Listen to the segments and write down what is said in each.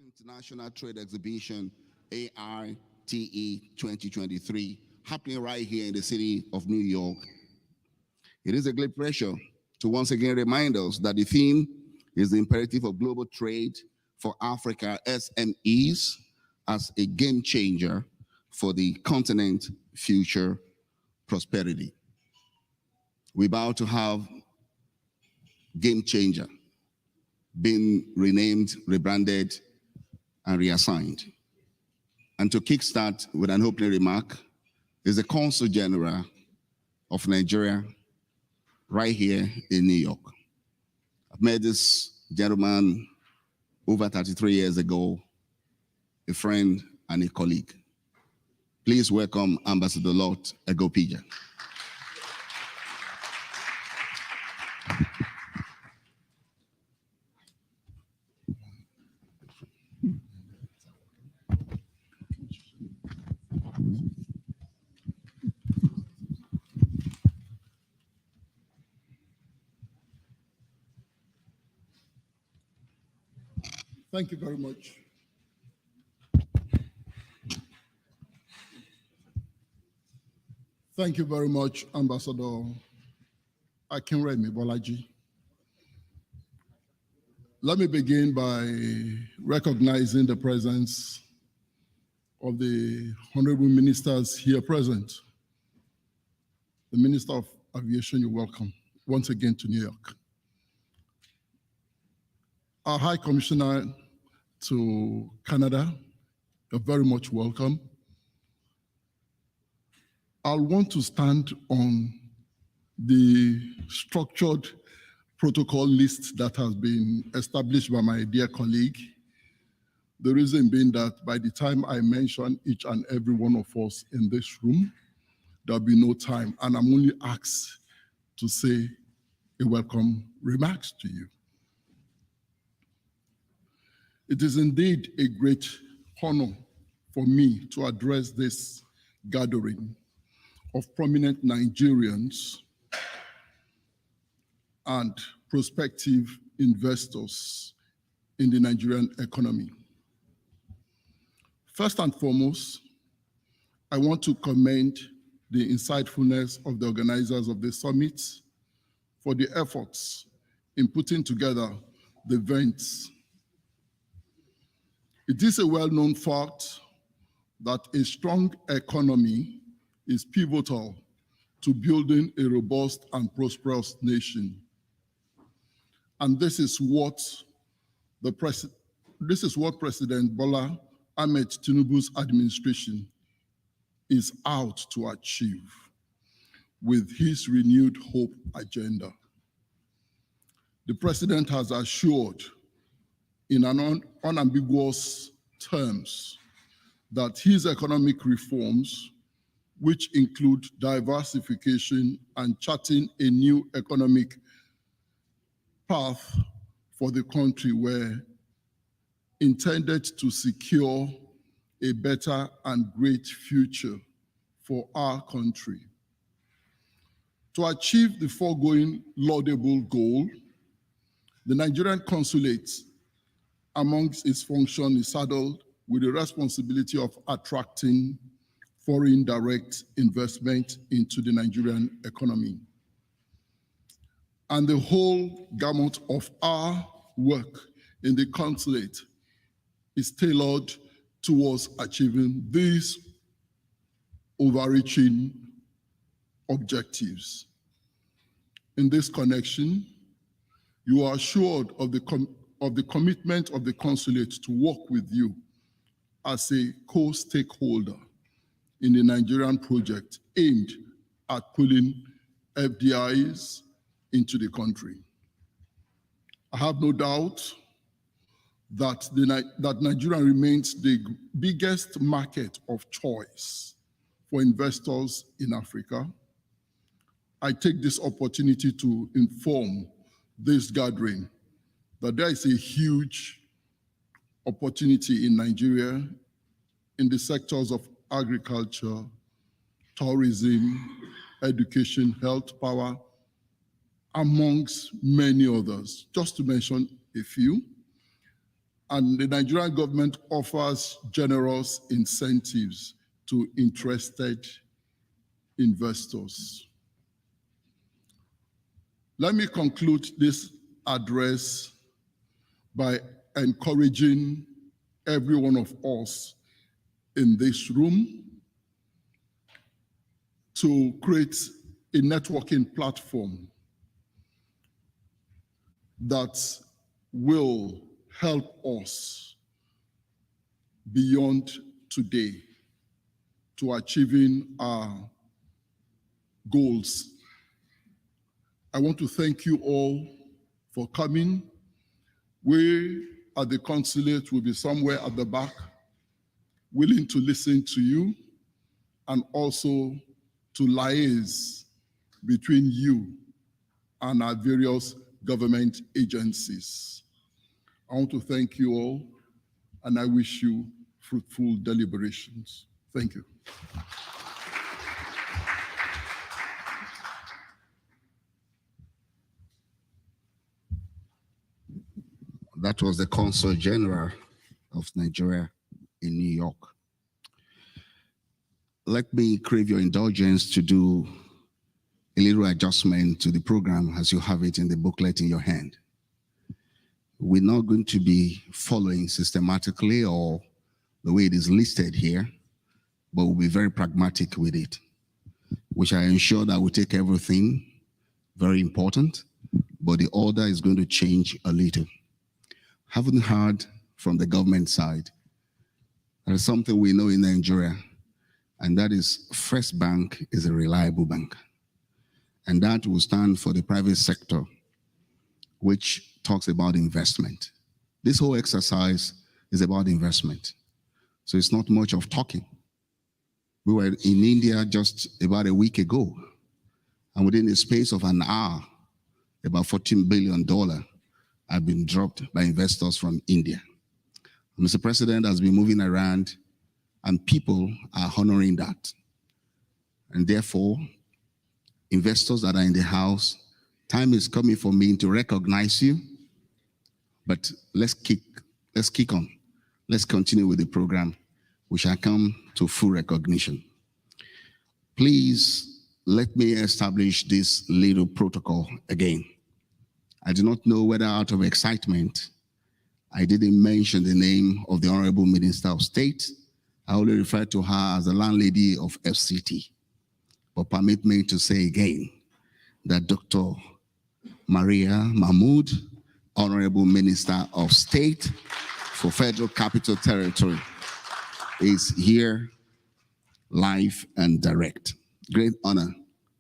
International Trade Exhibition, ARTE 2023, happening right here in the city of New York. It is a great pleasure to once again remind us that the theme is the imperative of global trade for Africa SMEs as a game changer for the continent's future prosperity. We're about to have Game Changer been renamed, rebranded, and reassigned. And to kickstart with an opening remark is the Consul General of Nigeria right here in New York. I've met this gentleman over 33 years ago, a friend and a colleague. Please welcome Ambassador Lot Egopija. Thank you very much. Thank you very much, Ambassador Akinremi Bolaji. Let me begin by recognizing the presence of the honorable ministers here present. The Minister of Aviation, you're welcome once again to New York. Our High Commissioner to Canada, you're very much welcome. I'll want to stand on the structured protocol list that has been established by my dear colleague. The reason being that by the time I mention each and every one of us in this room, there'll be no time, and I'm only asked to say a welcome remarks to you. It is indeed a great honor for me to address this gathering of prominent Nigerians and prospective investors in the Nigerian economy. First and foremost, I want to commend the insightfulness of the organizers of the summit for the efforts in putting together the events. It is a well-known fact that a strong economy is pivotal to building a robust and prosperous nation. And this is what President Bola Ahmed Tinubu's administration is out to achieve with his renewed hope agenda. The president has assured in an unambiguous terms that his economic reforms, which include diversification and charting a new economic path for the country, were intended to secure a better and great future for our country. To achieve the foregoing laudable goal, the Nigerian consulate, amongst its functions, is saddled with the responsibility of attracting foreign direct investment into the Nigerian economy. And the whole gamut of our work in the consulate is tailored towards achieving these overreaching objectives. In this connection, you are assured of the commitment of the consulate to work with you as a co-stakeholder in the Nigerian project aimed at pulling FDIs into the country. I have no doubt that Nigeria remains the biggest market of choice for investors in Africa. I take this opportunity to inform this gathering that there is a huge opportunity in Nigeria in the sectors of agriculture, tourism, education, health, power, amongst many others. Just to mention a few, and the Nigerian government offers generous incentives to interested investors. Let me conclude this address by encouraging every one of us in this room to create a networking platform that will help us beyond today to achieving our goals. I want to thank you all for coming. We at the consulate will be somewhere at the back, willing to listen to you and also to liaise between you and our various government agencies. I want to thank you all, and I wish you fruitful deliberations. Thank you. That was the Consul General of Nigeria in New York. Let me crave your indulgence to do a little adjustment to the program as you have it in the booklet in your hand. We're not going to be following systematically or the way it is listed here, but we'll be very pragmatic with it, which I ensure that we take everything very important, but the order is going to change a little. Haven't heard from the government side. There is something we know in Nigeria, and that is First Bank is a reliable bank. And that will stand for the private sector, which talks about investment. This whole exercise is about investment. So it's not much of talking. We were in India just about a week ago, and within the space of an hour, about $14 billion have been dropped by investors from India. Mr. President has been moving around, and people are honoring that. And therefore, investors that are in the house, time is coming for me to recognize you, but let's kick on. Let's continue with the program. We shall come to full recognition. Please let me establish this little protocol again. I do not know whether out of excitement, I didn't mention the name of the Honorable Minister of State. I only refer to her as the landlady of FCT. But permit me to say again that Dr. Maria Mahmood, Honorable Minister of State for Federal Capital Territory, is here live and direct. Great honor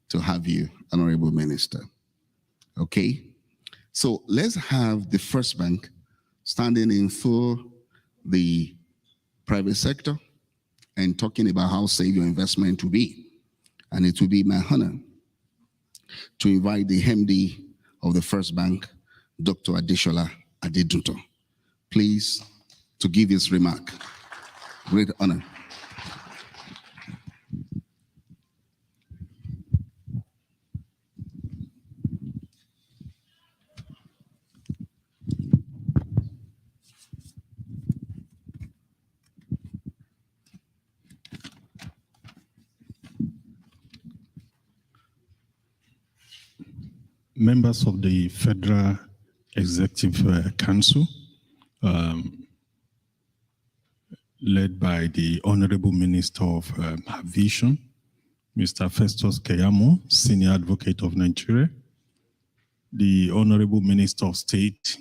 to have you, Honorable Minister. Okay, so let's have the First Bank standing in for the private sector and talking about how safe your investment will be. And it will be my honor to invite the MD of the First Bank, Dr. Adesola Adedunto, please, to give his remark. Great honor. Members of the Federal Executive Council, led by the Honorable Minister of Aviation, Mr. Festus Keyamo, Senior Advocate of Nigeria, the Honorable Minister of State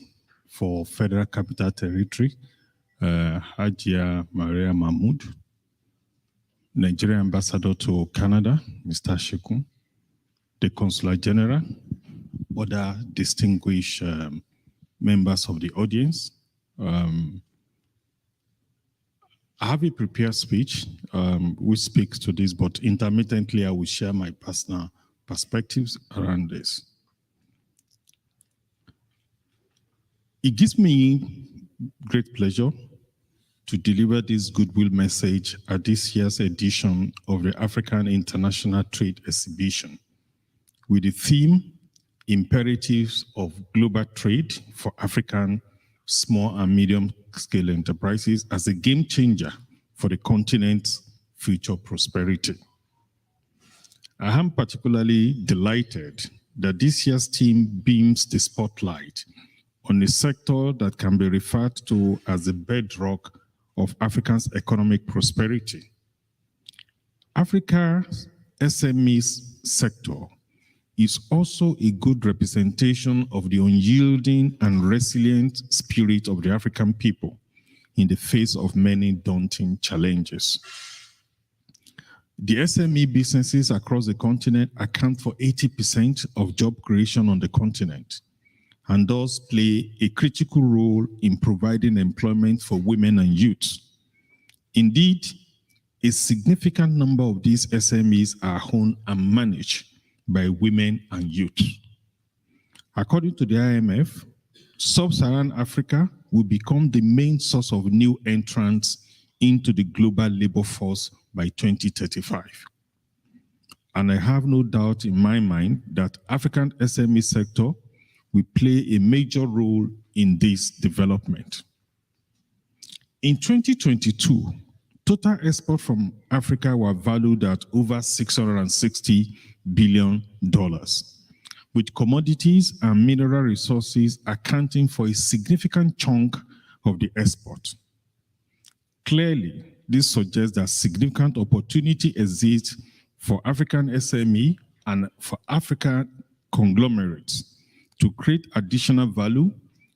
for Federal Capital Territory, Hajia Maria Mahmood, Nigerian Ambassador to Canada, Mr. Shekun, the Consular General, other distinguished members of the audience. I have a prepared speech which speaks to this, but intermittently I will share my personal perspectives around this. It gives me great pleasure to deliver this goodwill message at this year's edition of the African International Trade Exhibition with the theme, Imperatives of Global Trade for African small and medium-scale enterprises as a game changer for the continent's future prosperity. I am particularly delighted that this year's theme beams the spotlight on a sector that can be referred to as the bedrock of Africa's economic prosperity. Africa's SMEs sector is also a good representation of the unyielding and resilient spirit of the African people in the face of many daunting challenges. The SME businesses across the continent account for 80% of job creation on the continent and thus play a critical role in providing employment for women and youth. Indeed, a significant number of these SMEs are owned and managed by women and youth. According to the IMF, Sub-Saharan Africa will become the main source of new entrants into the global labor force by 2035. And I have no doubt in my mind that African SME sector will play a major role in this development. In 2022, total exports from Africa were valued at over $660 billion, with commodities and mineral resources accounting for a significant chunk of the export. Clearly, this suggests that significant opportunity exists for African SME and for African conglomerates to create additional value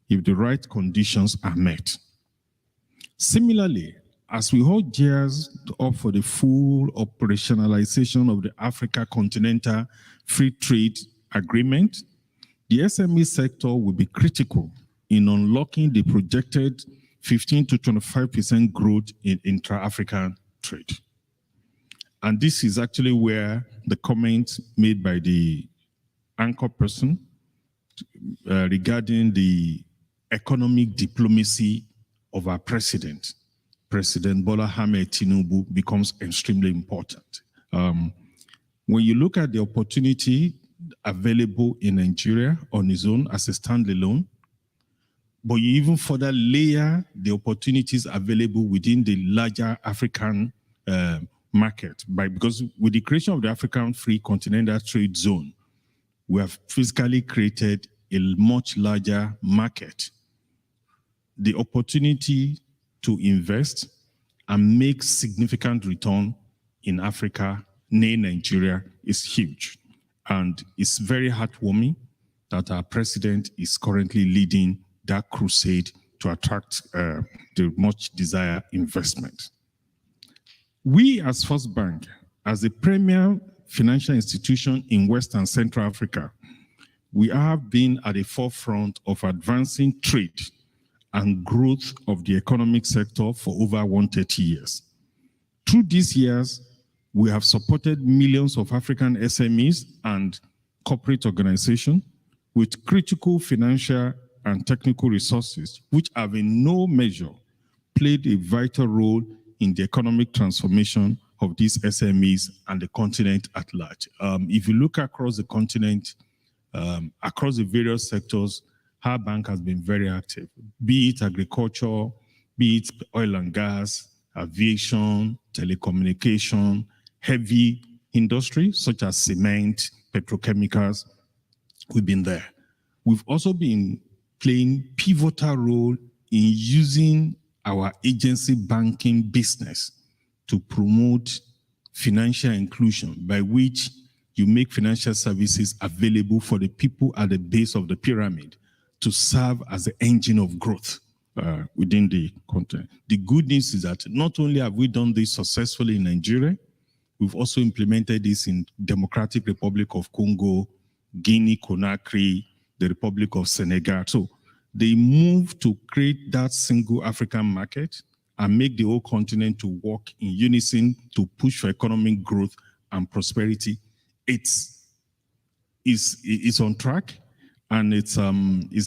if the right conditions are met. Similarly, as we hold gears up for the full operationalization of the Africa Continental Free Trade Agreement, the SME sector will be critical in unlocking the projected 15 to 25% growth in intra-African trade. And this is actually where the comment made by the anchor person regarding the economic diplomacy of our president, President Bola Ahmed Tinubu, becomes extremely important. When you look at the opportunity available in Nigeria on its own as a standalone, but you even further layer the opportunities available within the larger African market, because with the creation of the African Free Continental Trade Zone, we have physically created a much larger market. The opportunity to invest and make significant return in Africa, near Nigeria, is huge. And it's very heartwarming that our president is currently leading that crusade to attract the much desired investment. We as First Bank, as the premier financial institution in West and Central Africa, we have been at the forefront of advancing trade and growth of the economic sector for over 130 years. Through these years, we have supported millions of African SMEs and corporate organizations with critical financial and technical resources, which have in no measure played a vital role in the economic transformation of these SMEs and the continent at large. If you look across the continent, across the various sectors, our bank has been very active, be it agriculture, be it oil and gas, aviation, telecommunication, heavy industry such as cement, petrochemicals. We've been there. We've also been playing pivotal role in using our agency banking business to promote financial inclusion, by which you make financial services available for the people at the base of the pyramid to serve as the engine of growth within the continent. The good news is that not only have we done this successfully in Nigeria, we've also implemented this in Democratic Republic of Congo, Guinea, Conakry, the Republic of Senegal. So they move to create that single African market and make the whole continent to work in unison to push for economic growth and prosperity. It's on track, and it's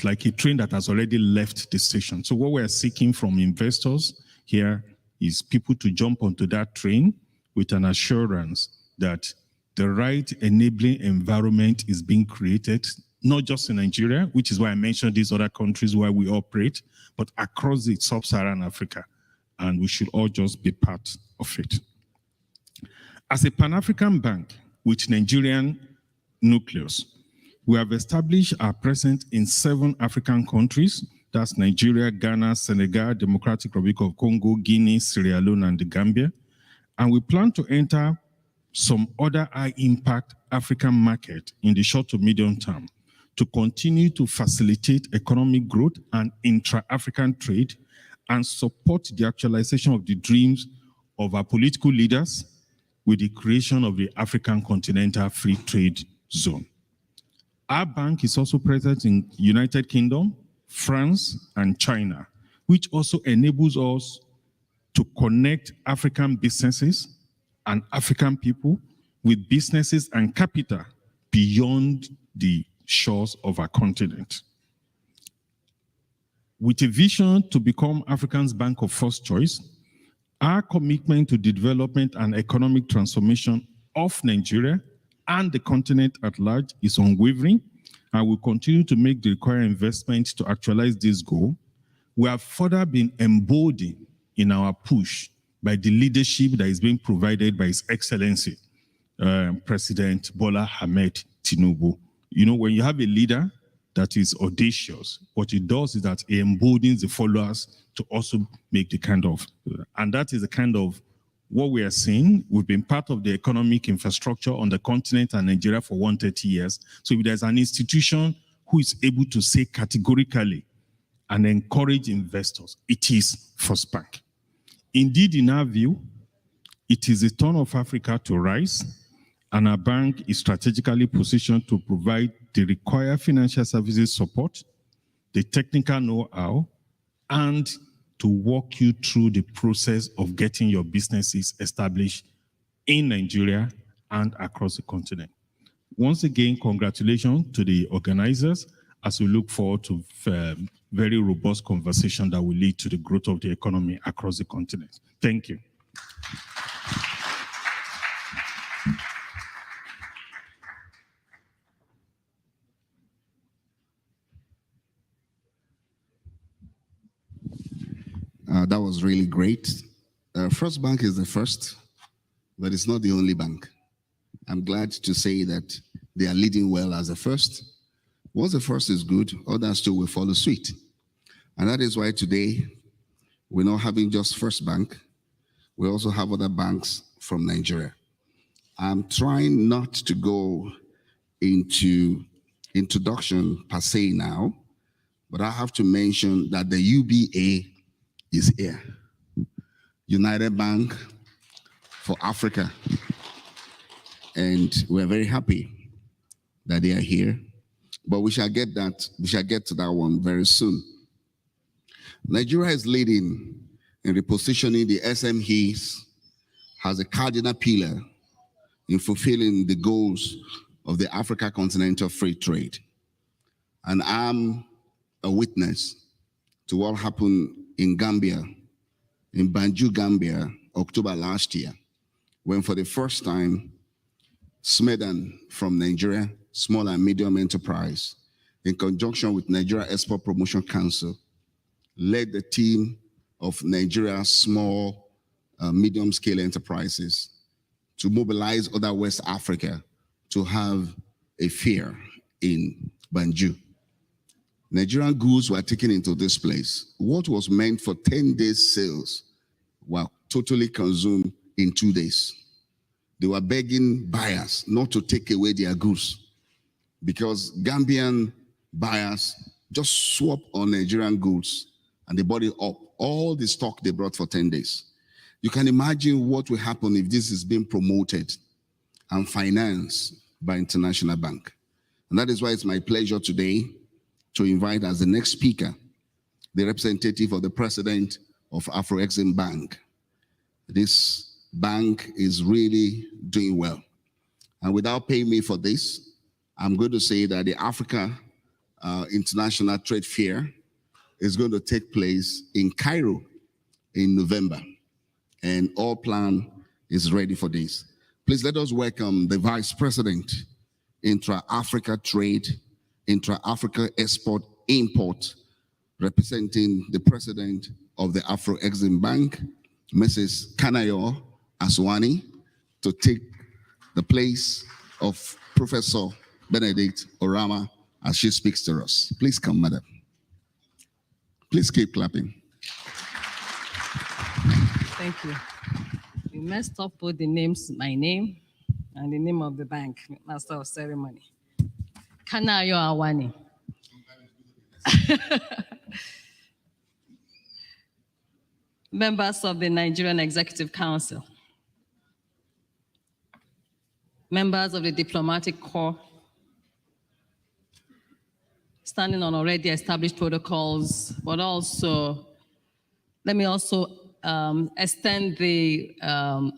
like a train that has already left the station. So what we're seeking from investors here is people to jump onto that train with an assurance that the right enabling environment is being created not just in Nigeria, which is why I mentioned these other countries where we operate, but across the sub-Saharan Africa. And we should all just be part of it. As a Pan-African bank with Nigerian nucleus, we have established our presence in 7 African countries. That's Nigeria, Ghana, Senegal, Democratic Republic of Congo, Guinea, Sierra Leone, and the Gambia. And we plan to enter some other high-impact African market in the short to medium term to continue to facilitate economic growth and intra-African trade and support the actualization of the dreams of our political leaders with the creation of the African Continental Free Trade Zone. Our bank is also present in United Kingdom, France, and China, which also enables us to connect African businesses and African people with businesses and capital beyond the shores of our continent. With a vision to become Africa's bank of first choice, our commitment to the development and economic transformation of Nigeria and the continent at large is unwavering, and will continue to make the required investments to actualize this goal. We have further been emboldened in our push by the leadership that is being provided by His Excellency, President Bola Ahmed Tinubu. You know, when you have a leader that is audacious, what it does is that it emboldens the followers to also make the kind of, and that is the kind of what we are seeing. We've been part of the economic infrastructure on the continent and Nigeria for 130 years. So if there's an institution who is able to say categorically and encourage investors, it is First Bank. Indeed, in our view, it is the turn of Africa to rise, and our bank is strategically positioned to provide the required financial services support, the technical know-how, and to walk you through the process of getting your businesses established in Nigeria and across the continent. Once again, congratulations to the organizers as we look forward to very robust conversation that will lead to the growth of the economy across the continent. Thank you. That was really great. First Bank is the first, but it's not the only bank. I'm glad to say that they are leading well as the first. Once the first is good, others too will follow suit. And that is why today we're not having just First Bank. We also have other banks from Nigeria. I'm trying not to go into introduction per se now, but I have to mention that the UBA is here. United Bank for Africa. And we're very happy that they are here. But we shall get to that one very soon. Nigeria is leading in repositioning the SMEs as a cardinal pillar in fulfilling the goals of the Africa Continental Free Trade. And I'm a witness to what happened in Gambia, in Banjul, Gambia, October last year, when for the first time, SMEDAN from Nigeria, Small and Medium Enterprise, in conjunction with Nigeria Export Promotion Council, led the team of Nigeria small, medium-scale enterprises to mobilize other West Africa to have a fair in Banjul. Nigerian goods were taken into this place. What was meant for 10 days sales were totally consumed in 2 days. They were begging buyers not to take away their goods because Gambian buyers just swap on Nigerian goods and they bought it up, all the stock they brought for 10 days. You can imagine what will happen if this is being promoted and financed by International Bank. And that is why it's my pleasure today to invite as the next speaker, the representative of the president of Afro-Exim Bank. This bank is really doing well. And without paying me for this, I'm going to say that the Africa International Trade Fair is going to take place in Cairo in November. And all plan is ready for this. Please let us welcome the Vice President, Intra-Africa Trade Intra-Africa Export-Import, representing the president of the Afro-Exim Bank, Mrs. Kanayo Aswani, to take the place of Professor Benedict Orama as she speaks to us. Please come, madam. Please keep clapping. Thank you. You messed up both the names, my name and the name of the bank, Master of Ceremony. Kanayo Awani. Members of the Nigerian Executive Council, members of the Diplomatic Corps, standing on already established protocols, but also, let me also extend the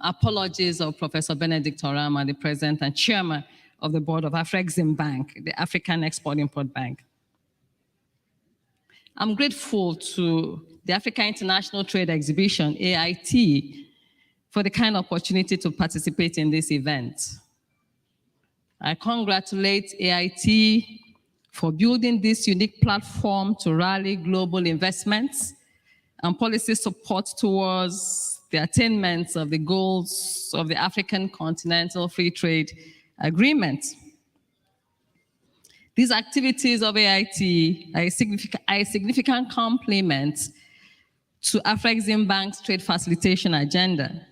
apologies of Professor Benedict Orama, the President and Chairman of the Board of Afrexim Bank, the African Export-Import Bank. I'm grateful to the Africa International Trade Exhibition, AIT, for the kind opportunity to participate in this event. I congratulate AIT for building this unique platform to rally global investments and policy support towards the attainment of the goals of the African Continental Free Trade Agreement. These activities of AIT are a significant complement to Afrexim Bank's trade facilitation agenda.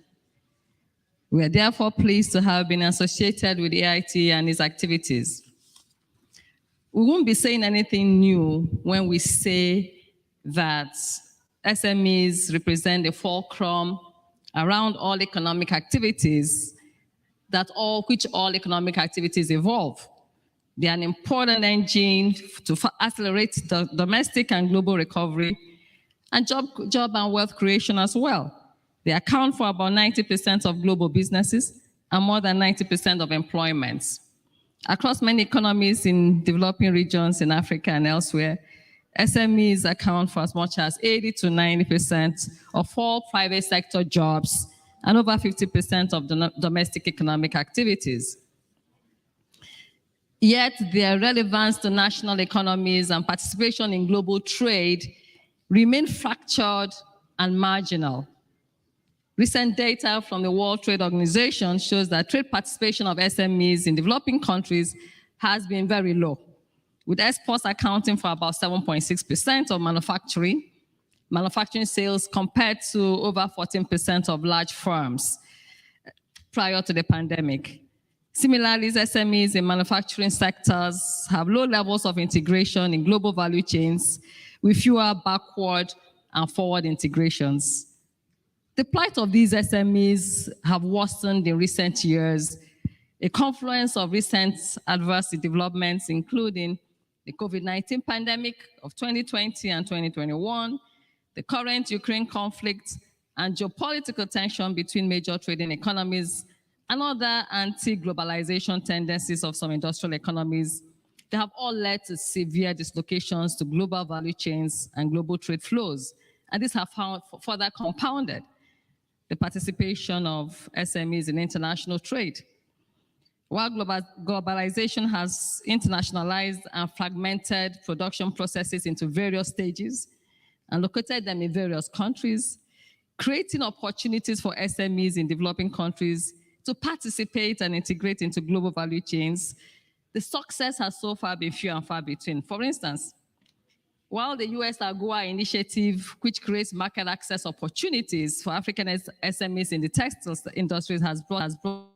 We are therefore pleased to have been associated with AIT and its activities. We won't be saying anything new when we say that SMEs represent the fulcrum around all economic activities, which all economic activities evolve. They are an important engine to accelerate the domestic and global recovery and job and wealth creation as well. They account for about 90% of global businesses and more than 90% of employments. Across many economies in developing regions in Africa and elsewhere, SMEs account for as much as 80 to 90% of all private sector jobs and over 50% of the domestic economic activities. Yet their relevance to national economies and participation in global trade remain fractured and marginal. Recent data from the World Trade Organization shows that trade participation of SMEs in developing countries has been very low, with exports accounting for about 7.6% of manufacturing sales compared to over 14% of large firms prior to the pandemic. Similarly, SMEs in manufacturing sectors have low levels of integration in global value chains with fewer backward and forward integrations. The plight of these SMEs have worsened in recent years. A confluence of recent adverse developments, including the COVID-19 pandemic of 2020 and 2021, the current Ukraine conflict, and geopolitical tension between major trading economies and other anti-globalization tendencies of some industrial economies, they have all led to severe dislocations to global value chains and global trade flows. And these have further compounded the participation of SMEs in international trade. While globalization has internationalized and fragmented production processes into various stages and located them in various countries, creating opportunities for SMEs in developing countries to participate and integrate into global value chains, the success has so far been few and far between. For instance, while the US AGOA initiative, which creates market access opportunities for African SMEs in the textiles industries, has brought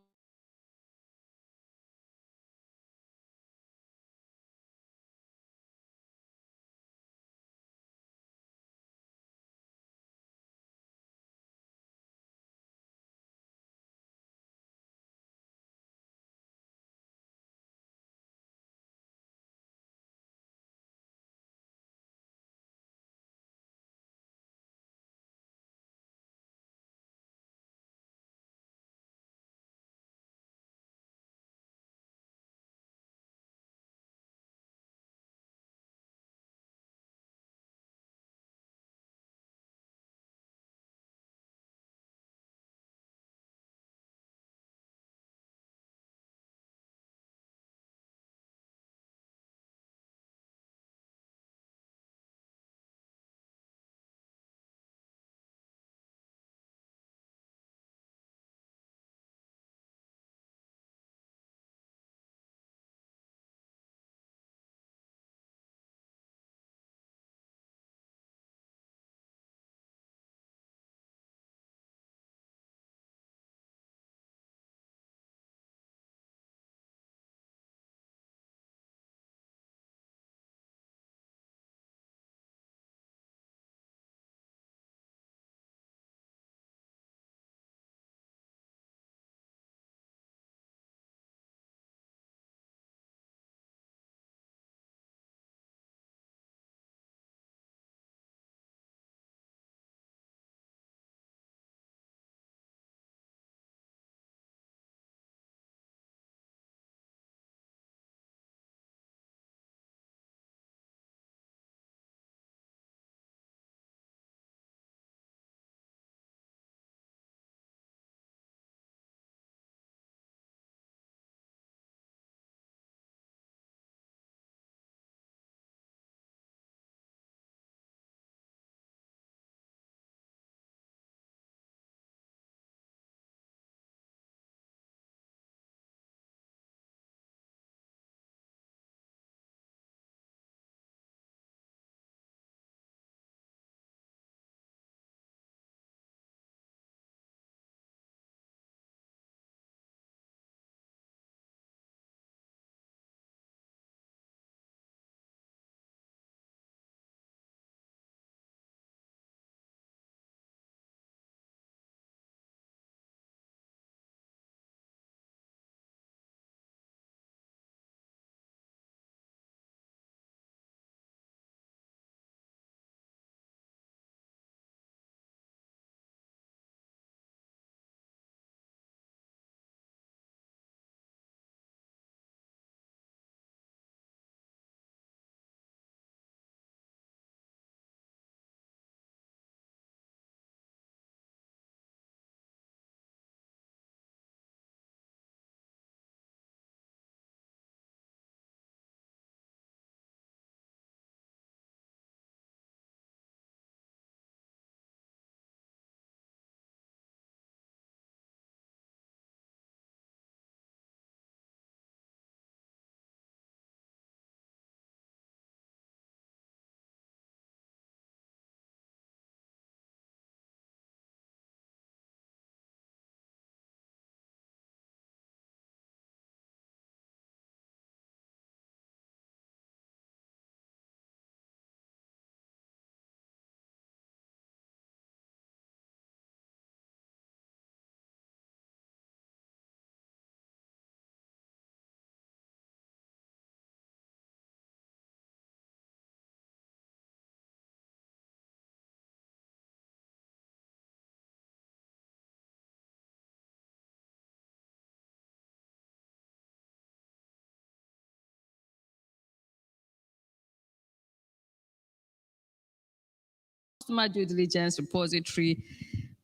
Customer Due Diligence Repository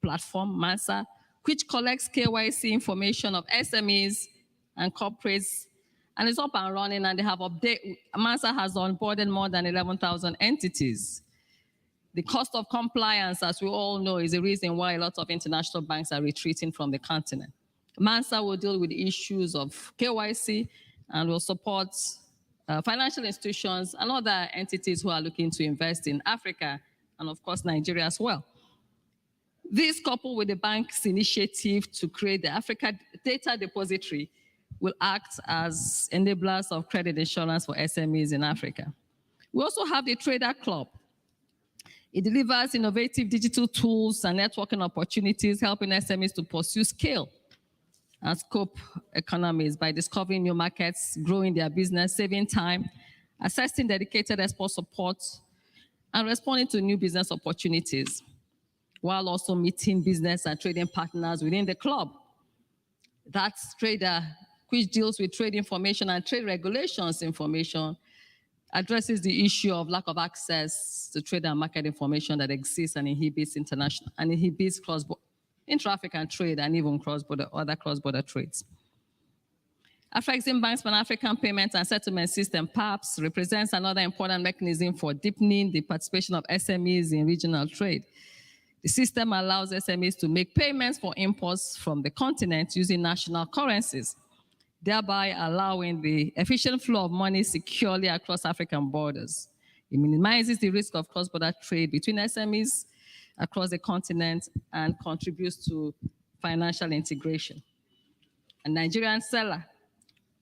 Platform, MANSA, which collects KYC information of SMEs and corporates, and it's up and running, and they have MANSA has onboarded more than 11,000 entities. The cost of compliance, as we all know, is the reason why a lot of international banks are retreating from the continent. MANSA will deal with issues of KYC and will support financial institutions and other entities who are looking to invest in Africa and, of course, Nigeria as well. This, coupled with the bank's initiative to create the Africa Data Depository, will act as enablers of credit insurance for SMEs in Africa. We also have the Trader Club. It delivers innovative digital tools and networking opportunities, helping SMEs to pursue scale and scope economies by discovering new markets, growing their business, saving time, accessing dedicated export support, and responding to new business opportunities, while also meeting business and trading partners within the club. That's Trader, which deals with trade information and trade regulations information, addresses the issue of lack of access to trade and market information that exists and inhibits intra-African trade and even other cross-border trades. Afreximbank's Pan-African Payment and Settlement System, PAPS, represents another important mechanism for deepening the participation of SMEs in regional trade. The system allows SMEs to make payments for imports from the continent using national currencies, thereby allowing the efficient flow of money securely across African borders. It minimizes the risk of cross-border trade between SMEs across the continent and contributes to financial integration. A Nigerian seller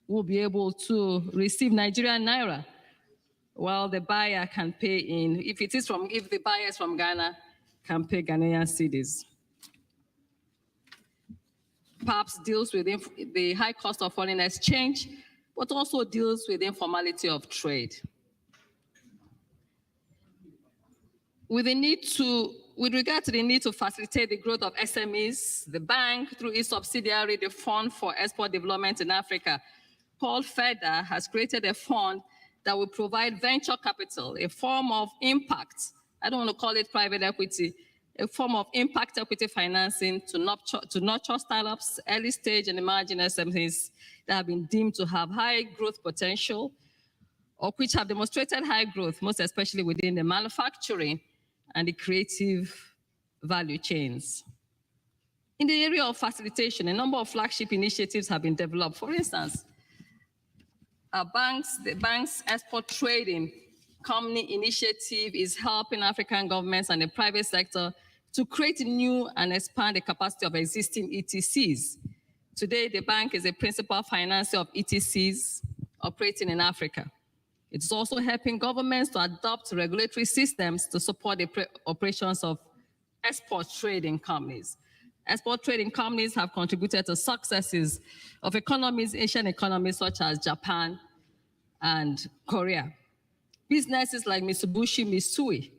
will be able to receive Nigerian Naira, while the buyer can pay if the buyer is from Ghana, can pay Ghanaian cedis. PAPS deals with the high cost of foreign exchange, but also deals with the informality of trade. With regard to the need to facilitate the growth of SMEs, the bank, through its subsidiary, the Fund for Export Development in Africa, called FEDA, has created a fund that will provide venture capital, a form of impact. I don't want to call it private equity, a form of impact equity financing to nurture startups, early stage and emerging SMEs that have been deemed to have high growth potential or which have demonstrated high growth, most especially within the manufacturing and the creative value chains. In the area of facilitation, a number of flagship initiatives have been developed. For instance, the bank's export trading company initiative is helping African governments and the private sector to create new and expand the capacity of existing ETCs. Today, the bank is a principal financier of ETCs operating in Africa. It's also helping governments to adopt regulatory systems to support the operations of export trading companies. Export trading companies have contributed to successes of Asian economies such as Japan and Korea. Businesses like Mitsubishi Mitsui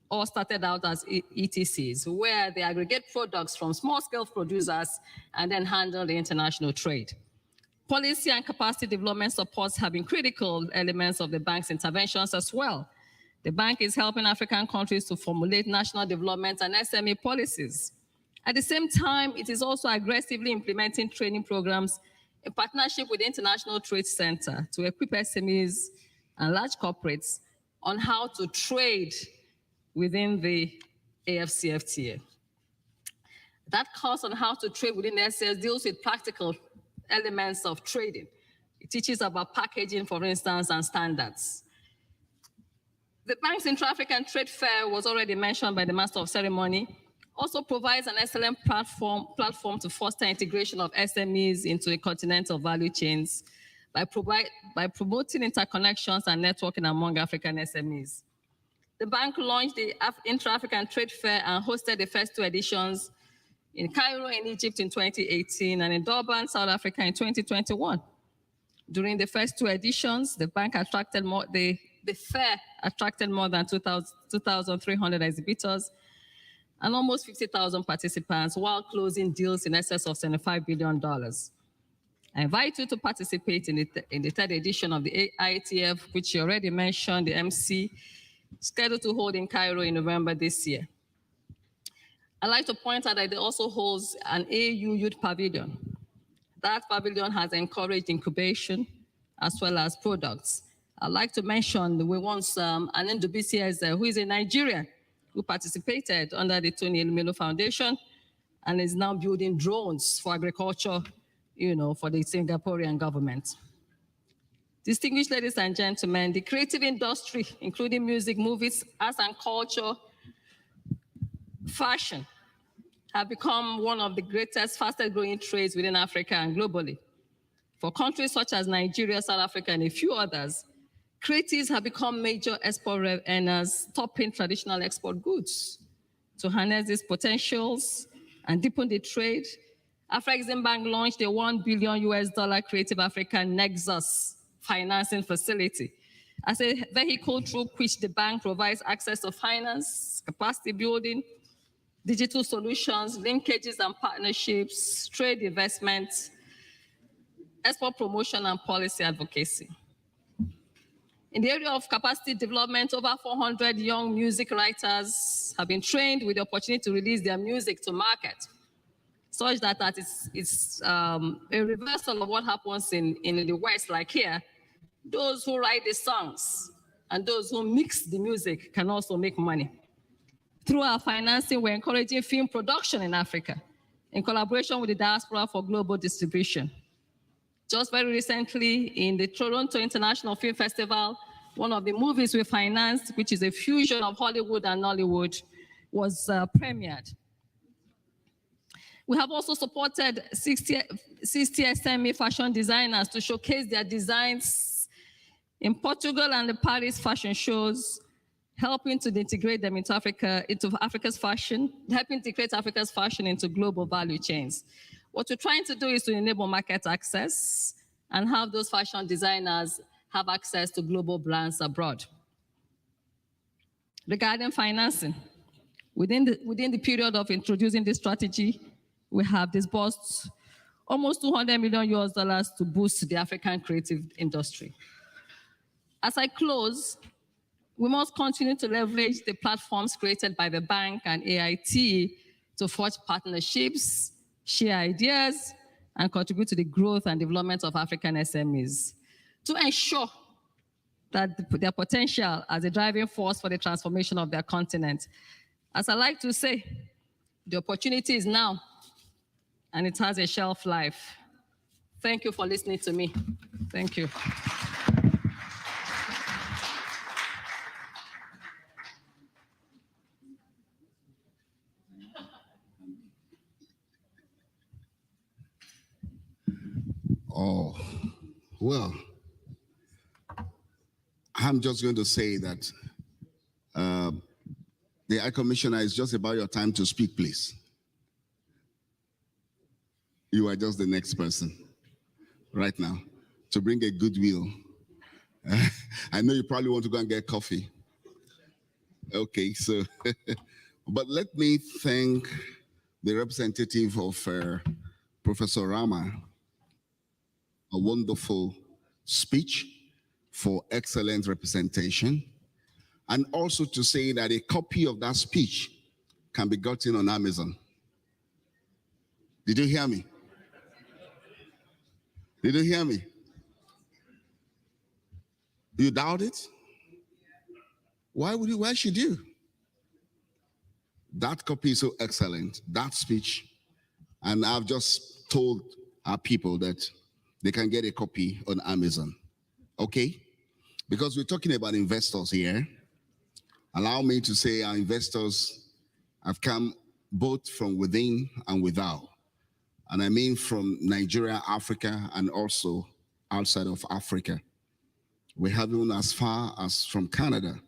all started out as ETCs, where they aggregate products from small-scale producers and then handle the international trade. Policy and capacity development supports have been critical elements of the bank's interventions as well. The bank is helping African countries to formulate national development and SME policies. At the same time, it is also aggressively implementing training programs in partnership with the International Trade Center to equip SMEs and large corporates on how to trade within the AFCFTA. That course on how to trade within the AFCFTA deals with practical elements of trading. It teaches about packaging, for instance, and standards. The bank's Intra-African Trade Fair was already mentioned by the Master of Ceremony, also provides an excellent platform to foster integration of SMEs into the continental value chains by promoting interconnections and networking among African SMEs. The bank launched the Intra-African Trade Fair and hosted the first two editions in Cairo in Egypt in 2018 and in Durban, South Africa in 2021. During the first two editions, the fair attracted more than 2,300 exhibitors and almost 50,000 participants while closing deals in excess of $75 billion. I invite you to participate in the third edition of the IATF, which you already mentioned, the MC, scheduled to hold in Cairo in November this year. I'd like to point out that it also holds an AU Youth Pavilion. That pavilion has encouraged incubation as well as products. I'd like to mention we once Anen Dubisi, who is a Nigerian, who participated under the Tony Elumelu Foundation and is now building drones for agriculture, for the Singaporean government. Distinguished ladies and gentlemen, the creative industry, including music, movies, arts and culture, fashion, have become one of the greatest, fastest growing trades within Africa and globally. For countries such as Nigeria, South Africa, and a few others, creatives have become major export earners, topping traditional export goods. To harness these potentials and deepen the trade, Afreximbank launched a $1 billion Creative Africa Nexus financing facility as a vehicle through which the bank provides access to finance, capacity building, digital solutions, linkages and partnerships, trade investments, export promotion, and policy advocacy. In the area of capacity development, over 400 young music writers have been trained with the opportunity to release their music to market, such that it's a reversal of what happens in the West, like here. Those who write the songs and those who mix the music can also make money. Through our financing, we're encouraging film production in Africa in collaboration with the Diaspora for Global Distribution. Just very recently, in the Toronto International Film Festival, one of the movies we financed, which is a fusion of Hollywood and Nollywood, was premiered. We have also supported 60 SME fashion designers to showcase their designs in Portugal and the Paris fashion shows, helping to integrate them into Africa's fashion, helping to integrate Africa's fashion into global value chains. What we're trying to do is to enable market access and have those fashion designers have access to global brands abroad. Regarding financing, within the period of introducing this strategy, we have disbursed almost $200 million to boost the African creative industry. As I close, we must continue to leverage the platforms created by the bank and AIT to forge partnerships, share ideas, and contribute to the growth and development of African SMEs to ensure that their potential as a driving force for the transformation of their continent. As I like to say, the opportunity is now, and it has a shelf life. Thank you for listening to me. Thank you. Oh, well, I'm just going to say that the High Commissioner, is just about your time to speak, please. You are just the next person right now to bring a goodwill. I know you probably want to go and get coffee. Okay, so, but let me thank the representative of Professor Rama, a wonderful speech, for excellent representation, and also to say that a copy of that speech can be gotten on Amazon. Did you hear me? Did you hear me? You doubt it? Why should you? That copy is so excellent, that speech, and I've just told our people that they can get a copy on Amazon, okay? Because we're talking about investors here. Allow me to say our investors have come both from within and without. And I mean from Nigeria, Africa, and also outside of Africa. We have even as far as from Canada.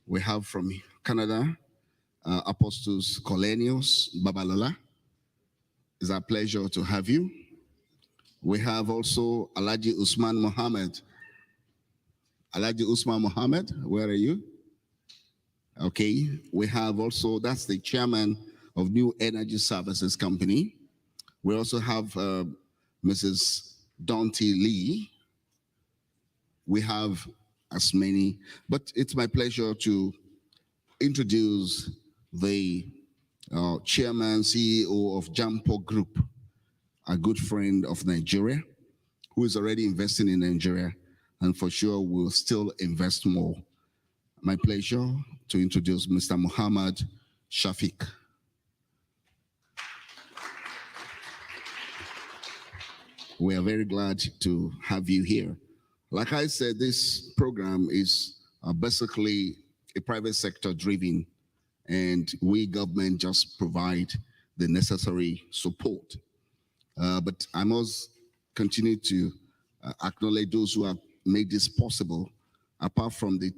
We have from Canada, Apostles Colenius Babalola. It's our pleasure to have you. We have also Alhaji Usman Mohammed. Alhaji Usman Mohammed, where are you? Okay, we have also, that's the chairman of New Energy Services Company. We also have Mrs. Dante Lee. We have as many, but it's my pleasure to introduce the Chairman, CEO of Jampo Group, a good friend of Nigeria, who is already investing in Nigeria and for sure will still invest more. My pleasure to introduce Mr. Muhammad Shafiq. We are very glad to have you here. Like I said, this program is basically a private sector driven, and we government just provide the necessary support. But I must continue to acknowledge those who have made this possible. Apart from the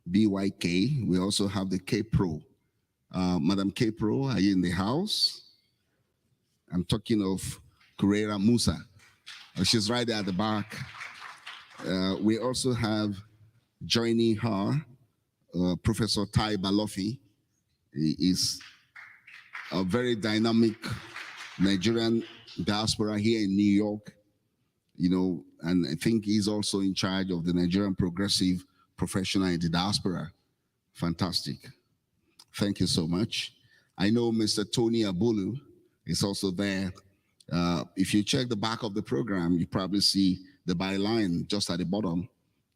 TBYK, we also have the K-Pro. Madam K-Pro, are you in the house? I'm talking of Kurera Musa. She's right there at the back. We also have joining her, Professor Tai Balofi. He is a very dynamic Nigerian diaspora here in New York, and I think he's also in charge of the Nigerian Progressive Professional in the Diaspora. Fantastic. Thank you so much. I know Mr. Tony Abulu is also there. If you check the back of the program, you probably see the byline just at the bottom.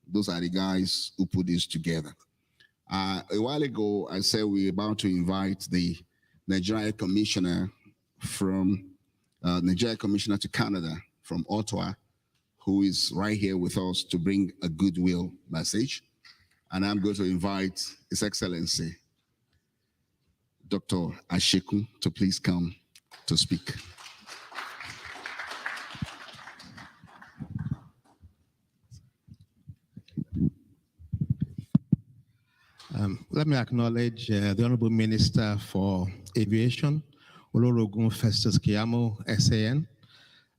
Those are the guys who put this together. A while ago, I said we're about to invite the Nigerian Commissioner to Canada from Ottawa, who is right here with us to bring a goodwill message. And I'm going to invite His Excellency, Dr. Ashekun, to please come to speak. Let me acknowledge the Honorable Minister for Aviation, Olorogun Festus Keyamo, SAN,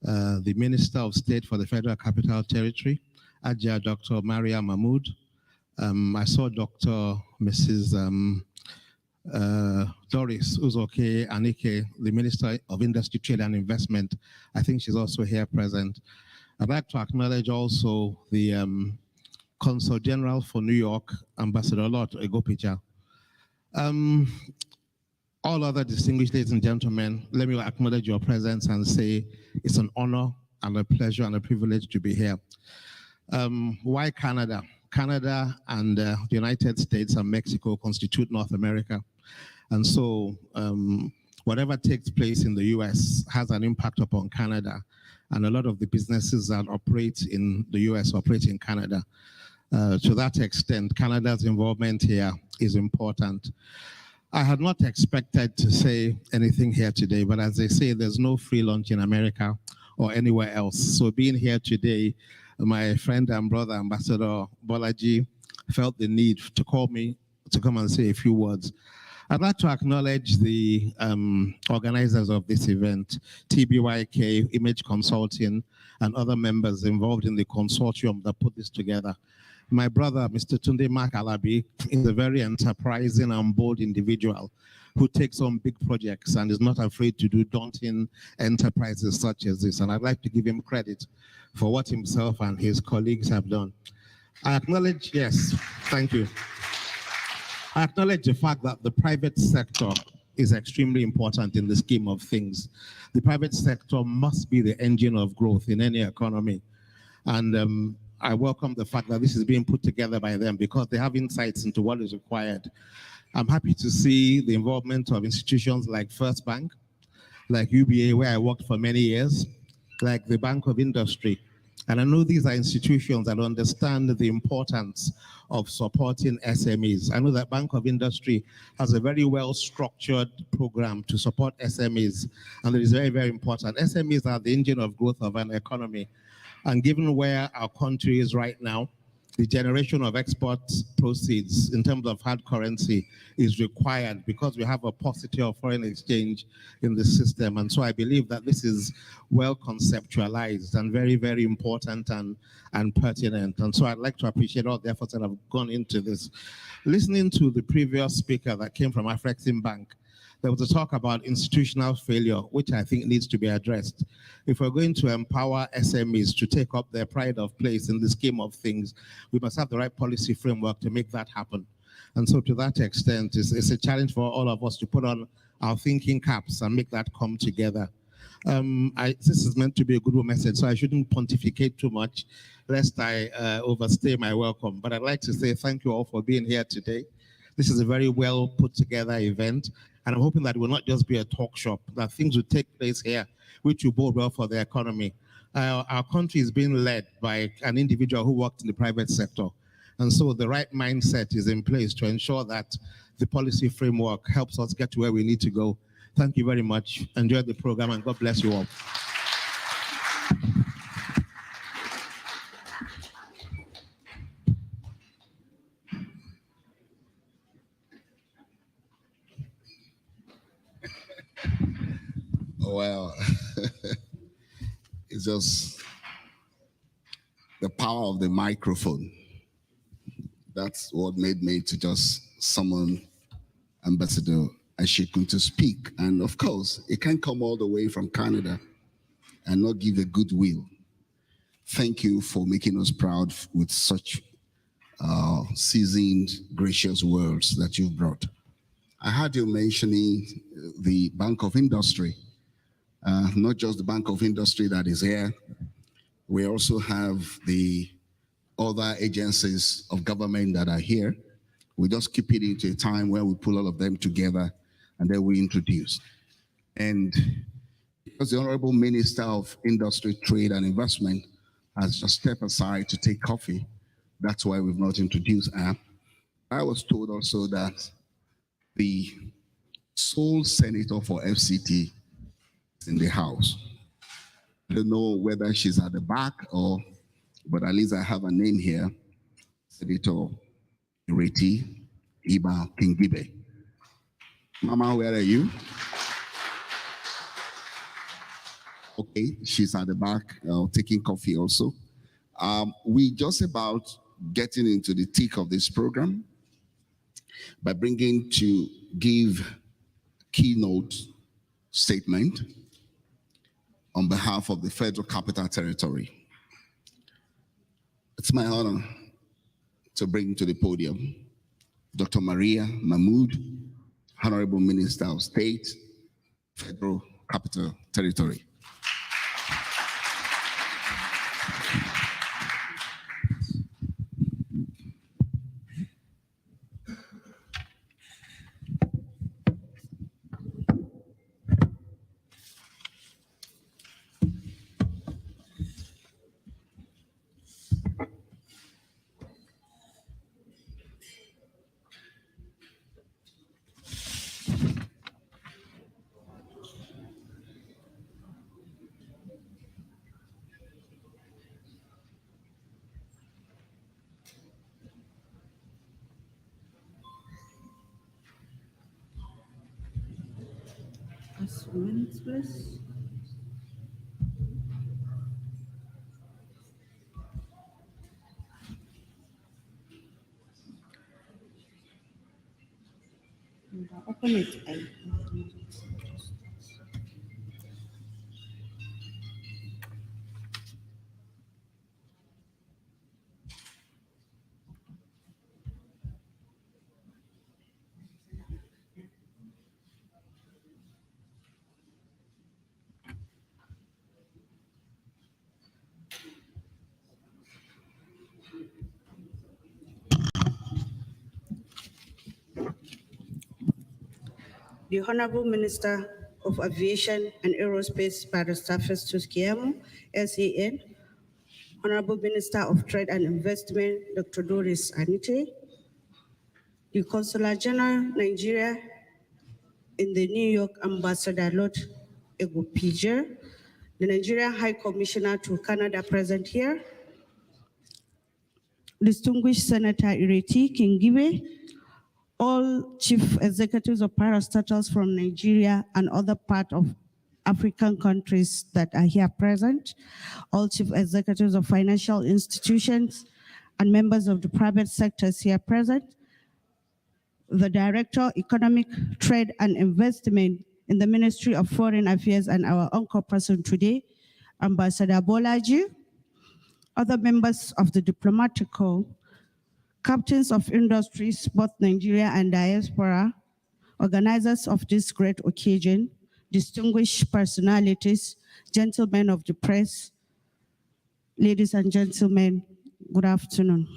the Minister of State for the Federal Capital Territory, Ajia Dr. Maria Mahmood. I saw Dr. Mrs. Doris Uzoke Anike, the Minister of Industry, Trade and Investment. I think she's also here present. I'd like to acknowledge also the Consul General for New York, Ambassador Lot Egopicha. All other distinguished ladies and gentlemen, let me acknowledge your presence and say it's an honor and a pleasure and a privilege to be here. Why Canada? Canada and the United States and Mexico constitute North America. And so whatever takes place in the US has an impact upon Canada. And a lot of the businesses that operate in the US operate in Canada. To that extent, Canada's involvement here is important. I had not expected to say anything here today, but as they say, there's no free lunch in America or anywhere else. So being here today, my friend and brother, Ambassador Bolaji, felt the need to call me to come and say a few words. I'd like to acknowledge the organizers of this event, TBYK, Image Consulting, and other members involved in the consortium that put this together. My brother, Mr. Tunde Mark Alabi, is a very enterprising and bold individual who takes on big projects and is not afraid to do daunting enterprises such as this. And I'd like to give him credit for what himself and his colleagues have done. I acknowledge, yes, thank you. I acknowledge the fact that the private sector is extremely important in the scheme of things. The private sector must be the engine of growth in any economy. And I welcome the fact that this is being put together by them because they have insights into what is required. I'm happy to see the involvement of institutions like First Bank, like UBA, where I worked for many years, like the Bank of Industry. And I know these are institutions that understand the importance of supporting SMEs. I know that Bank of Industry has a very well-structured program to support SMEs, and it is very, very important. SMEs are the engine of growth of an economy. And given where our country is right now, the generation of export proceeds in terms of hard currency is required because we have a paucity of foreign exchange in the system. And so I believe that this is well conceptualized and very, very important and pertinent. And so I'd like to appreciate all the efforts that have gone into this. Listening to the previous speaker that came from Afreximbank, there was a talk about institutional failure, which I think needs to be addressed. If we're going to empower SMEs to take up their pride of place in the scheme of things, we must have the right policy framework to make that happen. And so to that extent, it's a challenge for all of us to put on our thinking caps and make that come together. This is meant to be a goodwill message, so I shouldn't pontificate too much, lest I overstay my welcome. But I'd like to say thank you all for being here today. This is a very well put together event, and I'm hoping that it will not just be a talk shop, that things will take place here, which will bode well for the economy. Our country is being led by an individual who worked in the private sector. And so the right mindset is in place to ensure that the policy framework helps us get to where we need to go. Thank you very much. Enjoy the program, and God bless you all. Well, it's just the power of the microphone. That's what made me to just summon Ambassador Ashikun to speak. And of course, it can't come all the way from Canada and not give a goodwill. Thank you for making us proud with such seasoned, gracious words that you've brought. I heard you mentioning the Bank of Industry, not just the Bank of Industry that is here. We also have the other agencies of government that are here. We just keep it into a time where we pull all of them together and then we introduce. And because the Honorable Minister of Industry, Trade and Investment has just stepped aside to take coffee, that's why we've not introduced her. I was told also that the sole senator for FCT is in the house. I don't know whether she's at the back or, but at least I have a name here, Senator Ireti Iba Kingibe. Mama, where are you? Okay, she's at the back taking coffee also. We just about getting into the thick of this program by bringing to give keynote statement on behalf of the Federal Capital Territory. It's my honor to bring to the podium Dr. Maria Mahmood, Honorable Minister of State, Federal Capital Territory. Just a minute, please. Open it. The Honorable Minister of Aviation and Aerospace, Barrister Festus Keyamo, SAN, Honorable Minister of Trade and Investment, Dr. Doris Anite, the Consular General, Nigeria in the New York, Ambassador Lord Egopijer, the Nigerian High Commissioner to Canada present here, distinguished Senator Ireti Kingibe, all chief executives of parastatals from Nigeria and other part of African countries that are here present, all chief executives of financial institutions and members of the private sectors here present, the Director, Economic, Trade and Investment in the Ministry of Foreign Affairs and our anchor person today, Ambassador Bolaji, other members of the diplomatic corps, captains of industries, both Nigeria and diaspora, organizers of this great occasion, distinguished personalities, gentlemen of the press, ladies and gentlemen, good afternoon.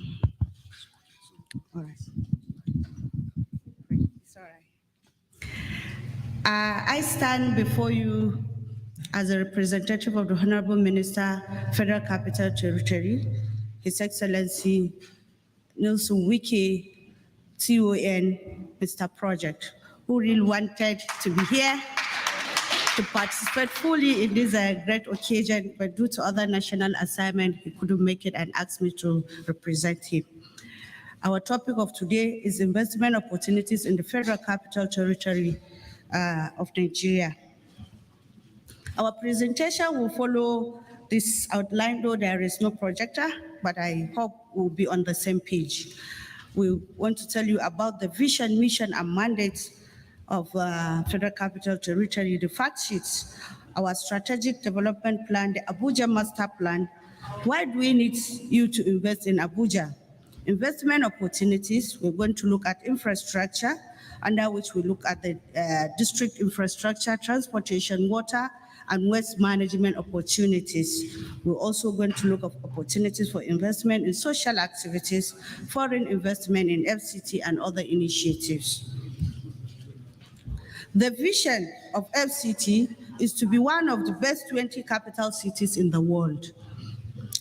All right. It's all right. I stand before you as a representative of the Honorable Minister, Federal Capital Territory, His Excellency Nelson Wike, TON, Mr. Project, who really wanted to be here to participate fully in this great occasion, but due to other national assignment, he couldn't make it and asked me to represent him. Our topic of today is investment opportunities in the Federal Capital Territory of Nigeria. Our presentation will follow this outline, though there is no projector, but I hope we'll be on the same page. We want to tell you about the vision, mission, and mandates of Federal Capital Territory, the fact sheets, our strategic development plan, the Abuja Master Plan. Why do we need you to invest in Abuja? Investment opportunities, we're going to look at infrastructure, under which we look at the district infrastructure, transportation, water, and waste management opportunities. We're also going to look at opportunities for investment in social activities, foreign investment in FCT, and other initiatives. The vision of FCT is to be one of the best 20 capital cities in the world.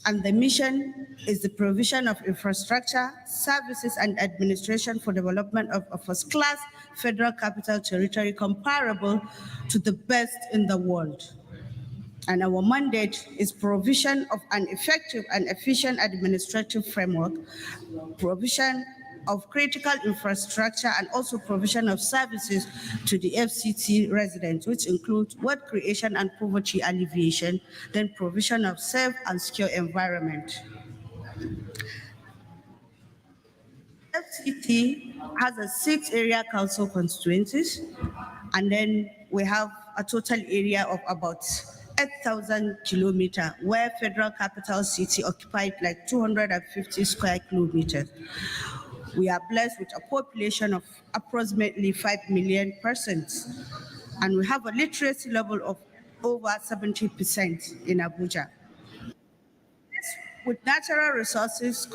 And the mission is the provision of infrastructure, services, and administration for development of a first-class Federal Capital Territory comparable to the best in the world. And our mandate is provision of an effective and efficient administrative framework, provision of critical infrastructure, and also provision of services to the FCT residents, which include wealth creation and poverty alleviation, then provision of safe and secure environment. FCT has a 6 area council constituencies, and then we have a total area of about 8,000 kilometers, where Federal Capital City occupied like 250 square kilometers. We are blessed with a population of approximately 5 million persons, and we have a literacy level of over 70% in Abuja. With natural resources,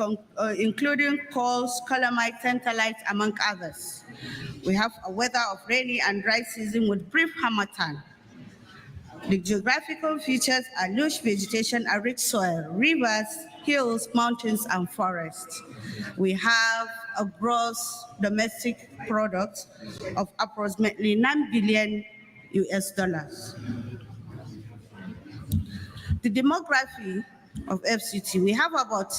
including coal, calamite, tantalite, among others. We have a weather of rainy and dry season with brief harmattan. The geographical features are lush vegetation, a rich soil, rivers, hills, mountains, and forests. We have a gross domestic product of approximately $9 billion US. The demography of FCT, we have about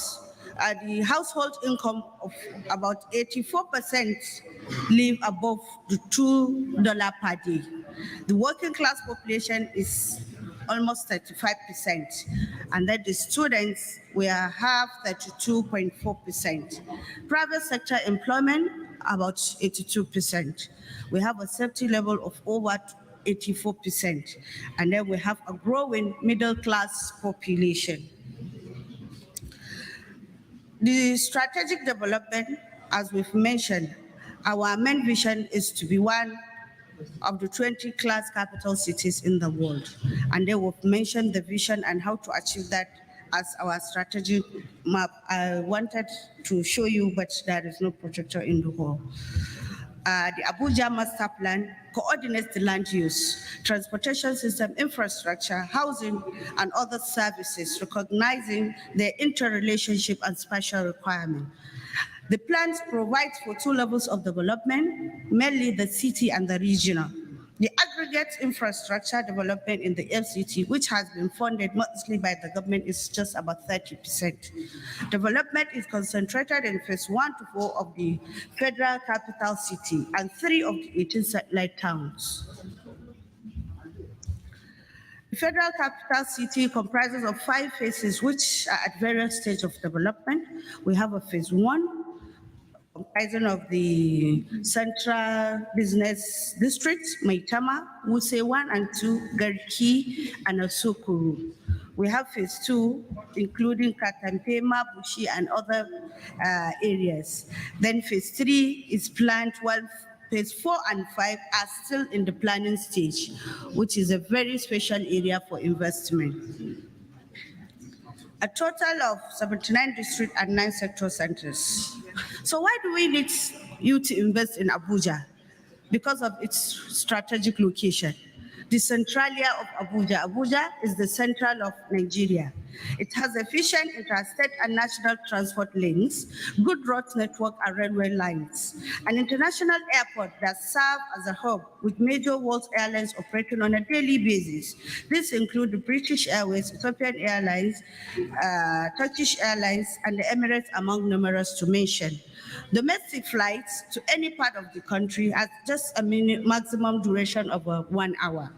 the household income of about 84% live above the $2 per day. The working class population is almost 35%, and then the students, we have 32.4%. Private sector employment, about 82%. We have a safety level of over 84%, and then we have a growing middle class population. The strategic development, as we've mentioned, our main vision is to be one of the 20 class capital cities in the world. And they will mention the vision and how to achieve that as our strategic map. I wanted to show you, but there is no projector in the hall. The Abuja Master Plan coordinates the land use, transportation system, infrastructure, housing, and other services, recognizing their interrelationship and spatial requirement. The plans provide for 2 levels of development, mainly the city and the regional. The aggregate infrastructure development in the FCT, which has been funded mostly by the government, is just about 30%. Development is concentrated in phase 1 to 4 of the Federal Capital City and 3 of the 18 satellite towns. The Federal Capital City comprises of 5 phases, which are at various stages of development. We have a phase 1, comprising of the Central Business District, Maitama, Wuse 1 and 2, Garki, and Asokoro. We have phase 2, including Katampema, Bushi, and other areas. Then phase 3 is planned, while phase 4 and 5 are still in the planning stage, which is a very special area for investment. A total of 79 district and 9 sector centers. So why do we need you to invest in Abuja? Because of its strategic location. The centralia of Abuja. Abuja is the central of Nigeria. It has efficient interstate and national transport links, good road network and railway lines, an international airport that serves as a hub with major world airlines operating on a daily basis. These include the British Airways, Ethiopian Airlines, Turkish Airlines, and the Emirates, among numerous to mention. Domestic flights to any part of the country has just a maximum duration of 1 hour.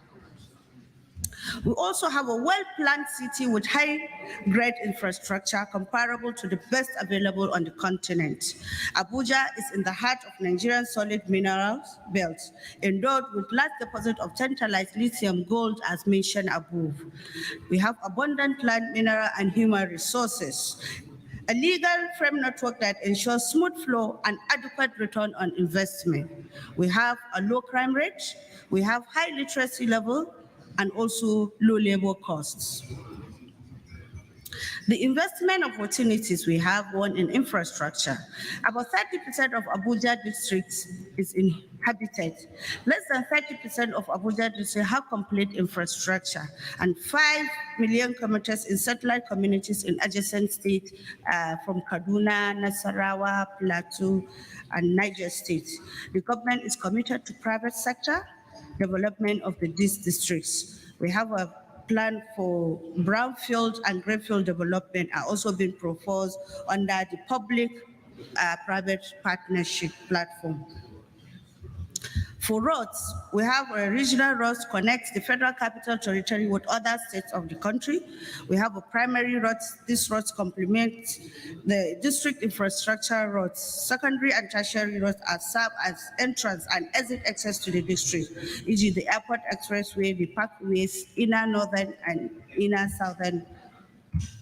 We also have a well-planned city with high-grade infrastructure comparable to the best available on the continent. Abuja is in the heart of Nigerian solid minerals belt, endowed with large deposit of tantalized lithium gold as mentioned above. We have abundant plant, mineral, and human resources. A legal frame network that ensures smooth flow and adequate return on investment. We have a low crime rate, we have high literacy level, and also low labor costs. The investment opportunities we have, one in infrastructure. About 30% of Abuja districts is inhabited. Less than 30% of Abuja districts have complete infrastructure, and 5 million commuters in satellite communities in adjacent states from Kaduna, Nasarawa, Plateau, and Niger states. The government is committed to private sector development of these districts. We have a plan for brownfield and greenfield development are also being proposed under the public-private partnership platform. For roads, we have a regional roads connects the Federal Capital Territory with other states of the country. We have a primary roads. These roads complement the district infrastructure roads. Secondary and tertiary roads are served as entrance and exit access to the district, e.g. the Airport Expressway, the Parkways, inner northern and inner southern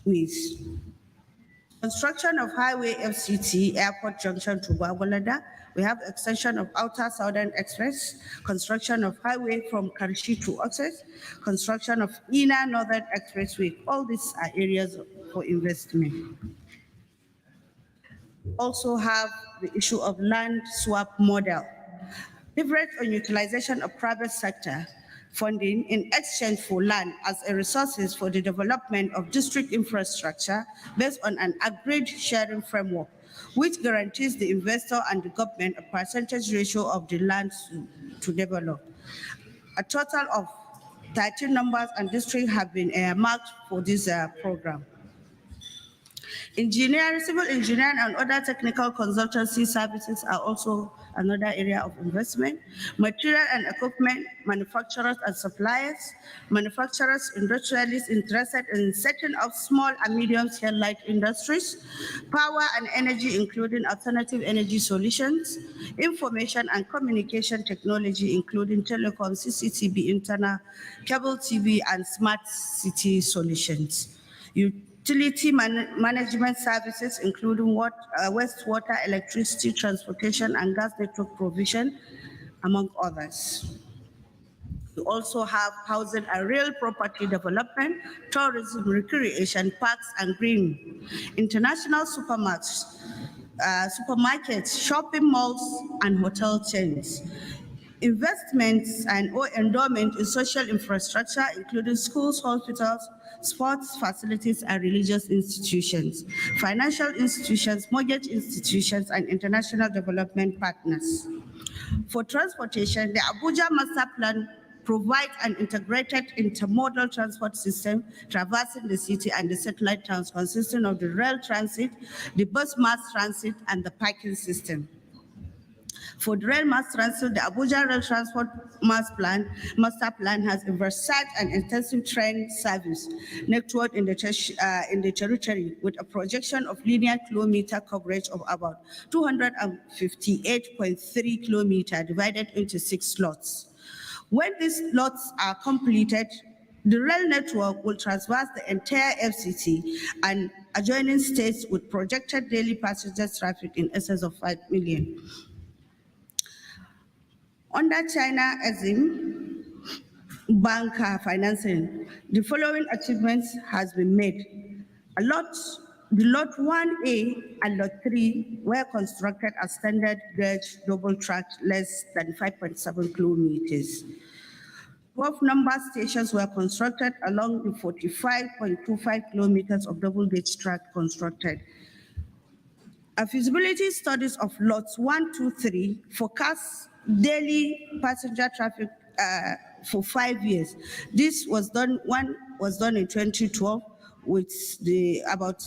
ways. Construction of highway FCT, Airport Junction to Gwagwalada. We have extension of Outer Southern Express, construction of highway from Karshi to Oxford, construction of Inner Northern Expressway. All these are areas for investment. Also have the issue of land swap model. Leverage on utilization of private sector funding in exchange for land as a resources for the development of district infrastructure based on an agreed sharing framework, which guarantees the investor and the government a percentage ratio of the land to develop. A total of 13 numbers and districts have been marked for this program. Engineering, civil engineering, and other technical consultancy services are also another area of investment. Material and equipment manufacturers and suppliers, manufacturers, industrialists interested in setting up small and medium-scale light industries, power and energy, including alternative energy solutions, information and communication technology, including telecom, CCTV, internet, cable TV, and smart city solutions. Utility management services, including wastewater, electricity, transportation, and gas network provision, among others. We also have housing and real property development, tourism, recreation, parks, and green, international supermarkets, shopping malls, and hotel chains. Investments and or endowment in social infrastructure, including schools, hospitals, sports facilities, and religious institutions, financial institutions, mortgage institutions, and international development partners. For transportation, the Abuja Master Plan provides an integrated intermodal transport system traversing the city and the satellite towns, consisting of the rail transit, the bus mass transit, and the parking system. For the rail mass transit, the Abuja Rail Transport Master Plan has a versatile and intensive train service network in the territory with a projection of linear kilometer coverage of about 258.3 kilometers divided into 6 slots. When these slots are completed, The rail network will traverse the entire FCT and adjoining states with projected daily passenger traffic in excess of 5 million. Under China Exim Bank financing, the following achievements has been made. The lot 1A and lot 3 were constructed as standard gauge double track less than 5.7 kilometers. 12 number stations were constructed along the 45.25 kilometers of double gauge track constructed. A feasibility studies of lots 1, 2, 3 forecast daily passenger traffic for 5 years. This was done, one was done in 2012 with the about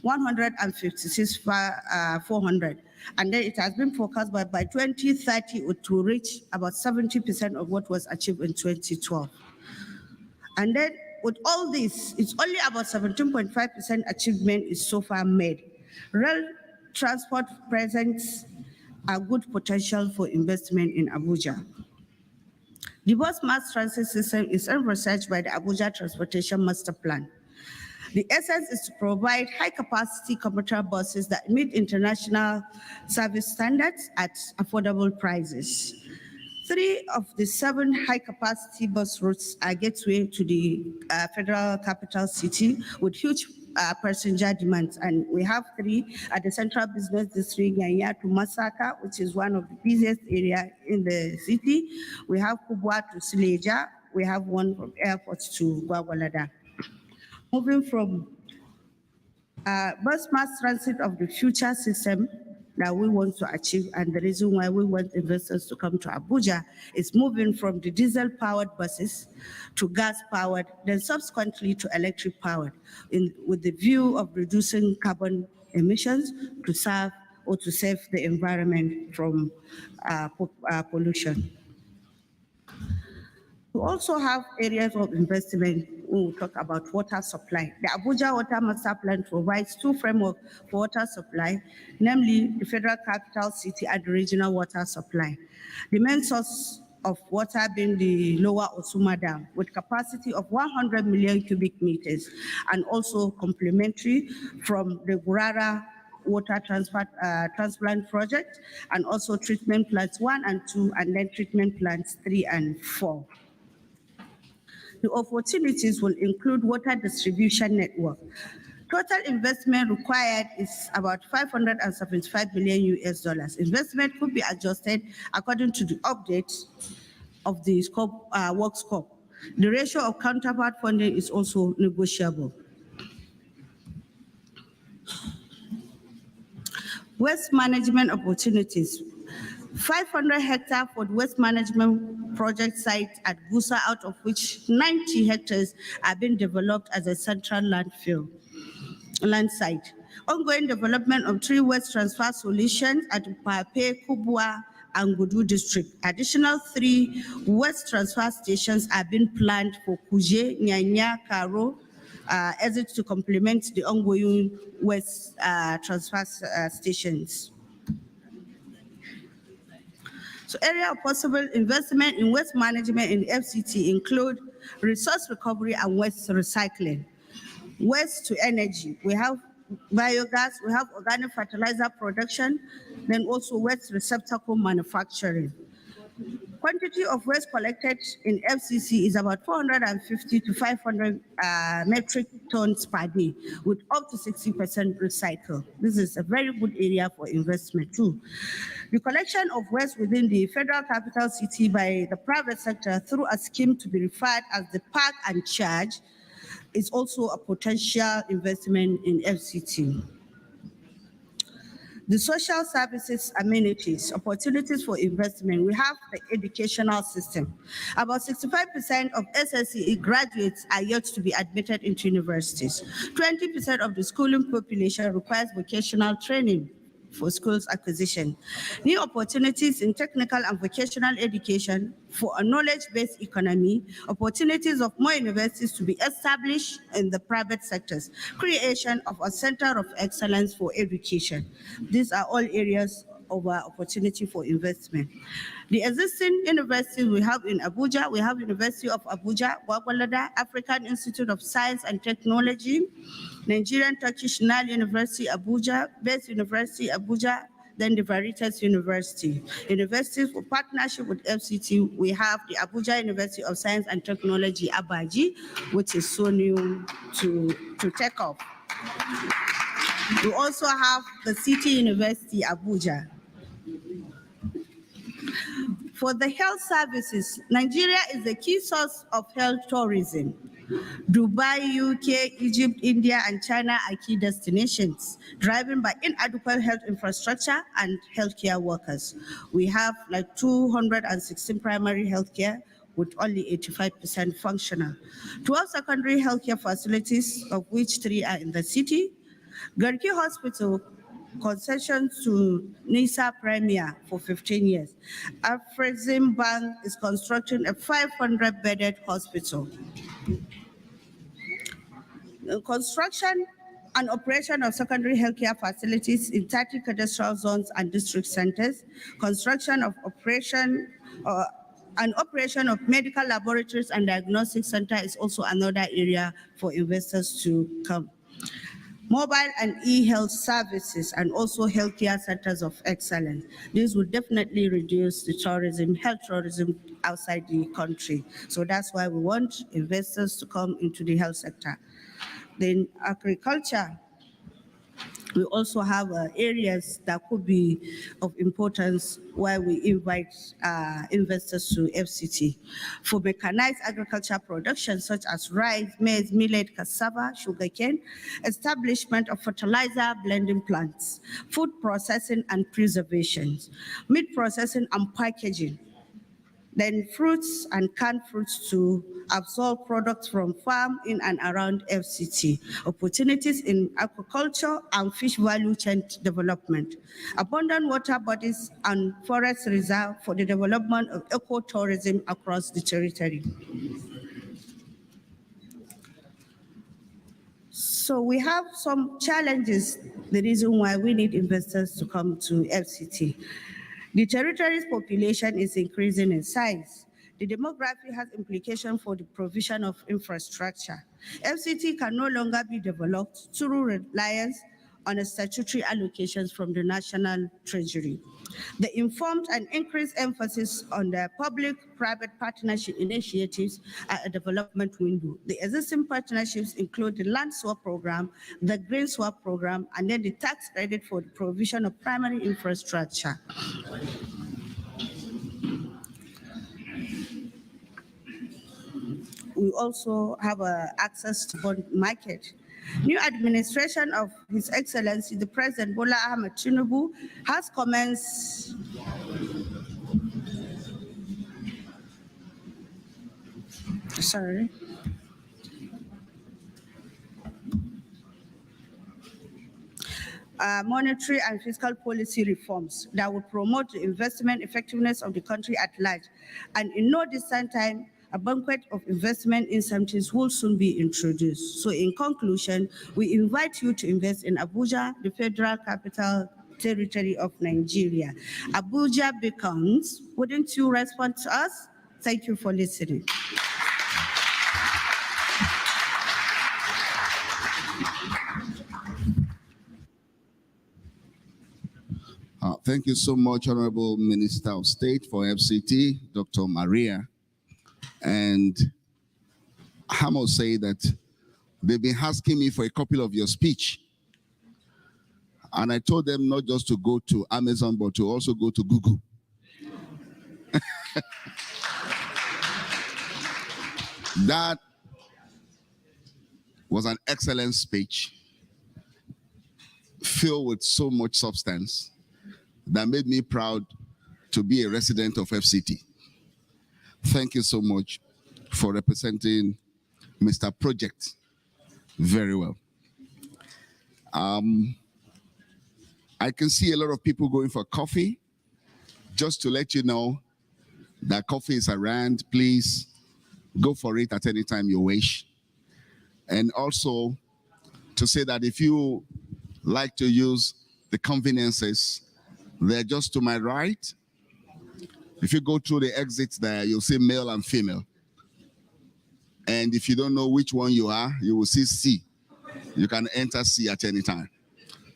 156 400. And then it has been forecast by 2030 it will reach about 70% of what was achieved in 2012. And then with all this, it's only about 17.5% achievement is so far made. Rail transport presents a good potential for investment in Abuja. The bus mass transit system is researched by the Abuja Transportation Master Plan. The essence is to provide high-capacity commuter buses that meet international service standards at affordable prices. 3 of the 7 high-capacity bus routes are gateway to the federal capital city with huge passenger demands. And we have 3 at the Central Business District, Nyanya to Masaka, which is one of the busiest areas in the city. We have Kubwa to Sileja. We have one from airport to Gwagwalada. Moving from bus mass transit of the future system that we want to achieve, and the reason why we want investors to come to Abuja is moving from the diesel-powered buses to gas-powered, then subsequently to electric-powered, with the view of reducing carbon emissions to serve or to save the environment from pollution. We also have areas of investment. We will talk about water supply. The Abuja Water Master Plan provides 2 frameworks for water supply, namely the Federal Capital City and the regional water supply. The main source of water being the Lower Osuma Dam with capacity of 100 million cubic meters, and also complementary from the Gurara water transplant project, and also treatment plants 1 and 2, and then treatment plants 3 and 4. The opportunities will include water distribution network. Total investment required is about 575 billion US dollars. Investment could be adjusted according to the update of the scope, work scope. The ratio of counterpart funding is also negotiable. Waste management opportunities. 500 hectares for the waste management project site at Gusa, out of which 90 hectares are being developed as a central landfill land site. Ongoing development of 3 waste transfer solutions at Pape, Kubwa, and Gudu district. Additional 3 waste transfer stations are being planned for Kuje, Nyanya, Karo, exit to complement the ongoing waste transfer stations. So area of possible investment in waste management in the FCT include resource recovery and waste recycling. Waste to energy, we have biogas, we have organic fertilizer production, then also waste receptacle manufacturing. Quantity of waste collected in FCC is about 450 to 500 metric tons per day, with up to 60% recycle. This is a very good area for investment too. The collection of waste within the Federal Capital City by the private sector through a scheme to be referred as the Park and Charge is also a potential investment in FCT. The social services amenities, opportunities for investment. We have the educational system. About 65% of SSCE graduates are yet to be admitted into universities. 20% of the schooling population requires vocational training for schools acquisition. New opportunities in technical and vocational education for a knowledge-based economy, opportunities of more universities to be established in the private sectors, creation of a center of excellence for education. These are all areas of opportunity for investment. The existing universities we have in Abuja, we have University of Abuja, Gwagwalada, African Institute of Science and Technology, Nigerian Turkish Nile University, Abuja, Base University, Abuja, then the Veritas University. Universities for partnership with FCT, we have the Abuja University of Science and Technology, Abaji, which is so new to take off. We also have the City University, Abuja. For the health services, Nigeria is the key source of health tourism. Dubai, UK, Egypt, India, and China are key destinations, driven by inadequate health infrastructure and healthcare workers. We have like 216 primary healthcare with only 85% functional. 12 secondary healthcare facilities, of which 3 are in the city. Garki Hospital, concession to NISA Premier for 15 years. Afrexim Bank is constructing a 500-bedded hospital. Construction and operation of secondary healthcare facilities in 30 cadastral zones and district centers. Construction of operation of medical laboratories and diagnostic center is also another area for investors to come. Mobile and e-health services and also healthcare centers of excellence. This will definitely reduce the tourism, health tourism outside the country. So that's why we want investors to come into the health sector. Then agriculture, we also have areas that could be of importance why we invite investors to FCT. For mechanized agriculture production such as rice, maize, millet, cassava, sugarcane, establishment of fertilizer blending plants, food processing and preservation, meat processing and packaging, then fruits and canned fruits to absorb products from farm in and around FCT, opportunities in aquaculture and fish value chain development, abundant water bodies and forest reserve for the development of ecotourism across the territory. So we have some challenges, the reason why we need investors to come to FCT. The territory's population is increasing in size. The demography has implications for the provision of infrastructure. FCT can no longer be developed through reliance on statutory allocations from the National Treasury. The informed and increased emphasis on the public-private partnership initiatives are a development window. The existing partnerships include the Land Swap Program, the Green Swap Program, and then the tax credit for the provision of primary infrastructure. We also have access to bond market. New administration of His Excellency, the President Bola Ahmed Tinubu, has commenced monetary and fiscal policy reforms that will promote the investment effectiveness of the country at large. And in no distant time, a banquet of investment incentives will soon be introduced. So in conclusion, we invite you to invest in Abuja, the Federal Capital Territory of Nigeria. Abuja beckons. Wouldn't you respond to us? Thank you for listening. Thank you so much, Honorable Minister of State for FCT, Dr. Maria. And I must say that they've been asking me for a copy of your speech. And I told them not just to go to Amazon, but to also go to Google. That was an excellent speech, filled with so much substance, that made me proud to be a resident of FCT. Thank you so much for representing Mr. Project very well. I can see a lot of people going for coffee. Just to let you know that coffee is around, please go for it at any time you wish. And also to say that if you like to use the conveniences They're just to my right. If you go through the exits there, you'll see male and female. And if you don't know which one you are, you will see C. You can enter C at any time.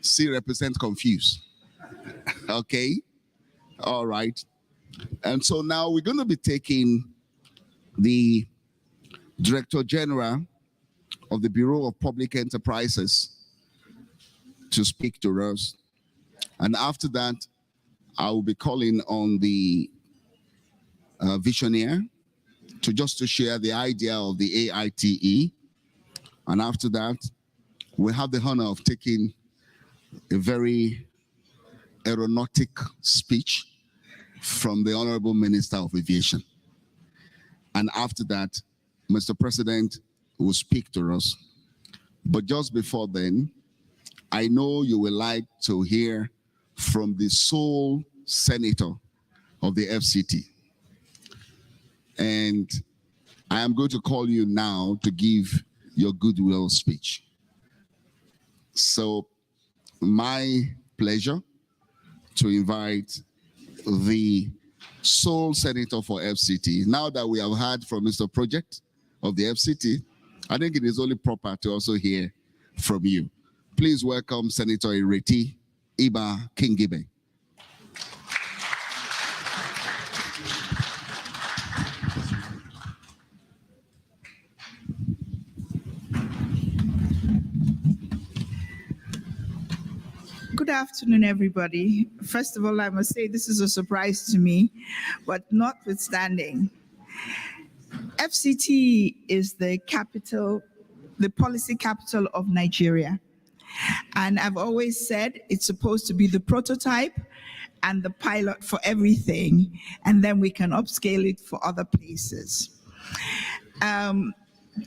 C represents confused. Okay? All right. And so now we're going to be taking the Director General of the Bureau of Public Enterprises to speak to us. And after that, I will be calling on the visionary to share the idea of the AITE. And after that, we have the honor of taking a very aeronautic speech from the Honorable Minister of Aviation. And after that, Mr. President will speak to us. But just before then, I know you will like to hear from the sole senator of the FCT. And I am going to call you now to give your goodwill speech. So, my pleasure to invite the sole senator for FCT. Now that we have heard from Mr. Project of the FCT, I think it is only proper to also hear from you. Please welcome Senator Ireti Iba Kingibe. Good afternoon, everybody. First of all, I must say this is a surprise to me, but notwithstanding, FCT is the capital, the policy capital of Nigeria. And I've always said it's supposed to be the prototype and the pilot for everything, and then we can upscale it for other places.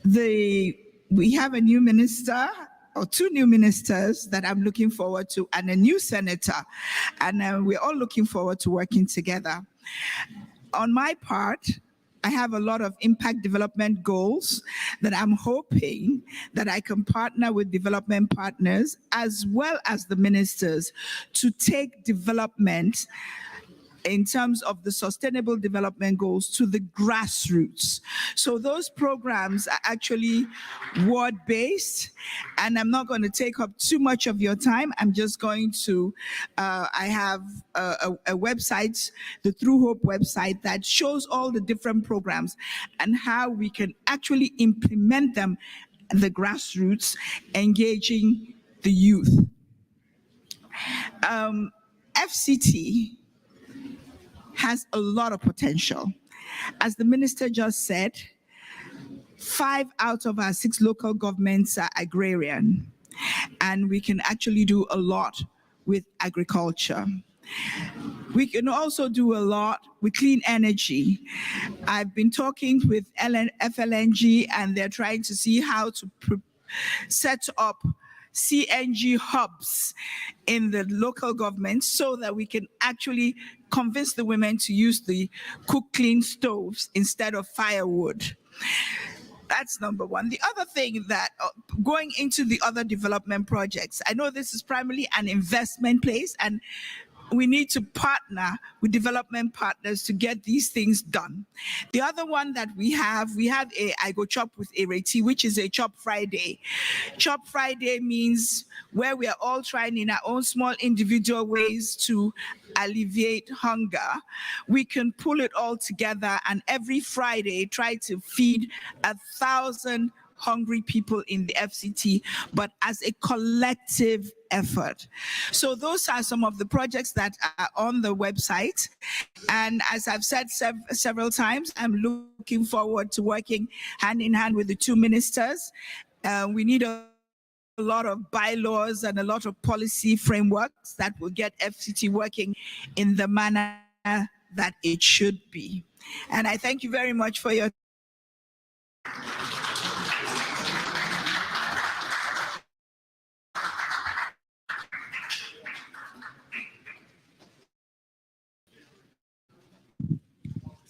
We have a new minister, or two new ministers that I'm looking forward to, and a new senator, and we're all looking forward to working together. On my part, I have a lot of impact development goals that I'm hoping that I can partner with development partners as well as the ministers to take development in terms of the sustainable development goals to the grassroots. So those programs are actually ward-based, and I'm not going to take up too much of your time. I'm just going to, I have a website, the Through Hope website, that shows all the different programs and how we can actually implement them at the grassroots, engaging the youth. FCT has a lot of potential. As the minister just said, 5 out of our 6 local governments are agrarian, and we can actually do a lot with agriculture. We can also do a lot with clean energy. I've been talking with FLNG, and they're trying to see how to set up CNG hubs in the local government so that we can actually convince the women to use the cook clean stoves instead of firewood. That's number one. The other thing that going into the other development projects, I know this is primarily an investment place, and we need to partner with development partners to get these things done. The other one that we have a I Go Chop with Ireti, which is a Chop Friday. Chop Friday means where we are all trying in our own small individual ways to alleviate hunger. We can pull it all together and every Friday try to feed 1,000 hungry people in the FCT, but as a collective effort. So those are some of the projects that are on the website. And as I've said several times, I'm looking forward to working hand in hand with the two ministers. We need a lot of bylaws and a lot of policy frameworks that will get FCT working in the manner that it should be. And I thank you very much for your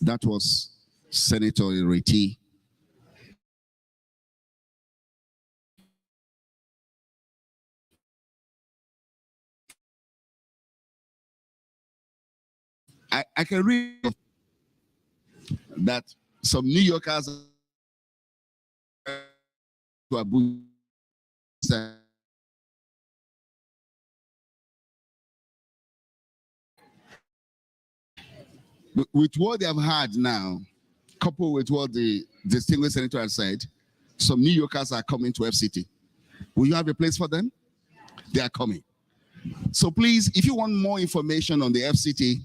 That was Senator Ireti I can read that some New Yorkers to Abuja with what they have had now, coupled with what the distinguished senator has said, some New Yorkers are coming to FCT. Will you have a place for them? They are coming. So please, if you want more information on the FCT,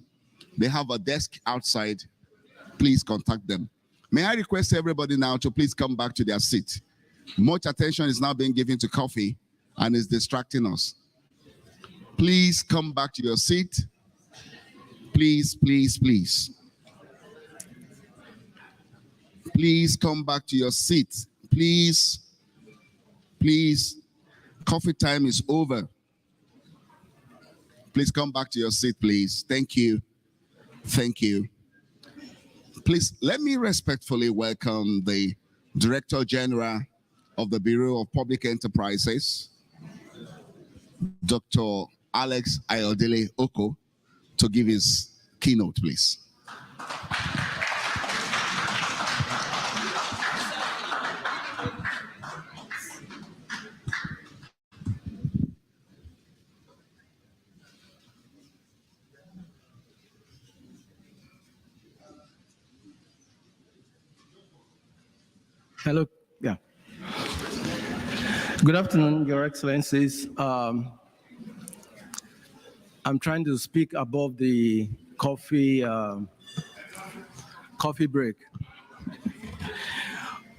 they have a desk outside. Please contact them. May I request everybody now to please come back to their seat. Much attention is now being given to coffee and is distracting us. Please come back to your seat. Please, please, please. Please come back to your seat. Please, please. Coffee time is over. Please come back to your seat, please. Thank you. Thank you. Please, let me respectfully welcome the Director General of the Bureau of Public Enterprises, Dr. Alex Ayodele Oko, to give his keynote, please. Hello. Yeah. Good afternoon, Your Excellencies. I'm trying to speak above the coffee break.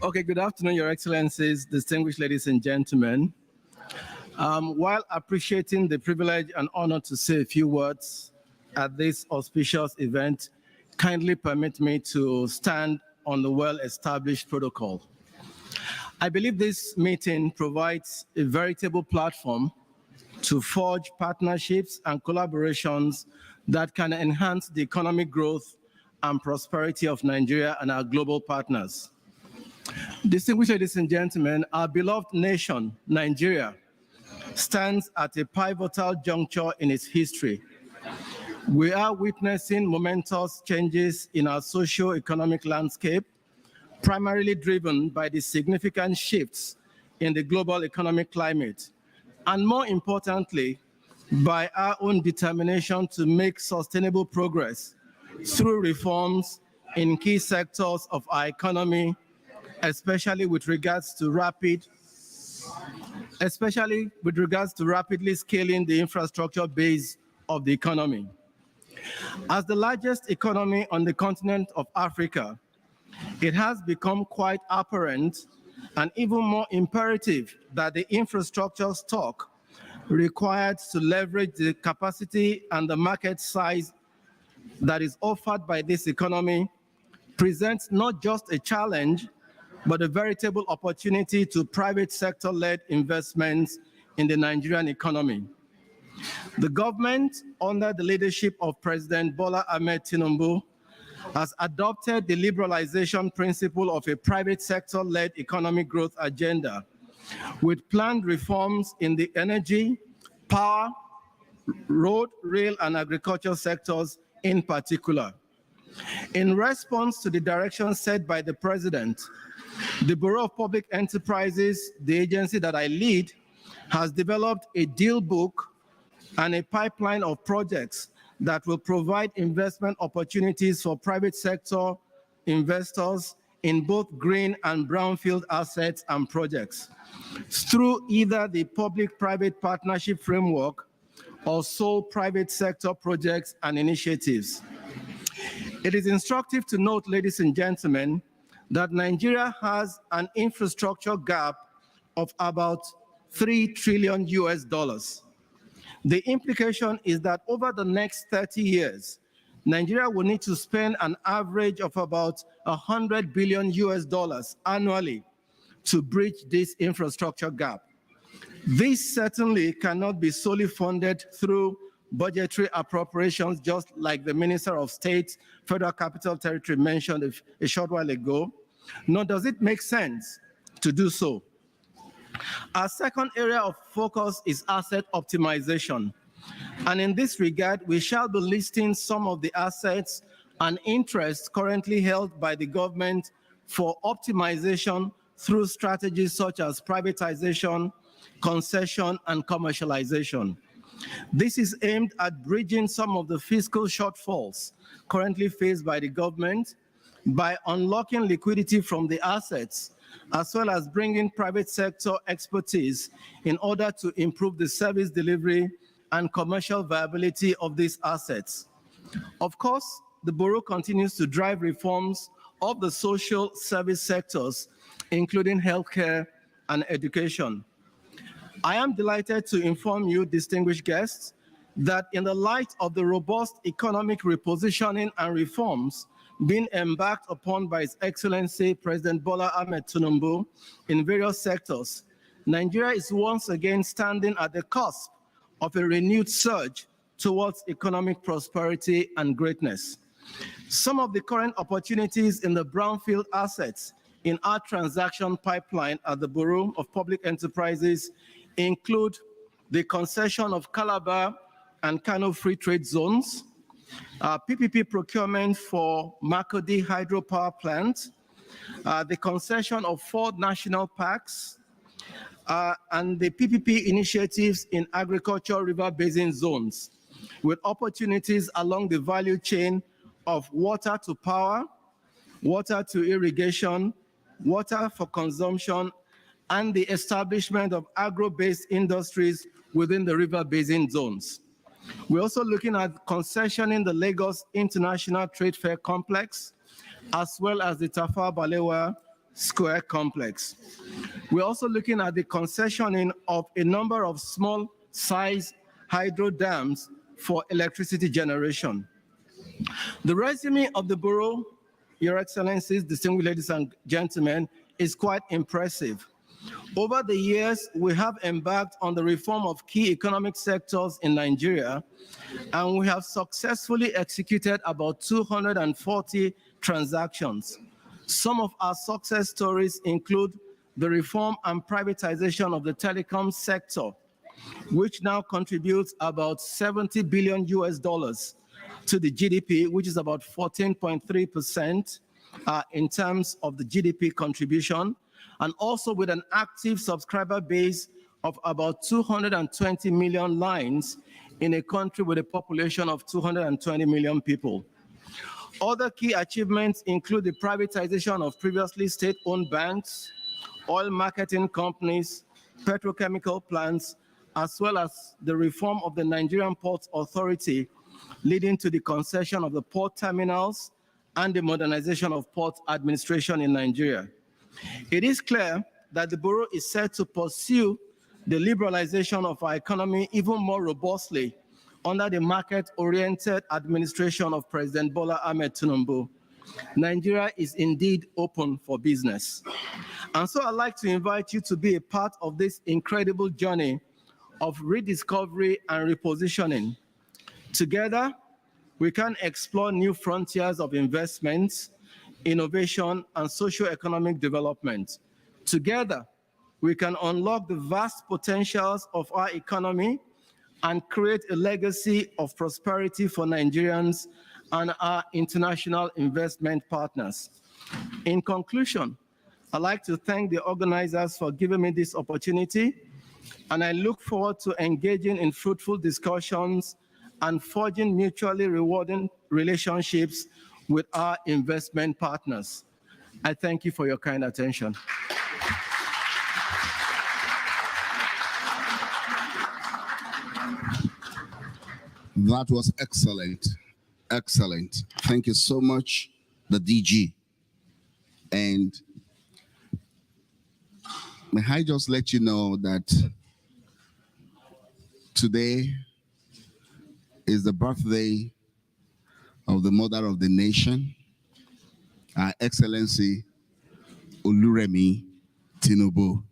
Okay, good afternoon, Your Excellencies, distinguished ladies and gentlemen. While appreciating the privilege and honor to say a few words at this auspicious event, kindly permit me to stand on the well-established protocol. I believe this meeting provides a veritable platform to forge partnerships and collaborations that can enhance the economic growth and prosperity of Nigeria and our global partners. Distinguished ladies and gentlemen, our beloved nation, Nigeria, stands at a pivotal juncture in its history. We are witnessing momentous changes in our socio-economic landscape, primarily driven by the significant shifts in the global economic climate, and more importantly, by our own determination to make sustainable progress through reforms in key sectors of our economy, especially with regards to rapidly scaling the infrastructure base of the economy. As the largest economy on the continent of Africa, it has become quite apparent and even more imperative that the infrastructure stock required to leverage the capacity and the market size that is offered by this economy presents not just a challenge, but a veritable opportunity to private sector-led investments in the Nigerian economy. The government, under the leadership of President Bola Ahmed Tinubu, has adopted the liberalization principle of a private sector-led economic growth agenda, with planned reforms in the energy, power, road, rail, and agriculture sectors in particular. In response to the direction set by the President, the Bureau of Public Enterprises, the agency that I lead, has developed a deal book and a pipeline of projects that will provide investment opportunities for private sector investors in both green and brownfield assets and projects through either the public-private partnership framework or sole private sector projects and initiatives. It is instructive to note, ladies and gentlemen, that Nigeria has an infrastructure gap of about $3 trillion US. The implication is that over the next 30 years, Nigeria will need to spend an average of about $100 billion US annually to bridge this infrastructure gap. This certainly cannot be solely funded through budgetary appropriations, just like the Minister of State, Federal Capital Territory mentioned a short while ago, nor does it make sense to do so. Our second area of focus is asset optimization. And in this regard, we shall be listing some of the assets and interests currently held by the government for optimization through strategies such as privatization, concession, and commercialization. This is aimed at bridging some of the fiscal shortfalls currently faced by the government by unlocking liquidity from the assets, as well as bringing private sector expertise in order to improve the service delivery and commercial viability of these assets. Of course, the Bureau continues to drive reforms of the social service sectors, including healthcare and education. I am delighted to inform you, distinguished guests, that in the light of the robust economic repositioning and reforms being embarked upon by His Excellency President Bola Ahmed Tinubu in various sectors, Nigeria is once again standing at the cusp of a renewed surge towards economic prosperity and greatness. Some of the current opportunities in the brownfield assets in our transaction pipeline at the Bureau of Public Enterprises include the concession of Calabar and Kano Free Trade Zones, PPP procurement for Makurdi Hydropower Plant, the concession of 4 national parks, and the PPP initiatives in agricultural river basin zones, with opportunities along the value chain of water to power, water to irrigation, water for consumption, and the establishment of agro-based industries within the river basin zones. We're also looking at concessioning the Lagos International Trade Fair Complex, as well as the Tafawa Balewa Square Complex. We're also looking at the concessioning of a number of small-size hydro dams for electricity generation. The resume of the Bureau, Your Excellencies, distinguished ladies and gentlemen, is quite impressive. Over the years, we have embarked on the reform of key economic sectors in Nigeria, and we have successfully executed about 240 transactions. Some of our success stories include the reform and privatization of the telecom sector, which now contributes about $70 billion to the GDP, which is about 14.3% in terms of the GDP contribution, and also with an active subscriber base of about 220 million lines in a country with a population of 220 million people. Other key achievements include the privatization of previously state-owned banks, oil marketing companies, petrochemical plants, as well as the reform of the Nigerian Ports Authority, leading to the concession of the port terminals and the modernization of port administration in Nigeria. It is clear that the Bureau is set to pursue the liberalization of our economy even more robustly under the market-oriented administration of President Bola Ahmed Tinubu. Nigeria is indeed open for business. And so I'd like to invite you to be a part of this incredible journey of rediscovery and repositioning. Together, we can explore new frontiers of investments, innovation, and socio-economic development. Together, we can unlock the vast potentials of our economy and create a legacy of prosperity for Nigerians and our international investment partners. In conclusion, I'd like to thank the organizers for giving me this opportunity, and I look forward to engaging in fruitful discussions and forging mutually rewarding relationships with our investment partners. I thank you for your kind attention. That was excellent. Excellent. Thank you so much, the DG. And may I just let you know that today is the birthday of the mother of the nation, Her Excellency Oluremi Tinubu.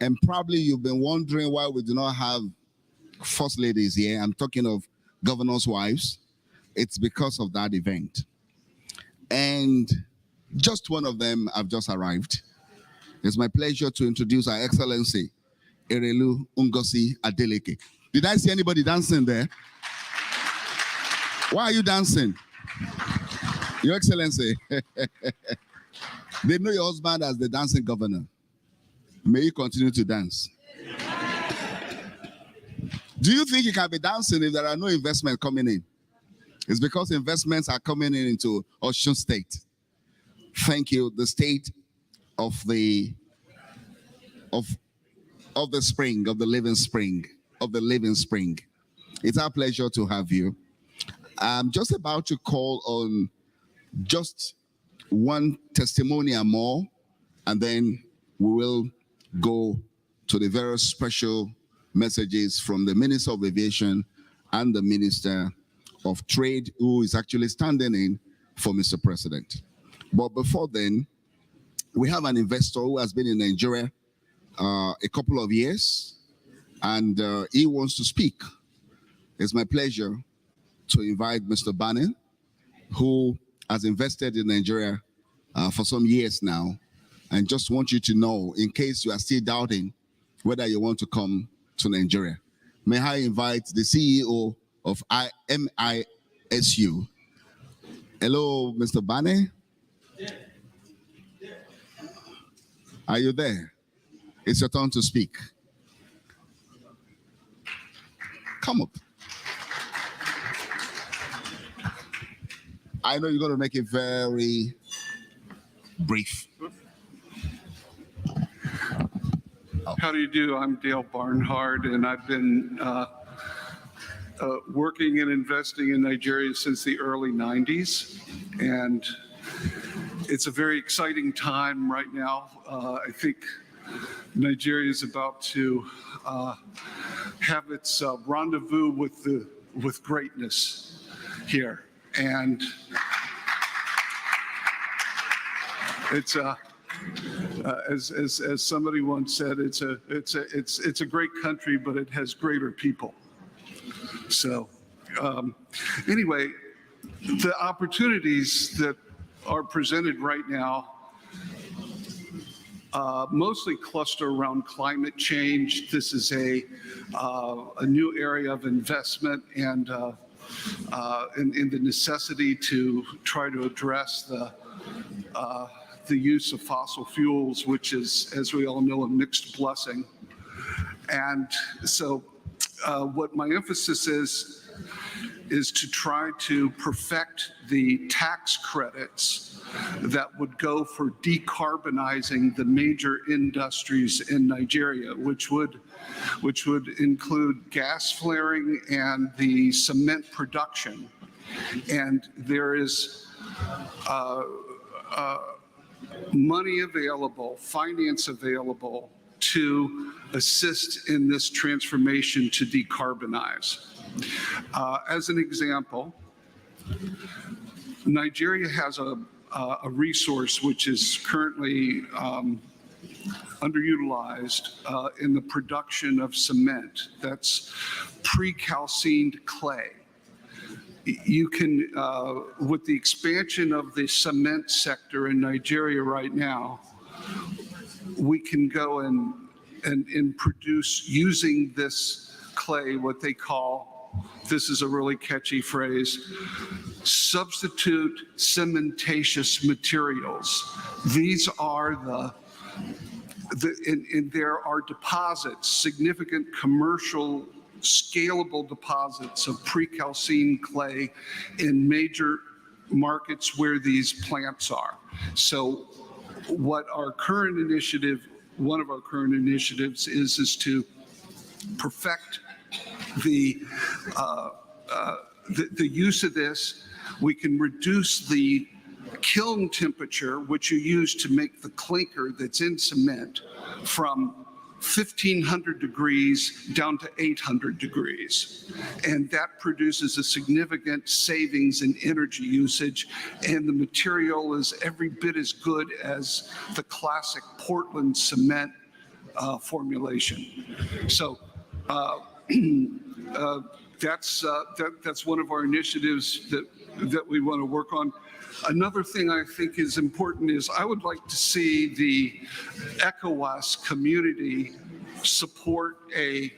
And probably you've been wondering why we do not have first ladies here. I'm talking of governors' wives. It's because of that event. And Just one of them have just arrived. It's my pleasure to introduce Her Excellency Erelu Ngozi Adeleke. Did I see anybody dancing there? Why are you dancing? Your Excellency. They know your husband as the dancing governor. May you continue to dance. Do you think you can be dancing if there are no investment coming in? It's because investments are coming in into Osun State. Thank you. The state of the spring, of the living spring. It's our pleasure to have you. I'm just about to call on just one testimonial more, and then we will go to the very special messages from the Minister of Aviation and the Minister of Trade, who is actually standing in for Mr. President. But before then, we have an investor who has been in Nigeria a couple of years, and he wants to speak. It's my pleasure to invite Mr. Bannon, who has invested in Nigeria for some years now, and just want you to know, in case you are still doubting whether you want to come to Nigeria. May I invite the CEO of MISU. Hello, Mr. Bannon. Are you there? It's your turn to speak. Come up. I know you're going to make it very brief. How do you do? I'm Dale Barnhart, and I've been working and investing in Nigeria since the early 90s. And it's a very exciting time right now. I think Nigeria is about to have its rendezvous with greatness here. And it's as somebody once said, it's a great country, but it has greater people. So anyway, the opportunities that are presented right now mostly cluster around climate change. This is a new area of investment, and in the necessity to try to address the use of fossil fuels, which is, as we all know, a mixed blessing. And so what my emphasis is to try to perfect the tax credits that would go for decarbonizing the major industries in Nigeria, which would include gas flaring and the cement production. And there is money available, finance available to assist in this transformation to decarbonize. As an example, Nigeria has a resource which is currently underutilized in the production of cement. That's pre-calcined clay. You can, with the expansion of the cement sector in Nigeria right now, we can go and produce using this clay what they call, this is a really catchy phrase, substitute cementitious materials. These are and there are deposits, significant commercial scalable deposits of pre-calcined clay in major markets where these plants are. So what our current initiative, one of our current initiatives is to perfect the use of this. We can reduce the kiln temperature, which you use to make the clinker that's in cement, from 1,500 degrees down to 800 degrees. And that produces a significant savings in energy usage, and the material is every bit as good as the classic Portland cement formulation. So that's one of our initiatives that we want to work on. Another thing I think is important is I would like to see the ECOWAS community support a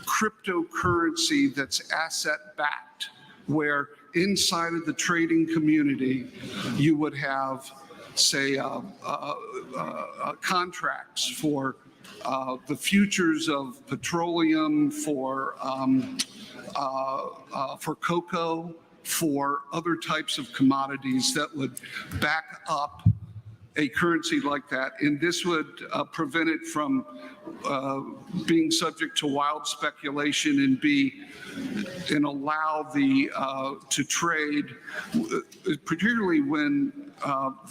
cryptocurrency that's asset-backed, where inside of the trading community, you would have, say, contracts for the futures of petroleum, for cocoa, for other types of commodities that would back up a currency like that. And this would prevent it from being subject to wild speculation and allow to trade, particularly when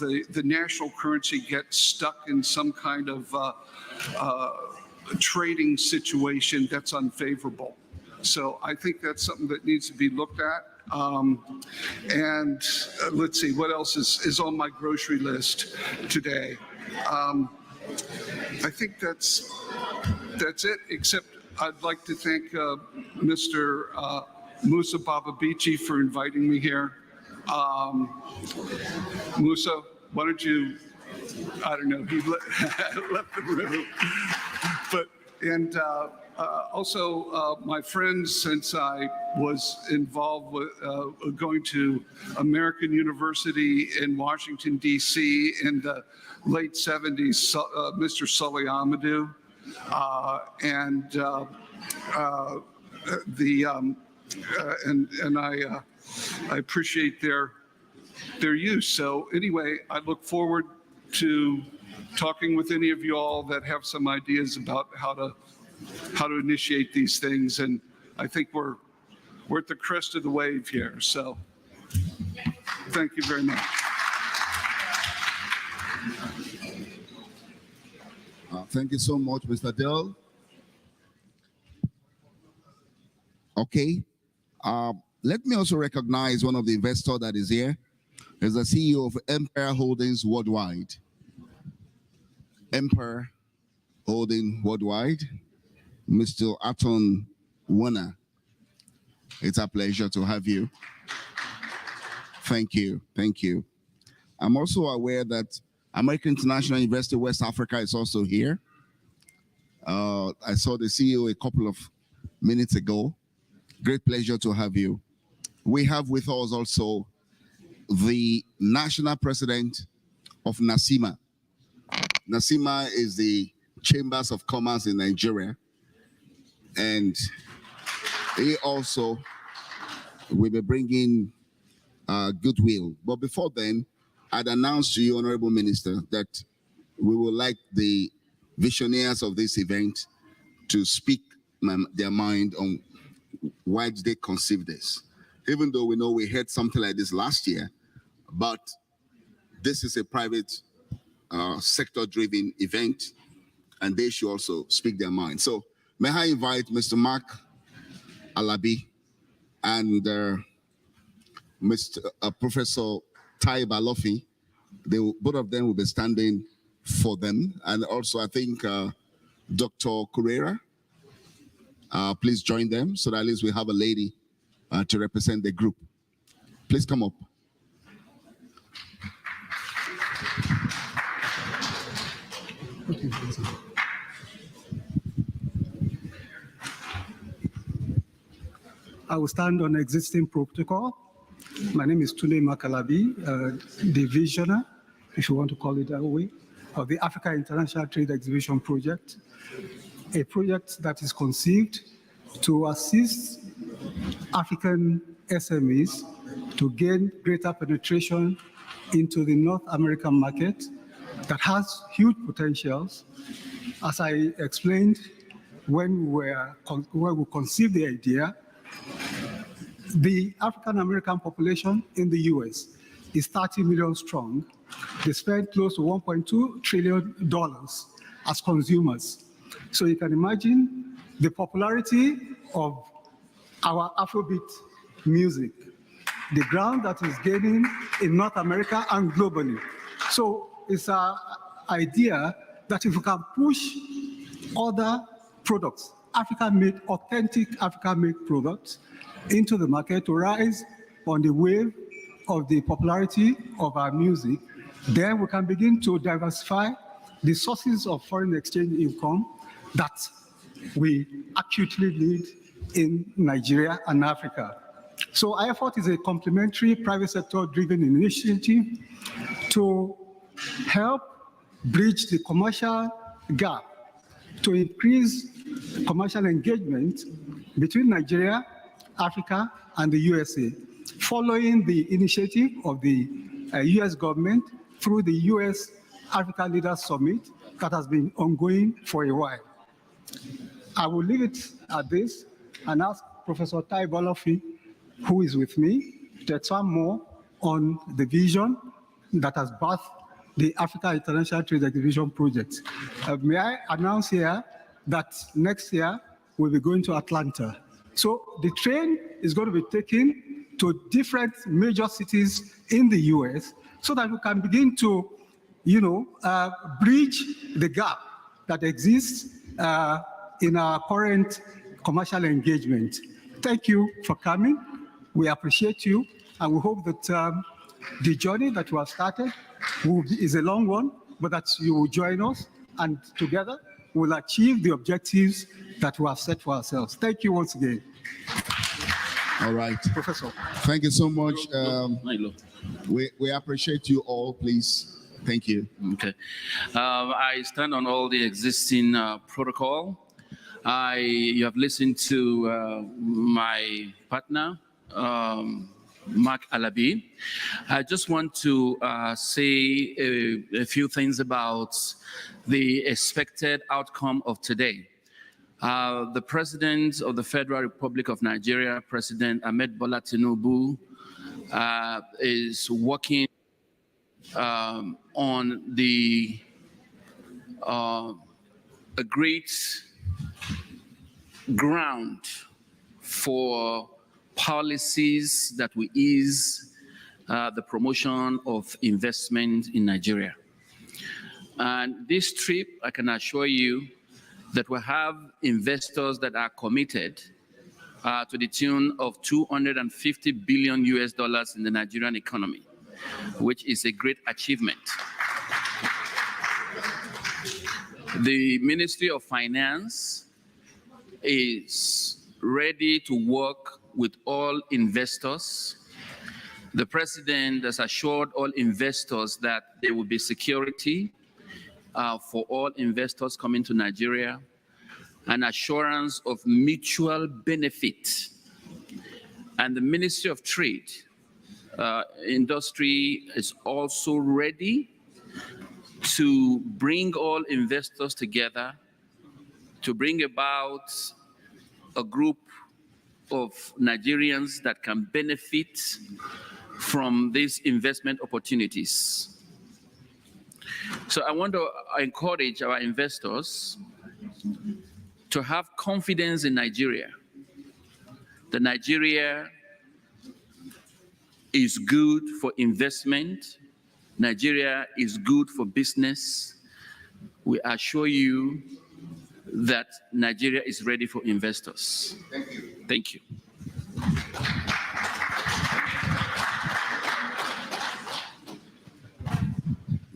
the national currency gets stuck in some kind of trading situation that's unfavorable. So I think that's something that needs to be looked at. Let's see, what else is on my grocery list today? I think that's it, except I'd like to thank Mr. Musa Bababichi for inviting me here. Musa, why don't you, I don't know, he left the room. Also, my friends, since I was involved with going to American University in Washington, D.C. in the late 70s, Mr. Sully Amadou, I appreciate their use. So anyway, I look forward to talking with any of you all that have some ideas about how to initiate these things. And I think we're at the crest of the wave here. So thank you very much. Thank you so much, Mr. Dell. Okay. Let me also recognize one of the investors that is here. Is the CEO of Empire Holdings Worldwide. Empire Holding Worldwide, Mr. Aton Warner. It's a pleasure to have you. Thank you. Thank you. I'm also aware that American International University West Africa is also here. I saw the CEO a couple of minutes ago. Great pleasure to have you. We have with us also the national president of NASIMA. NASIMA is the Chambers of Commerce in Nigeria. And he also will be bringing goodwill. But before then, I'd announce to you, Honorable Minister, that we would like the visionaries of this event to speak their mind on why did they conceive this. Even though we know we had something like this last year, but this is a private sector-driven event, and they should also speak their mind. So may I invite Mr. Mark Alabi and Mr. Professor Tai Balofi. Both of them will be standing for them. And also, I think Dr. Correa, please join them so that at least we have a lady to represent the group. Please come up. I will stand on existing protocol. My name is Tunde Makalabi, the visionary, if you want to call it that way, of the Africa International Trade Exhibition Project, a project that is conceived to assist African SMEs to gain greater penetration into the North American market that has huge potentials. As I explained when we conceived the idea, the African American population in the US is 30 million strong. They spend close to $1.2 trillion as consumers. So you can imagine the popularity of our Afrobeat music, the ground that is gaining in North America and globally. So it's an idea that if we can push other products African-made, authentic African-made products into the market to rise on the wave of the popularity of our music, then we can begin to diversify the sources of foreign exchange income that we acutely need in Nigeria and Africa. So IFORT is a complementary private sector driven initiative to help bridge the commercial gap, to increase commercial engagement between Nigeria, Africa, and the USA, following the initiative of the US government through the US Africa Leaders Summit that has been ongoing for a while. I will leave it at this and ask Professor Tai Bolofi, who is with me, to expand more on the vision that has birthed the Africa International Trade Exhibition project. May I announce here that next year we'll be going to Atlanta. So the train is going to be taken to different major cities in the US so that we can begin to, bridge the gap that exists in our current commercial engagement. Thank you for coming. We appreciate you, and we hope that the journey that we have started is a long one, but that you will join us, and together we'll achieve the objectives that we have set for ourselves. Thank you once again. All right. Professor. Thank you so much. We appreciate you all, please. Thank you. Okay. I stand on all the existing protocol. You have listened to my partner, Mark Alabi. I just want to say a few things about the expected outcome of today. The President of the Federal Republic of Nigeria, President Ahmed Bola Tinubu, is working on a great ground for policies that will ease the promotion of investment in Nigeria. And this trip, I can assure you that we have investors that are committed to the tune of $250 billion in the Nigerian economy, which is a great achievement. The Ministry of Finance is ready to work with all investors. The President has assured all investors that there will be security for all investors coming to Nigeria, an assurance of mutual benefit. And the Ministry of Trade, Industry is also ready to bring all investors together to bring about a group of Nigerians that can benefit from these investment opportunities. So I want to encourage our investors to have confidence in Nigeria, that Nigeria is good for investment, Nigeria is good for business. We assure you that Nigeria is ready for investors. Thank you. Thank you.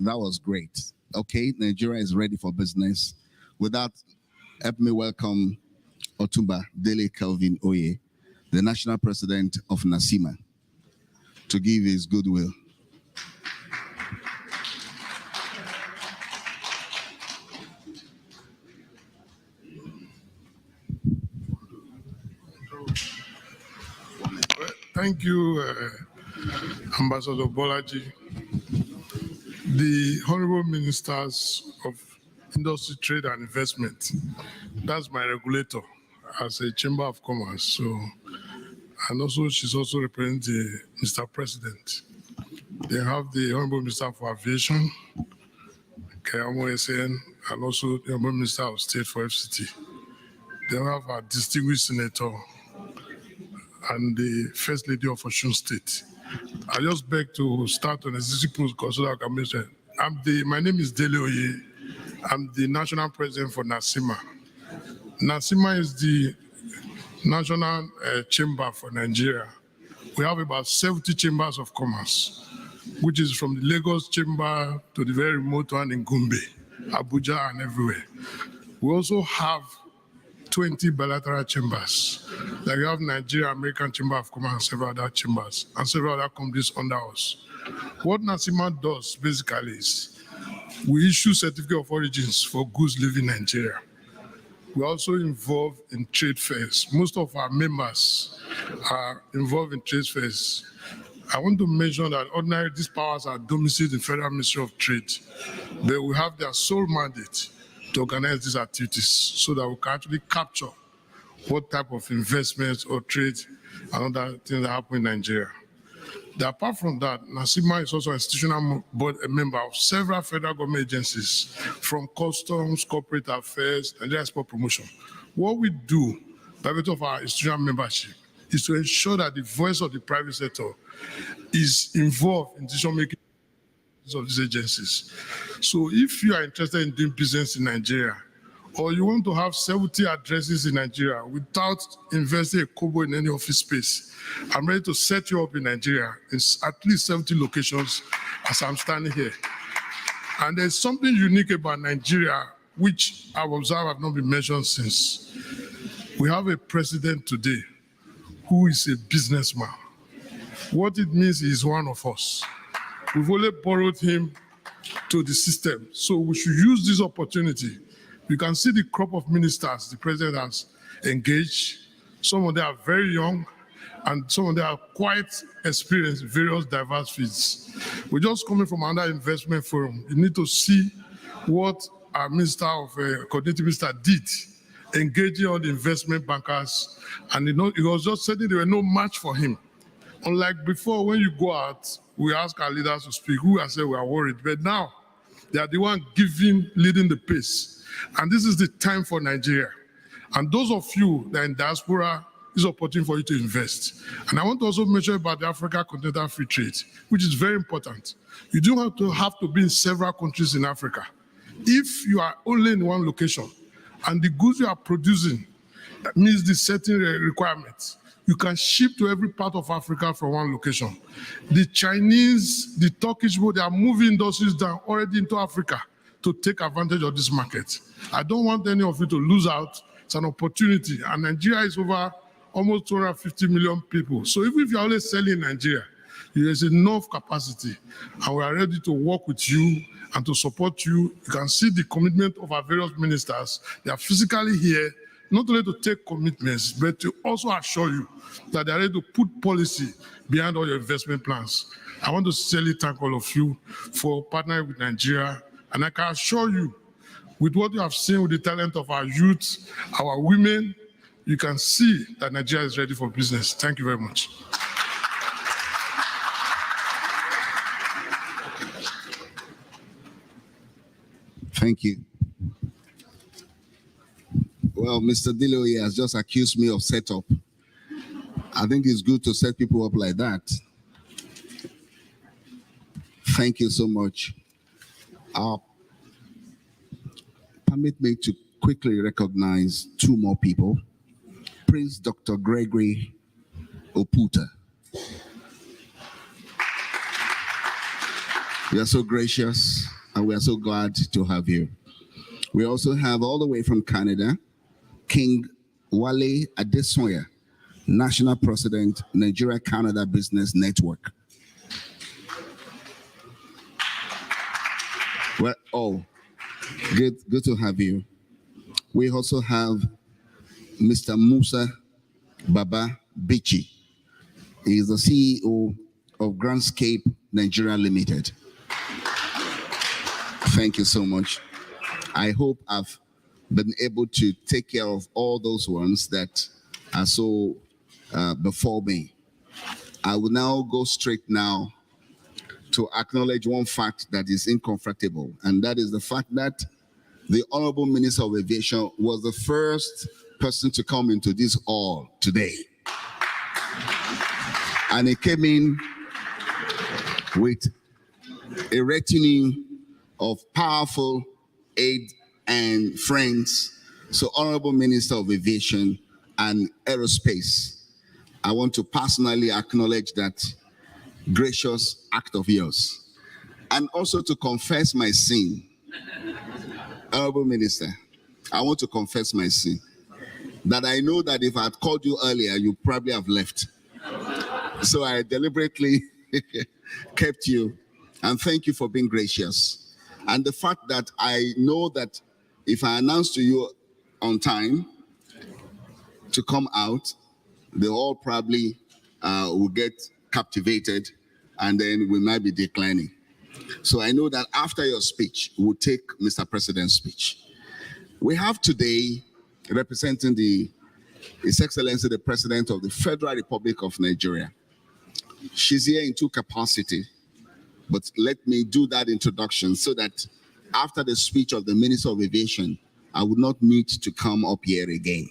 That was great. Okay, Nigeria is ready for business. With that, help me welcome Otumba Dele Kelvin Oye, the National President of NASIMA, to give his goodwill. Thank you, Ambassador Bolaji. The Honorable Ministers of Industry, Trade and Investment, that's my regulator as a Chamber of Commerce. So, and also she's also representing Mr. President. They have the Honorable Minister for Aviation, Kayamo SN, and also the Honorable Minister of State for FCT. They have our distinguished senator and the First Lady of Osun State. I just beg to start on a existing because so that I can mention. My name is Dele Oye. I'm the National President for NASIMA, NACIMA is the national chamber for Nigeria. We have about 70 chambers of commerce, which is from the Lagos chamber to the very remote one in Gombe, Abuja, and everywhere. We also have 20 bilateral chambers. Like we have Nigeria American Chamber of Commerce and several other chambers and several other companies under us. What NACIMA does basically is we issue certificate of origins for goods leaving Nigeria. We're also involved in trade fairs. Most of our members are involved in trade fairs. I want to mention that ordinarily these powers are domiciled in Federal Ministry of Trade, but we have their sole mandate to organize these activities so that we can actually capture what type of investments or trade and other things that happen in Nigeria. Apart from that, NACIMA is also an institutional board, a member of several federal government agencies, from customs, corporate affairs, and export promotion. What we do by virtue of our institutional membership is to ensure that the voice of the private sector is involved in decision-making of these agencies. So if you are interested in doing business in Nigeria, or you want to have 70 addresses in Nigeria without investing a kobo in any office space, I'm ready to set you up in Nigeria in at least 70 locations as I'm standing here. And there's something unique about Nigeria, which I've observed have not been mentioned since. We have a president today who is a businessman. What it means is one of us. We've only borrowed him to the system. So we should use this opportunity. You can see the crop of ministers the president has engaged. Some of them are very young, and some of them are quite experienced in various diverse fields. We're just coming from another investment forum. You need to see what our Minister of Coordinating Minister did, engaging all the investment bankers, and it was just saying there were no match for him. Unlike before, when you go out, we ask our leaders to speak, who have said we are worried, but now they are the one leading the pace. And this is the time for Nigeria. And those of you that are in diaspora, this is opportunity for you to invest. And I want to also mention about the Africa Continental Free Trade, which is very important. You don't have to be in several countries in Africa. If you are only in one location and the goods you are producing meets the certain requirements, you can ship to every part of Africa from one location. The Chinese, the Turkish, they are moving industries down already into Africa to take advantage of this market. I don't want any of you to lose out. It's an opportunity. And Nigeria is over almost 250 million people. So even if you're only selling in Nigeria, there is enough capacity. And we are ready to work with you and to support you. You can see the commitment of our various ministers. They are physically here, not only to take commitments, but to also assure you that they are ready to put policy behind all your investment plans. I want to sincerely thank all of you for partnering with Nigeria. And I can assure you, with what you have seen with the talent of our youth, our women, you can see that Nigeria is ready for business. Thank you very much. Thank you. Well, Mr. Diloye has just accused me of setup. I think it's good to set people up like that. Thank you so much. Permit me to quickly recognize two more people. Prince Dr. Gregory Oputa. We are so gracious and we are so glad to have you. We also have all the way from Canada, King Wale Adesoya, National President, Nigeria-Canada Business Network. Well, good to have you. We also have Mr. Musa Baba Bichi. He is the CEO of Grandscape Nigeria Limited. Thank you so much. I hope I've been able to take care of all those ones that are so before me. I will now go straight now to acknowledge one fact that is incontrovertible, and that is the fact that the Honorable Minister of Aviation was the first person to come into this hall today. And he came in with a retinue of powerful aides and friends So, Honorable Minister of Aviation and Aerospace, I want to personally acknowledge that gracious act of yours, and also to confess my sin. Honorable Minister, I want to confess my sin, that I know that if I had called you earlier, you probably have left. So I deliberately kept you, and thank you for being gracious. And the fact that I know that if I announce to you on time to come out, they all probably will get captivated, and then we might be declining. So I know that after your speech, we'll take Mr. President's speech. We have today, representing His Excellency, the President of the Federal Republic of Nigeria. She's here in two capacities, but let me do that introduction so that after the speech of the Minister of Aviation, I would not need to come up here again.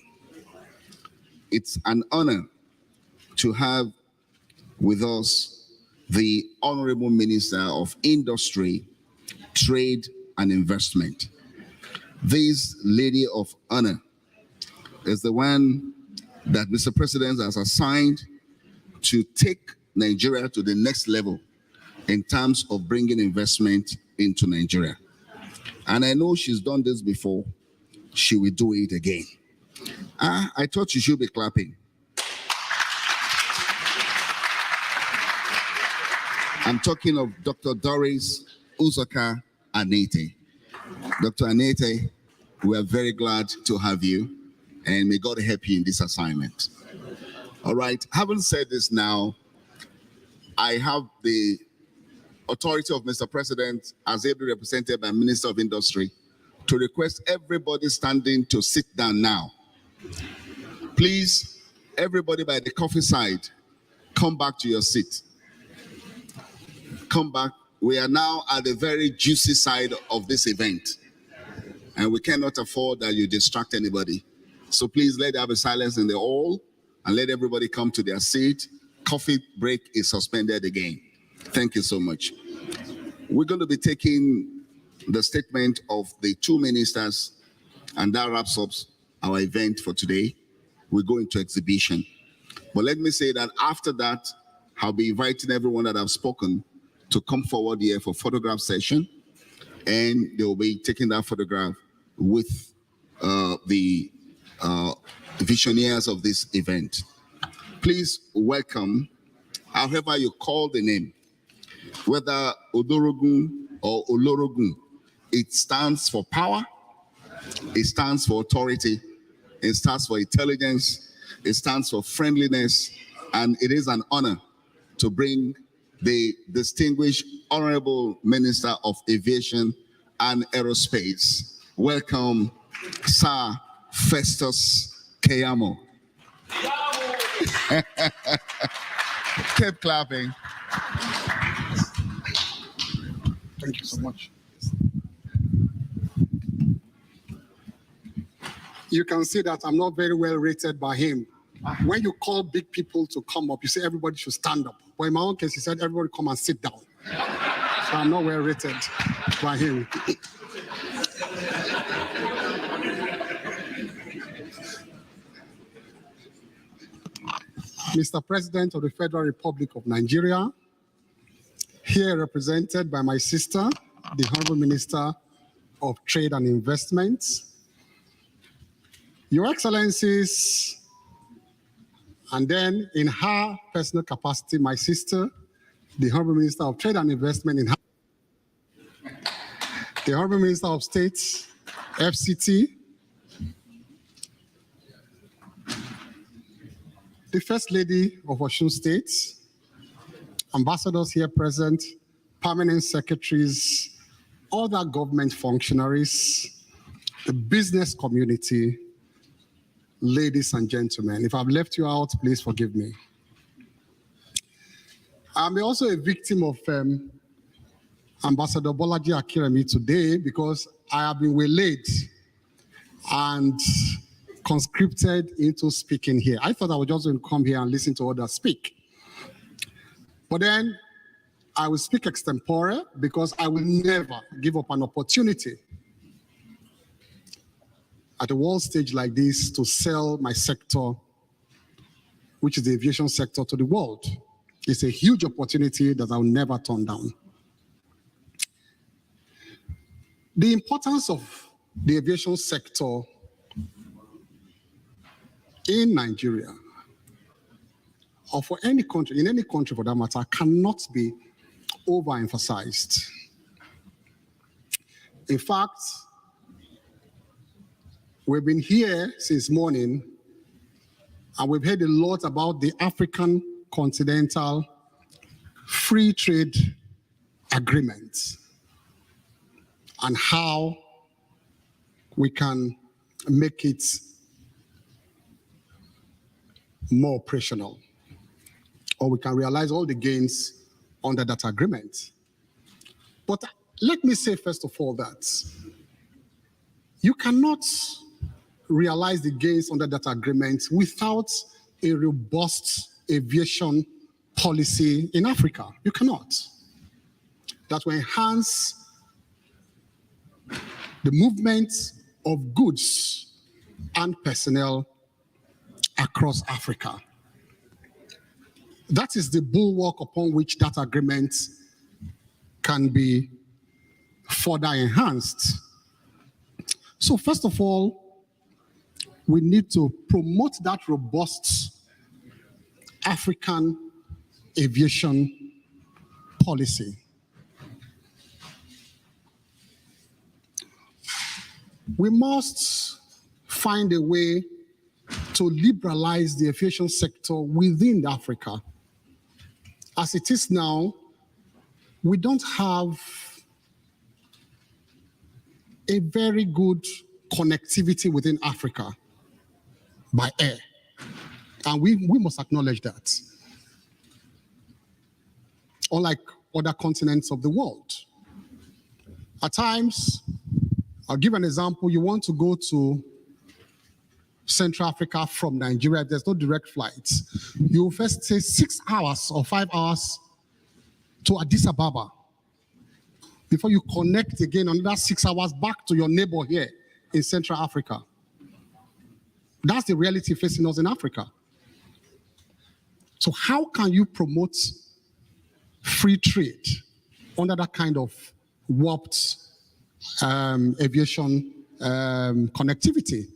It's an honor to have with us the Honorable Minister of Industry, Trade and Investment. This lady of honor is the one that Mr. President has assigned to take Nigeria to the next level in terms of bringing investment into Nigeria. And I know she's done this before. She will do it again. I thought you should be clapping. I'm talking of Dr. Doris Uzoka Anete. Dr. Anete, we are very glad to have you, and may God help you in this assignment. All right, having said this now, I have the authority of Mr. President, as ably represented by Minister of Industry, to request everybody standing to sit down now. Please, everybody by the coffee side, come back to your seat. Come back. We are now at the very juicy side of this event, and we cannot afford that you distract anybody. So please let there be silence in the hall and let everybody come to their seat. Coffee break is suspended again. Thank you so much. We're going to be taking the statement of the two ministers, and that wraps up our event for today. We go into exhibition. But let me say that after that, I'll be inviting everyone that I've spoken to come forward here for photograph session, and they will be taking that photograph with the visionaries of this event. Please welcome, however you call the name, whether Odorogun or Olorogun, it stands for power, it stands for authority, it stands for intelligence, it stands for friendliness, and it is an honor to bring the distinguished Honorable Minister of Aviation and Aerospace. Welcome, Sir Festus Keyamo. Keep clapping. Thank you so much. You can see that I'm not very well rated by him. When you call big people to come up, you say everybody should stand up. But in my own case, he said everybody come and sit down. So I'm not well rated by him. Mr. President of the Federal Republic of Nigeria, here represented by my sister, the Honorable Minister of Trade and Investment, Your Excellencies, and then in her personal capacity, my sister, the Honorable Minister of Trade and Investment, the Honorable Minister of State, FCT, the First Lady of Osun State, ambassadors here present, permanent secretaries, other government functionaries, the business community, ladies and gentlemen. If I've left you out, please forgive me. I'm also a victim of Ambassador Bolaji Akiremi today because I have been waylaid and conscripted into speaking here. I thought I was just going to come here and listen to others speak. But then I will speak extempore because I will never give up an opportunity. at a world stage like this to sell my sector, which is the aviation sector, to the world. It's a huge opportunity that I'll never turn down. The importance of the aviation sector in Nigeria, or for any country, in any country for that matter, cannot be overemphasized. In fact, we've been here since morning, and we've heard a lot about the African Continental Free Trade Agreement and how we can make it more operational, or we can realize all the gains under that agreement. But let me say, first of all, that you cannot realize the gains under that agreement without a robust aviation policy in Africa. You cannot. That will enhance the movement of goods and personnel across Africa. That is the bulwark upon which that agreement can be further enhanced. So first of all, we need to promote that robust African aviation policy. We must find a way to liberalize the aviation sector within Africa. As it is now, we don't have a very good connectivity within Africa by air. And we must acknowledge that. Unlike other continents of the world. At times, I'll give an example. You want to go to Central Africa from Nigeria, if there's no direct flights, you will first take 6 hours or 5 hours to Addis Ababa before you connect again another 6 hours back to your neighbor here in Central Africa. That's the reality facing us in Africa. So how can you promote free trade under that kind of warped aviation connectivity?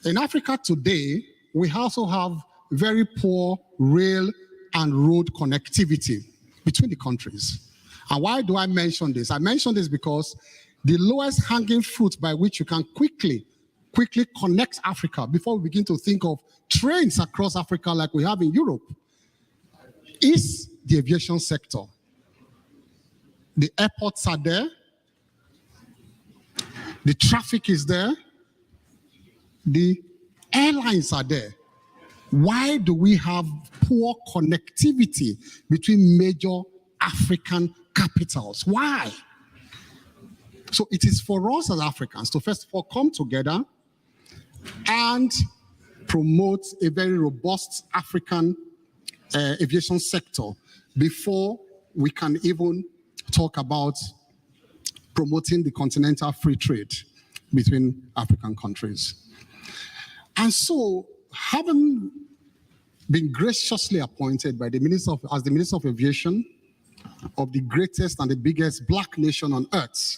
In Africa today, we also have very poor rail and road connectivity between the countries. And why do I mention this? I mention this because the lowest hanging fruit by which you can quickly connect Africa before we begin to think of trains across Africa like we have in Europe is the aviation sector. The airports are there. The traffic is there. The airlines are there. Why do we have poor connectivity between major African capitals? Why? So it is for us as Africans to first of all come together and promote a very robust African aviation sector before we can even talk about promoting the continental free trade between African countries. And so, having been graciously appointed by the as the Minister of Aviation of the greatest and the biggest Black nation on earth,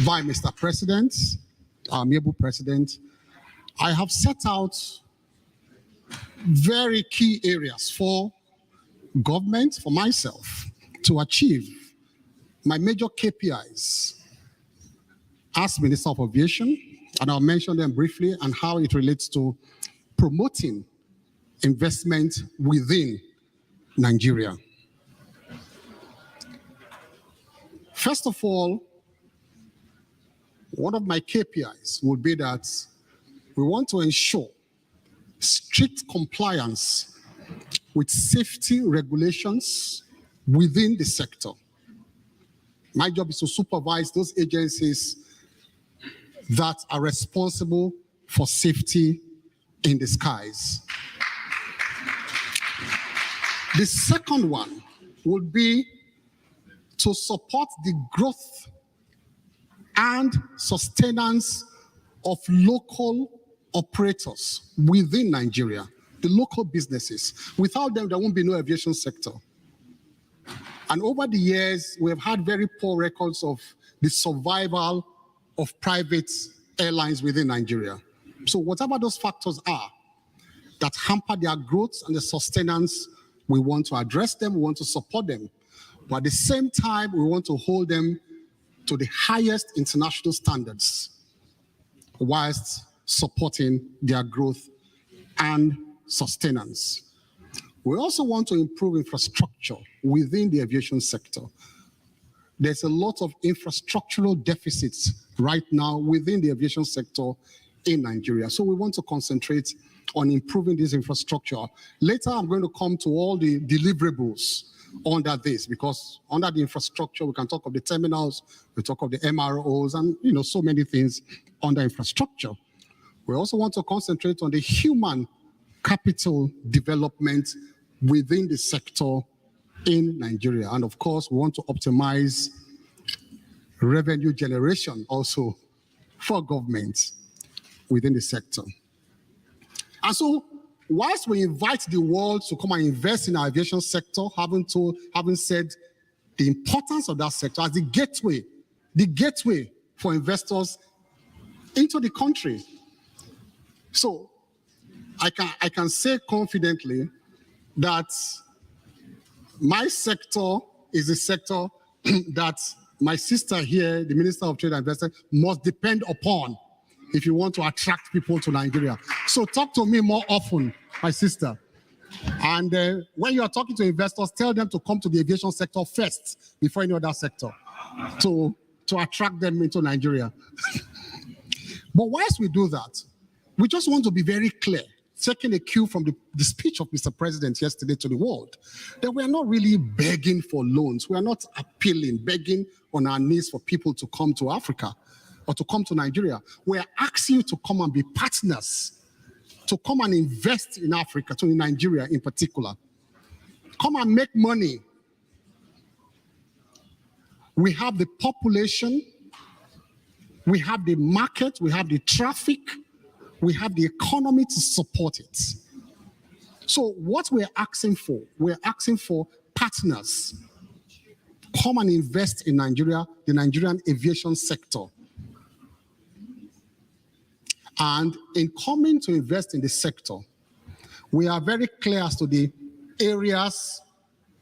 by Mr. President, our amiable President, I have set out very key areas for government, for myself, to achieve my major KPIs as Minister of Aviation, and I'll mention them briefly and how it relates to promoting investment within Nigeria. First of all, one of my KPIs would be that we want to ensure strict compliance with safety regulations within the sector. My job is to supervise those agencies that are responsible for safety in the skies. The second one would be to support the growth and sustenance of local operators within Nigeria, the local businesses. Without them, there won't be no aviation sector. And over the years, we have had very poor records of the survival of private airlines within Nigeria. So whatever those factors are that hamper their growth and the sustenance, we want to address them, we want to support them. But at the same time, we want to hold them to the highest international standards whilst supporting their growth and sustenance. We also want to improve infrastructure within the aviation sector. There's a lot of infrastructural deficits right now within the aviation sector in Nigeria. So we want to concentrate on improving this infrastructure. Later, I'm going to come to all the deliverables under this, because under the infrastructure, we can talk of the terminals, we talk of the MROs, and so many things under infrastructure. We also want to concentrate on the human capital development within the sector in Nigeria. And of course, we want to optimize revenue generation also for government within the sector. And so, whilst we invite the world to come and invest in our aviation sector, having said the importance of that sector as the gateway for investors into the country. So I can say confidently that my sector is a sector that my sister here, the Minister of Trade and Investment, must depend upon if you want to attract people to Nigeria. So talk to me more often, my sister. And when you are talking to investors, tell them to come to the aviation sector first before any other sector to attract them into Nigeria. But whilst we do that, we just want to be very clear, taking a cue from the speech of Mr. President yesterday to the world, that we are not really begging for loans. We are not appealing, begging on our knees for people to come to Africa or to come to Nigeria. We are asking you to come and be partners, to come and invest in Africa, in Nigeria in particular. Come and make money. We have the population, we have the market, we have the traffic, we have the economy to support it. So what we're asking for partners. Come and invest in Nigeria, the Nigerian aviation sector. And in coming to invest in the sector, we are very clear as to the areas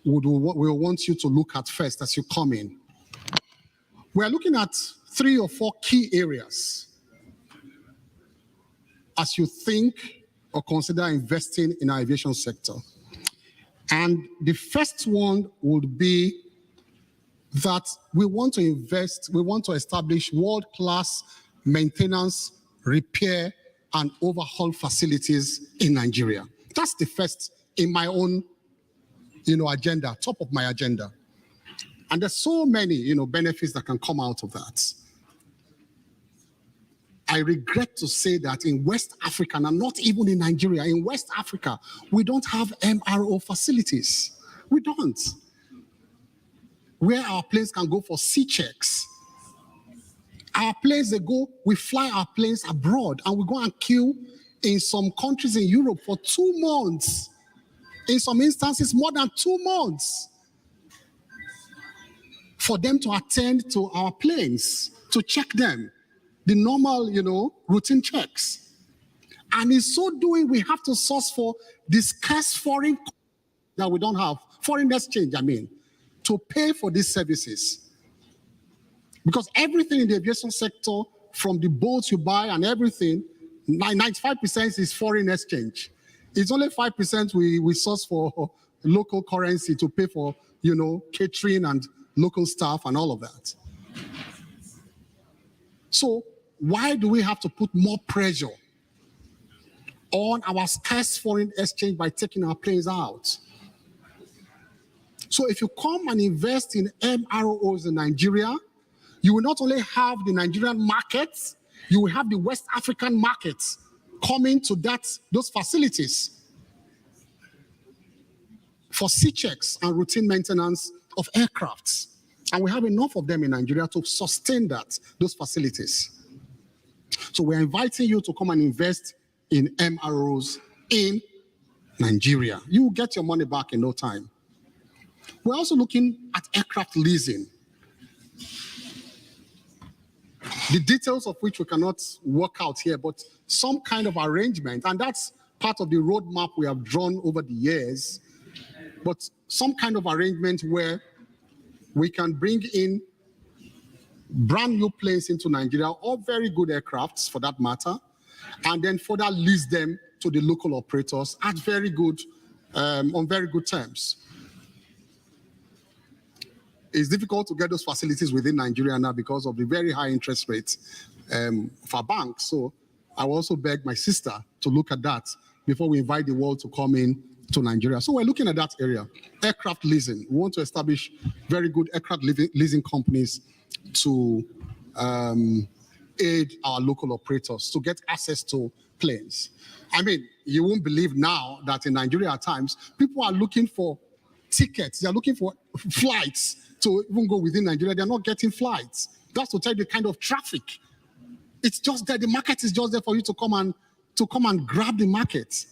we want you to look at first as you come in. We are looking at 3 or 4 key areas as you think or consider investing in our aviation sector. And the first one would be that we want to establish world-class maintenance, repair, and overhaul facilities in Nigeria. That's the first in my own, agenda, top of my agenda. And there's so many, benefits that can come out of that. I regret to say that in West Africa, and not even in Nigeria, in West Africa, we don't have MRO facilities. We don't. Where our planes can go for C checks. Our planes, we fly our planes abroad and we go and queue in some countries in Europe for 2 months. In some instances, more than 2 months. For them to attend to our planes, to check them. The normal, routine checks. And in so doing, we have to source for the scarce foreign that we don't have, foreign exchange, to pay for these services. Because everything in the aviation sector, from the boats you buy and everything, 95% is foreign exchange. It's only 5% we source for local currency to pay for, catering and local staff and all of that. So why do we have to put more pressure on our scarce foreign exchange by taking our planes out? So if you come and invest in MROs in Nigeria, you will not only have the Nigerian markets, you will have the West African markets coming to those facilities for C checks and routine maintenance of aircrafts. And we have enough of them in Nigeria to sustain those facilities. So we're inviting you to come and invest in MROs in Nigeria. You will get your money back in no time. We're also looking at aircraft leasing, the details of which we cannot work out here, but some kind of arrangement, and that's part of the roadmap we have drawn over the years, but some kind of arrangement where we can bring in brand new planes into Nigeria, or very good aircrafts for that matter, and then further lease them to the local operators at very good, on very good terms. It's difficult to get those facilities within Nigeria now because of the very high interest rates for banks. So I will also beg my sister to look at that before we invite the world to come in to Nigeria. So we're looking at that area. Aircraft leasing. We want to establish very good aircraft leasing companies to aid our local operators to get access to planes. I mean, you won't believe now that in Nigeria at times, people are looking for tickets. They're looking for flights to even go within Nigeria. They're not getting flights. That's to tell you the kind of traffic. It's just there. The market is just there for you to come and grab the market.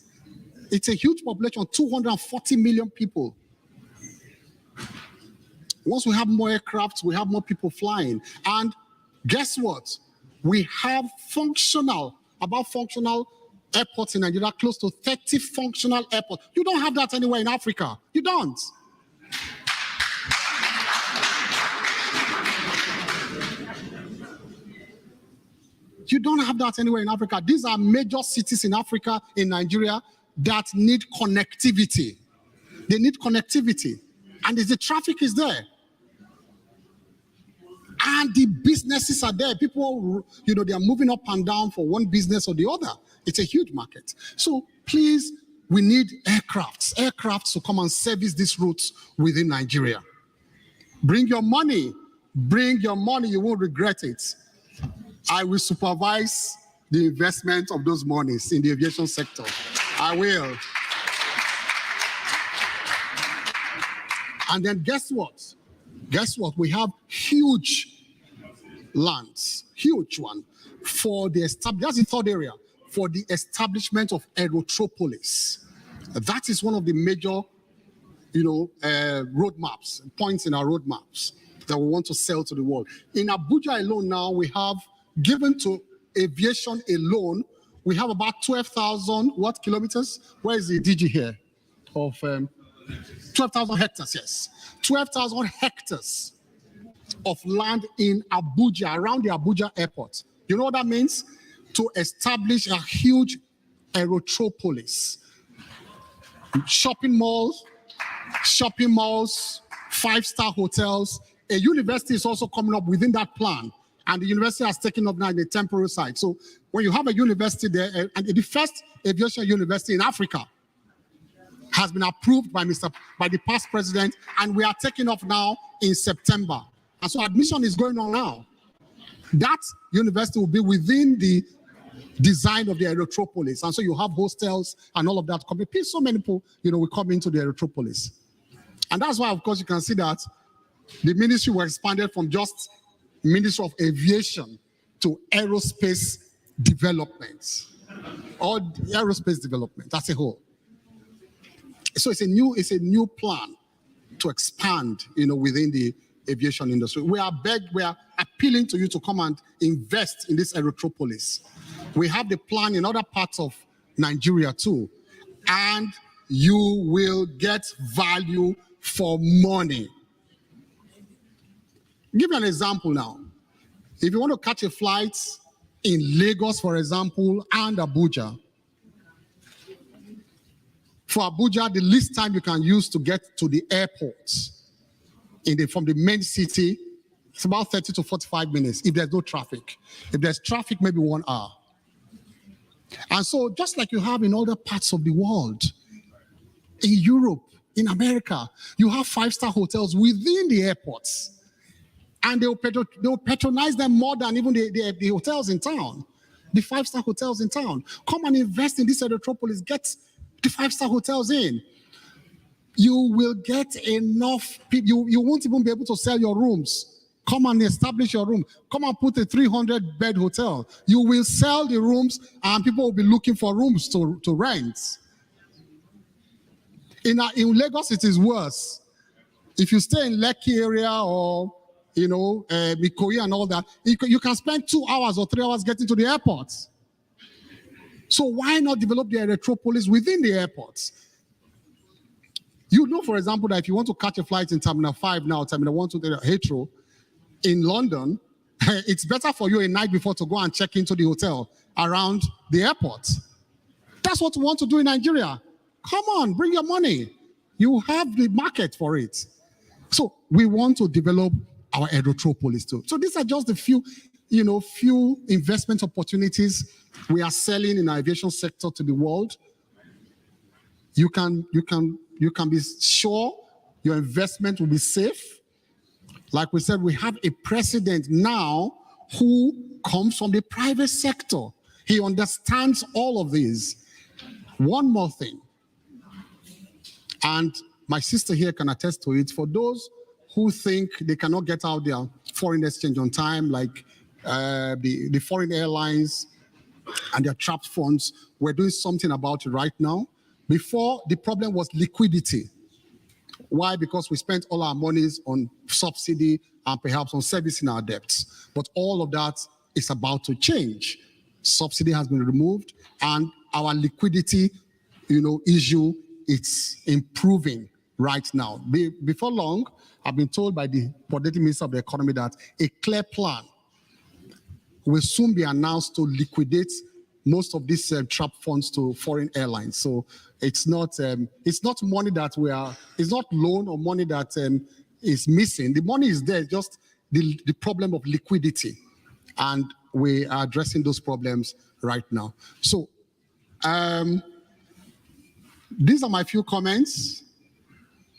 It's a huge population, 240 million people. Once we have more aircrafts, we have more people flying. And guess what? We have functional airports in Nigeria, close to 30 functional airports. You don't have that anywhere in Africa. You don't. You don't have that anywhere in Africa. These are major cities in Africa, in Nigeria, that need connectivity. They need connectivity. And the traffic is there. And the businesses are there. People, they are moving up and down for one business or the other. It's a huge market. So please, we need aircrafts to come and service these routes within Nigeria. Bring your money. Bring your money. You won't regret it. I will supervise the investment of those monies in the aviation sector. I will. And then guess what? We have huge lands, huge one, for the that's the third area, for the establishment of Aerotropolis. That is one of the major, roadmaps, points in our roadmaps that we want to sell to the world. In Abuja alone now, we have given to aviation alone, we have about 12,000 kilometers? Where is the DG here? Of 12,000 hectares, yes. 12,000 hectares of land in Abuja, around the Abuja airport. You know what that means? To establish a huge aerotropolis. Shopping malls, 5-star hotels. A university is also coming up within that plan. And the university has taken up now in the temporary side. So when you have a university there, and the first aviation university in Africa has been approved by the past president, and we are taking off now in September. And so admission is going on now. That university will be within the design of the Aerotropolis. And so you have hostels and all of that coming. So many people, will come into the Aerotropolis. And that's why, of course, you can see that the ministry was expanded from just Ministry of Aviation to Aerospace Development, or Aerospace Development as a whole. So it's a new plan to expand, within the aviation industry. We are appealing to you to come and invest in this Aerotropolis. We have the plan in other parts of Nigeria too, and you will get value for money. Give you an example now. If you want to catch a flight in Lagos, for example, and Abuja, for Abuja, the least time you can use to get to the airport from the main city, it's about 30 to 45 minutes if there's no traffic. If there's traffic, maybe 1 hour. And so just like you have in other parts of the world, in Europe, in America, you have 5-star hotels within the airports. And they'll patronize them more than even the hotels in town, the 5-star hotels in town. Come and invest in this Aerotropolis, get the 5-star hotels in. you will get enough people. You won't even be able to sell your rooms. Come and establish your room. Come and put a 300-bed hotel. You will sell the rooms and people will be looking for rooms to rent. In Lagos, it is worse. If you stay in Lekki area or, Ikoyi and all that, you can spend 2 hours or 3 hours getting to the airport. So why not develop the electropolis within the airports? You know, for example, that if you want to catch a flight in Terminal 5 now, Terminal 1 to Heathrow, in London, it's better for you a night before to go and check into the hotel around the airport. That's what we want to do in Nigeria. Come on, bring your money. You have the market for it. So we want to develop our electropolis too. So these are just a few investment opportunities we are selling in our aviation sector to the world. You can be sure your investment will be safe. Like we said, we have a president now who comes from the private sector. He understands all of these. One more thing, and my sister here can attest to it, for those who think they cannot get out their foreign exchange on time, like the foreign airlines and their trapped funds, we're doing something about it right now. Before, the problem was liquidity. Why? Because we spent all our monies on subsidy and perhaps on servicing our debts. But all of that is about to change. Subsidy has been removed and our liquidity, issue, it's improving right now. Before long, I've been told by the Deputy Minister of the Economy that a clear plan will soon be announced to liquidate most of these trapped funds to foreign airlines. So it's not money that it's not loan or money that is missing. The money is there, just the problem of liquidity. And we are addressing those problems right now. So these are my few comments.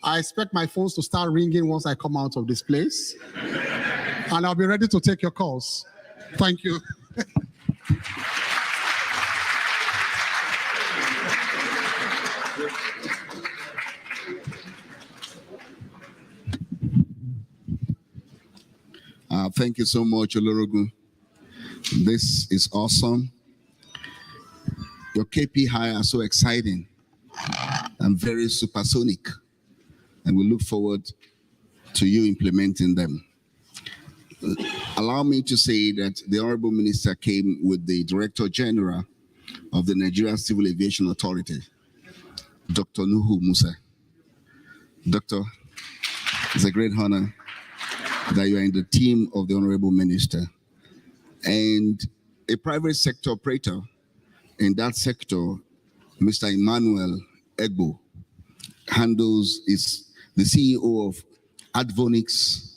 I expect my phones to start ringing once I come out of this place. And I'll be ready to take your calls. Thank you. Thank you so much, Olorogun. This is awesome. Your KPI are so exciting and very supersonic, and we look forward to you implementing them. Allow me to say that the Honorable Minister came with the Director General of the Nigeria Civil Aviation Authority, Dr. Nuhu Musa. Doctor, it's a great honor that you are in the team of the Honorable Minister. And a private sector operator in that sector, Mr. Emmanuel Egbo, is the CEO of Advonix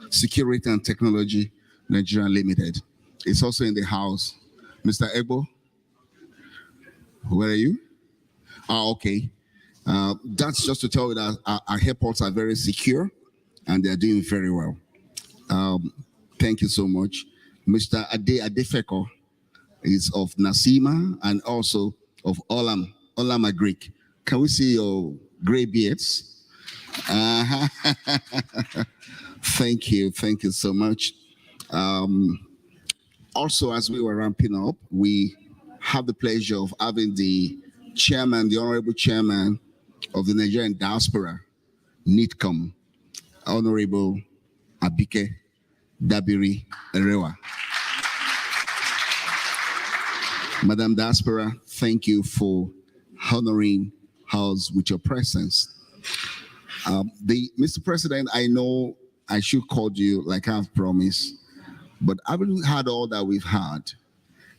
Security and Technology Nigeria Limited. It's also in the house. Mr. Egbo, where are you? Okay. That's just to tell you that our airports are very secure and they're doing very well. Thank you so much. Mr. Ade Adefeko is of Nasima and also of Olam Agric. Can we see your gray beards? Thank you so much. Also, as we were ramping up, we have the pleasure of having the Honorable Chairman of the Nigerian Diaspora, NITCOM, Honorable Abike Dabiri Erewa. Madam Diaspora, thank you for honoring us with your presence. Mr. President, I know I should call you like I've promised, but having had all that we've had,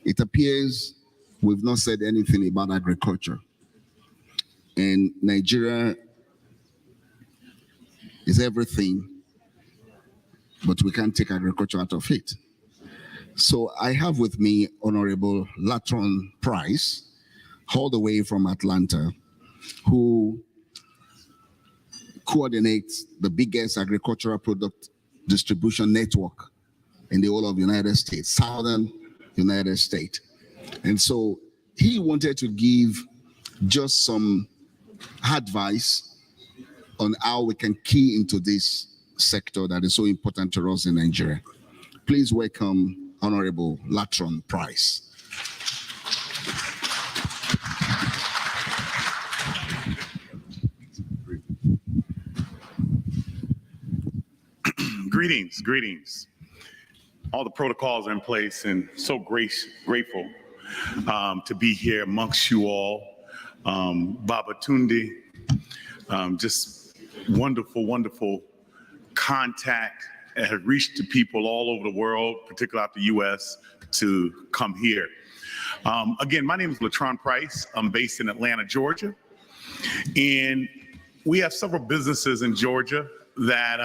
it appears we've not said anything about agriculture. And Nigeria is everything, but we can't take agriculture out of it. So I have with me Honorable Latron Price, all the way from Atlanta, who coordinates the biggest agricultural product distribution network in the whole of the United States, Southern United States. And so he wanted to give just some advice on how we can key into this sector that is so important to us in Nigeria. Please welcome Honorable Latron Price. Greetings. All the protocols are in place, and so grateful to be here amongst you all. Baba Tunde, just wonderful contact that has reached to people all over the world, particularly out the U.S., to come here. Again, my name is Latron Price. I'm based in Atlanta, Georgia, and we have several businesses in Georgia that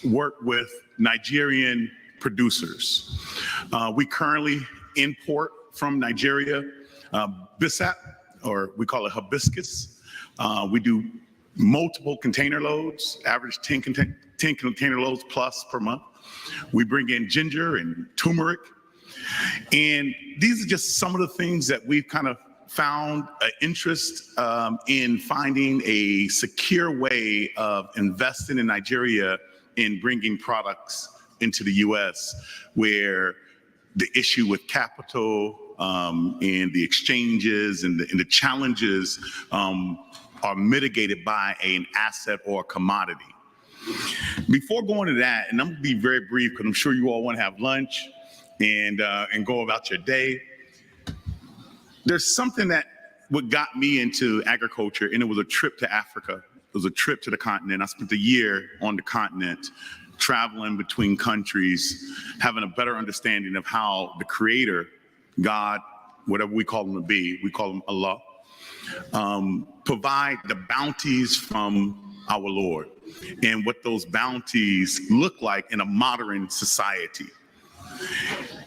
work with Nigerian producers. We currently import from Nigeria Bissap, or we call it hibiscus. We do multiple container loads, average 10 container loads plus per month. We bring in ginger and turmeric. And these are just some of the things that we've kind of found an interest in finding a secure way of investing in Nigeria in bringing products into the U.S., where the issue with capital and the exchanges and the challenges are mitigated by an asset or a commodity. Before going to that, and I'm gonna be very brief because I'm sure you all want to have lunch and go about your day. There's something that what got me into agriculture, and it was a trip to Africa. It was a trip to the continent. I spent a year on the continent, traveling between countries, having a better understanding of how the Creator, God, whatever we call him to be, we call him Allah, provide the bounties from our Lord and what those bounties look like in a modern society.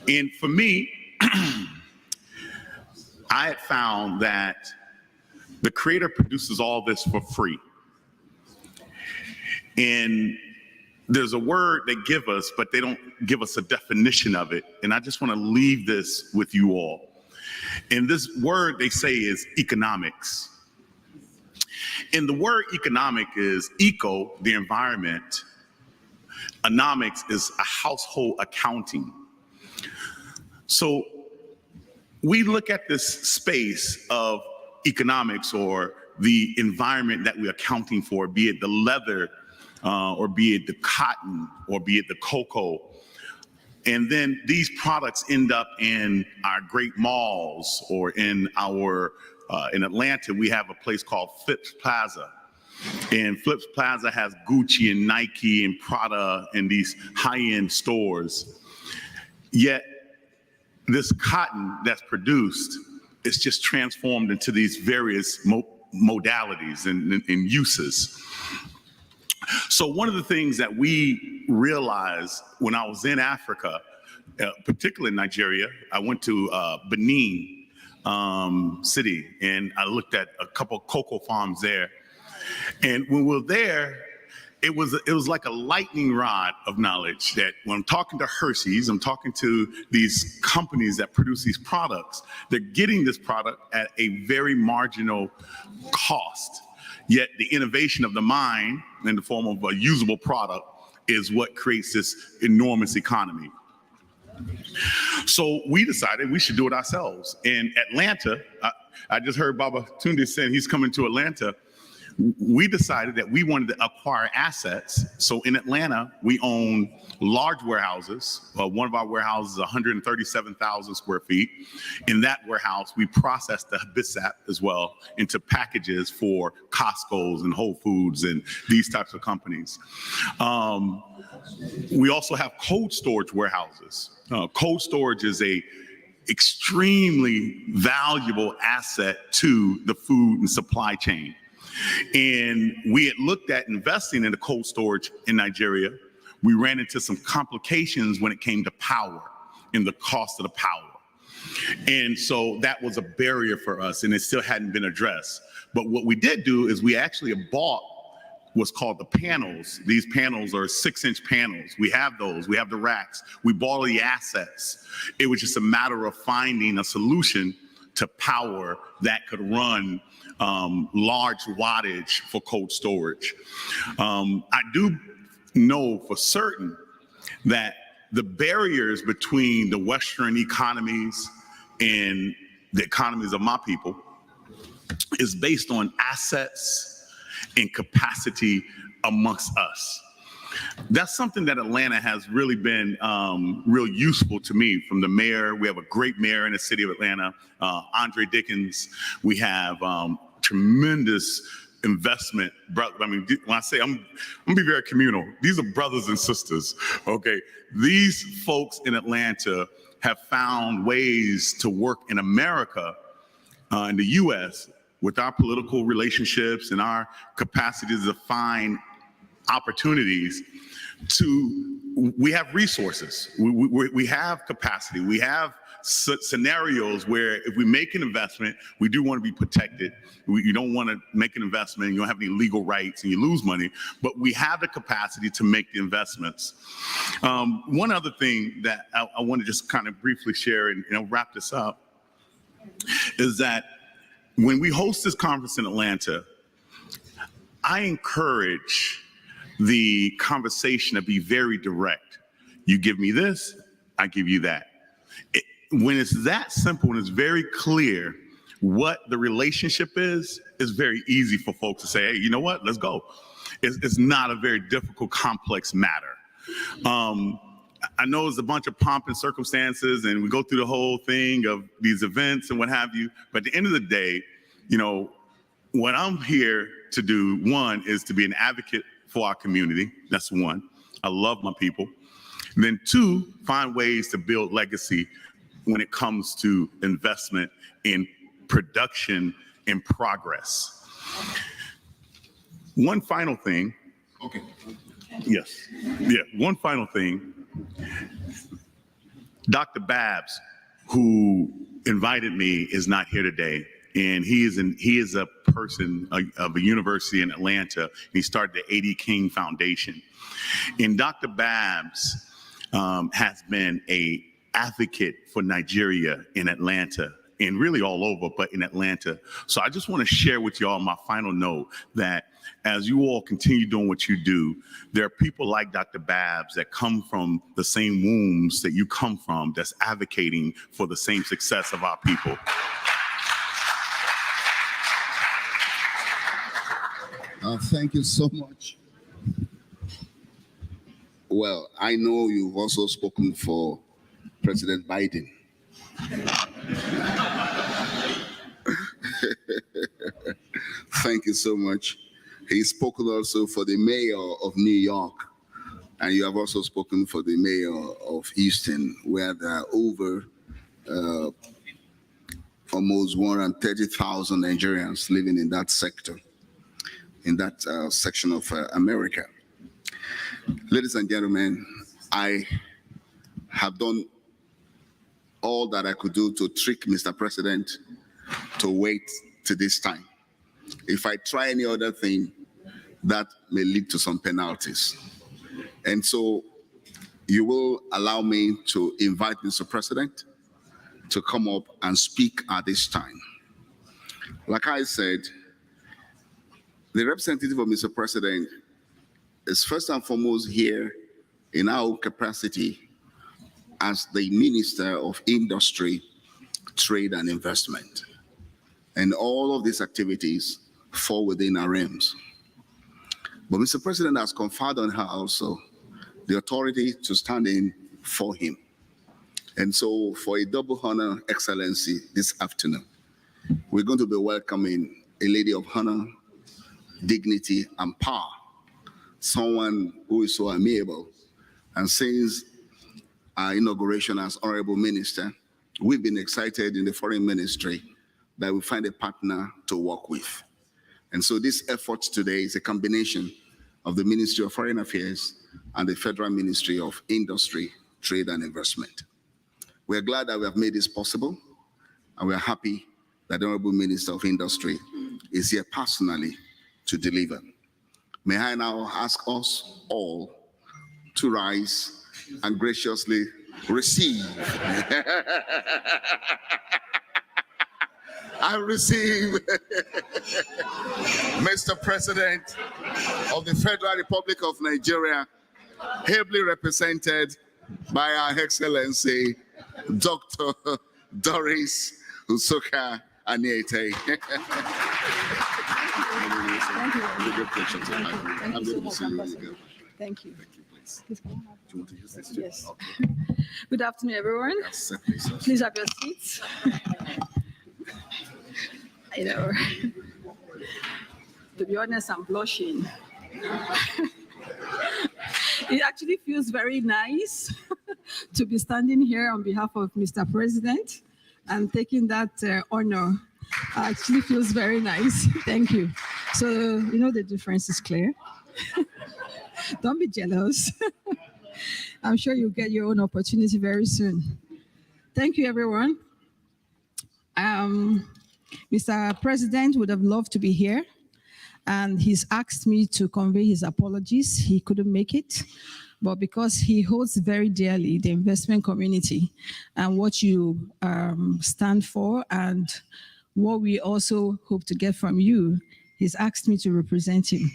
And for me, I had found that the Creator produces all this for free. And there's a word they give us, but they don't give us a definition of it. And I just want to leave this with you all. And this word they say is economics. And the word economic is eco, the environment. Economics is a household accounting. So we look at this space of economics, or the environment that we're accounting for, be it the leather, or be it the cotton, or be it the cocoa. And then these products end up in our great malls, or in our, in Atlanta, we have a place called Phipps Plaza. And Phipps Plaza has Gucci and Nike and Prada and these high-end stores. Yet this cotton that's produced is just transformed into these various modalities and uses. So one of the things that we realized when I was in Africa, particularly in Nigeria, I went to Benin City, and I looked at a couple of cocoa farms there. And when we were there, it was like a lightning rod of knowledge that when I'm talking to Hershey's, I'm talking to these companies that produce these products, they're getting this product at a very marginal cost. Yet the innovation of the mind in the form of a usable product is what creates this enormous economy. So we decided we should do it ourselves. In Atlanta, I just heard Baba Tunde saying he's coming to Atlanta. We decided that we wanted to acquire assets. So in Atlanta, we own large warehouses. One of our warehouses is 137,000 square feet. In that warehouse, we process the Bissap as well into packages for Costco's and Whole Foods and these types of companies. We also have cold storage warehouses. Cold storage is a extremely valuable asset to the food and supply chain. And we had looked at investing in the cold storage in Nigeria. We ran into some complications when it came to power and the cost of the power. And so that was a barrier for us, and it still hadn't been addressed. But what we did do is we actually bought what's called the panels. These panels are 6-inch panels. We have those. We have the racks. We bought all the assets. It was just a matter of finding a solution to power that could run large wattage for cold storage. I do know for certain that the barriers between the Western economies and the economies of my people is based on assets and capacity amongst us. That's something that Atlanta has really been real useful to me. From the mayor, we have a great mayor in the city of Atlanta, Andre Dickens. We have tremendous investment. I mean, when I say I'm gonna be very communal, these are brothers and sisters, okay? These folks in Atlanta have found ways to work in America, in the US, with our political relationships and our capacity to find opportunities we have resources, we have capacity, we have scenarios where if we make an investment, we do want to be protected. You don't want to make an investment and you don't have any legal rights and you lose money, but we have the capacity to make the investments. One other thing that I want to just kind of briefly share and wrap this up is that when we host this conference in Atlanta, I encourage the conversation to be very direct. You give me this, I give you that. When it's that simple and it's very clear what the relationship is, it's very easy for folks to say, hey, you know what, let's go. It's not a very difficult, complex matter. I know it's a bunch of pomp and circumstances and we go through the whole thing of these events and what have you, but at the end of the day, what I'm here to do, one, is to be an advocate for our community. That's one. I love my people. And then two, find ways to build legacy when it comes to investment in production and progress. One final thing. Okay. Yes. Yeah. One final thing. Dr. Babs, who invited me, is not here today. And he is a person of a university in Atlanta. He started the A.D. King Foundation. And Dr. Babs has been an advocate for Nigeria in Atlanta and really all over, but in Atlanta. So I just want to share with y'all my final note that as you all continue doing what you do, there are people like Dr. Babs that come from the same wombs that you come from that's advocating for the same success of our people. Thank you so much. Well, I know you've also spoken for President Biden. Thank you so much. He's spoken also for the mayor of New York, and you have also spoken for the mayor of Houston, where there are over almost 130,000 Nigerians living in that sector, in that section of America. Ladies and gentlemen, I have done all that I could do to trick Mr. President to wait to this time. If I try any other thing, that may lead to some penalties. And so you will allow me to invite Mr. President to come up and speak at this time. Like I said, the representative of Mr. President is first and foremost here in our capacity as the Minister of Industry, Trade and Investment. And all of these activities fall within our realms. But Mr. President has conferred on her also the authority to stand in for him. And so for a double honor, Excellency, this afternoon, we're going to be welcoming a lady of honor, dignity, and power, someone who is so amiable. And since our inauguration as Honorable Minister, we've been excited in the Foreign Ministry that we find a partner to work with. And so this effort today is a combination of the Ministry of Foreign Affairs and the Federal Ministry of Industry, Trade and Investment. We're glad that we have made this possible, and we're happy that the Honorable Minister of Industry is here personally to deliver. May I now ask us all to rise and graciously receive I receive Mr. President of the Federal Republic of Nigeria, ably represented by Our Excellency, Dr. Doris Usoka Aniete. Thank you. Yes. Good afternoon, everyone. Please have your seats. I know. To be honest, I'm blushing. It actually feels very nice to be standing here on behalf of Mr. President and taking that honor. Actually feels very nice. Thank you. So, you know, the difference is clear. Don't be jealous. I'm sure you'll get your own opportunity very soon. Thank you, everyone. Mr. President would have loved to be here, and he's asked me to convey his apologies. He couldn't make it, but because he holds very dearly the investment community and what you stand for and what we also hope to get from you, he's asked me to represent him.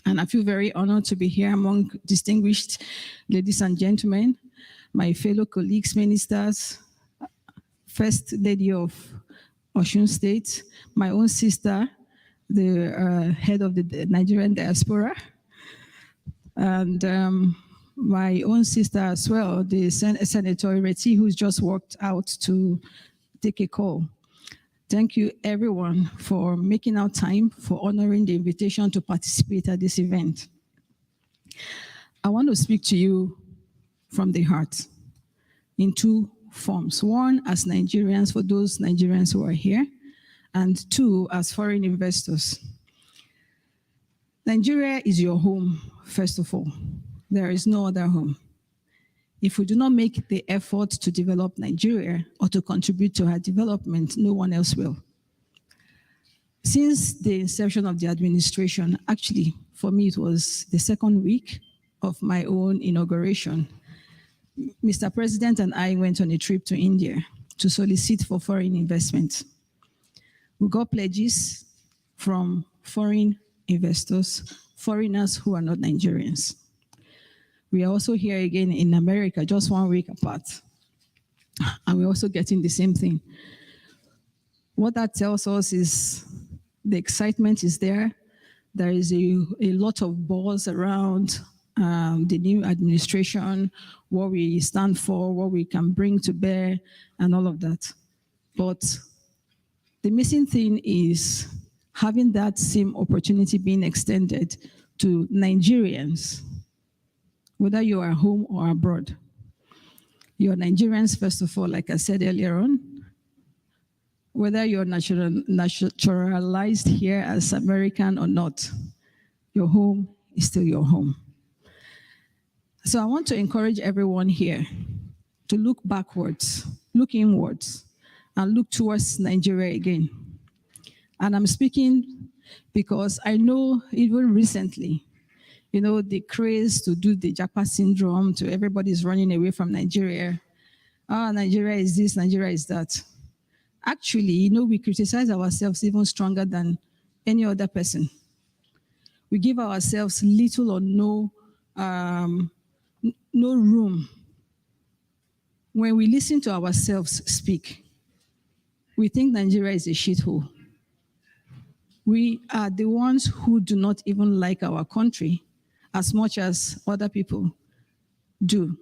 And I feel very honored to be here among distinguished ladies and gentlemen, my fellow colleagues, ministers, First Lady of Osun State, my own sister, the head of the Nigerian diaspora, and my own sister as well, the Senator Ireti, who's just walked out to take a call. Thank you, everyone, for making out time for honoring the invitation to participate at this event. I want to speak to you from the heart in two forms. One, as Nigerians, for those Nigerians who are here, and two, as foreign investors. Nigeria is your home, first of all. There is no other home. If we do not make the effort to develop Nigeria or to contribute to her development, no one else will. Since the inception of the administration, actually, for me, it was the second week of my own inauguration, Mr. President and I went on a trip to India to solicit for foreign investment. We got pledges from foreign investors, foreigners who are not Nigerians. We are also here again in America, just 1 week apart. And we're also getting the same thing. What that tells us is the excitement is there. There is a lot of buzz around the new administration, what we stand for, what we can bring to bear, and all of that. But the missing thing is having that same opportunity being extended to Nigerians, whether you are home or abroad. You're Nigerians, first of all, like I said earlier on. Whether you're naturalized here as American or not, your home is still your home. So I want to encourage everyone here to look backwards, look inwards, and look towards Nigeria again. And I'm speaking because I know even recently, you know, the craze to do the Japa syndrome, to everybody's running away from Nigeria. Ah, Nigeria is this, Nigeria is that. Actually, you know, we criticize ourselves even stronger than any other person. We give ourselves little or no room. When we listen to ourselves speak, we think Nigeria is a shithole. We are the ones who do not even like our country as much as other people do.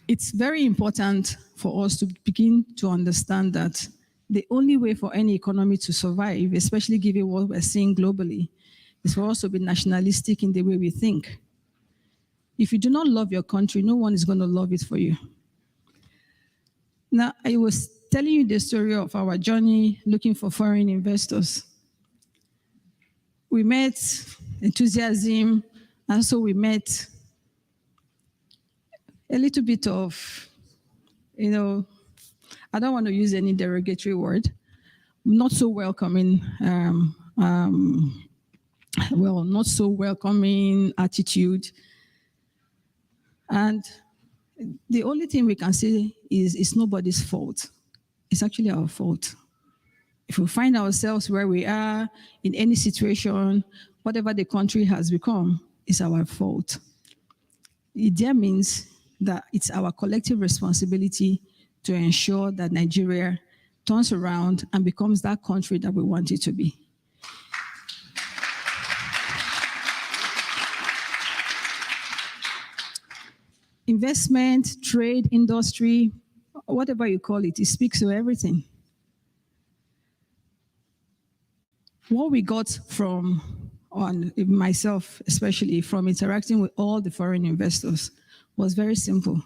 It's very important for us to begin to understand that the only way for any economy to survive, especially given what we're seeing globally, is for us to be nationalistic in the way we think. If you do not love your country, no one is going to love it for you. Now, I was telling you the story of our journey looking for foreign investors. We met enthusiasm, and so we met a little bit of, you know, I don't want to use any derogatory word, not so welcoming, not so welcoming attitude. And the only thing we can say is it's nobody's fault. it's actually our fault. If we find ourselves where we are in any situation, whatever the country has become, it's our fault. It there means that it's our collective responsibility to ensure that Nigeria turns around and becomes that country that we want it to be. Investment, trade, industry, whatever you call it, it speaks to everything. What we got from, on myself especially, from interacting with all the foreign investors was very simple.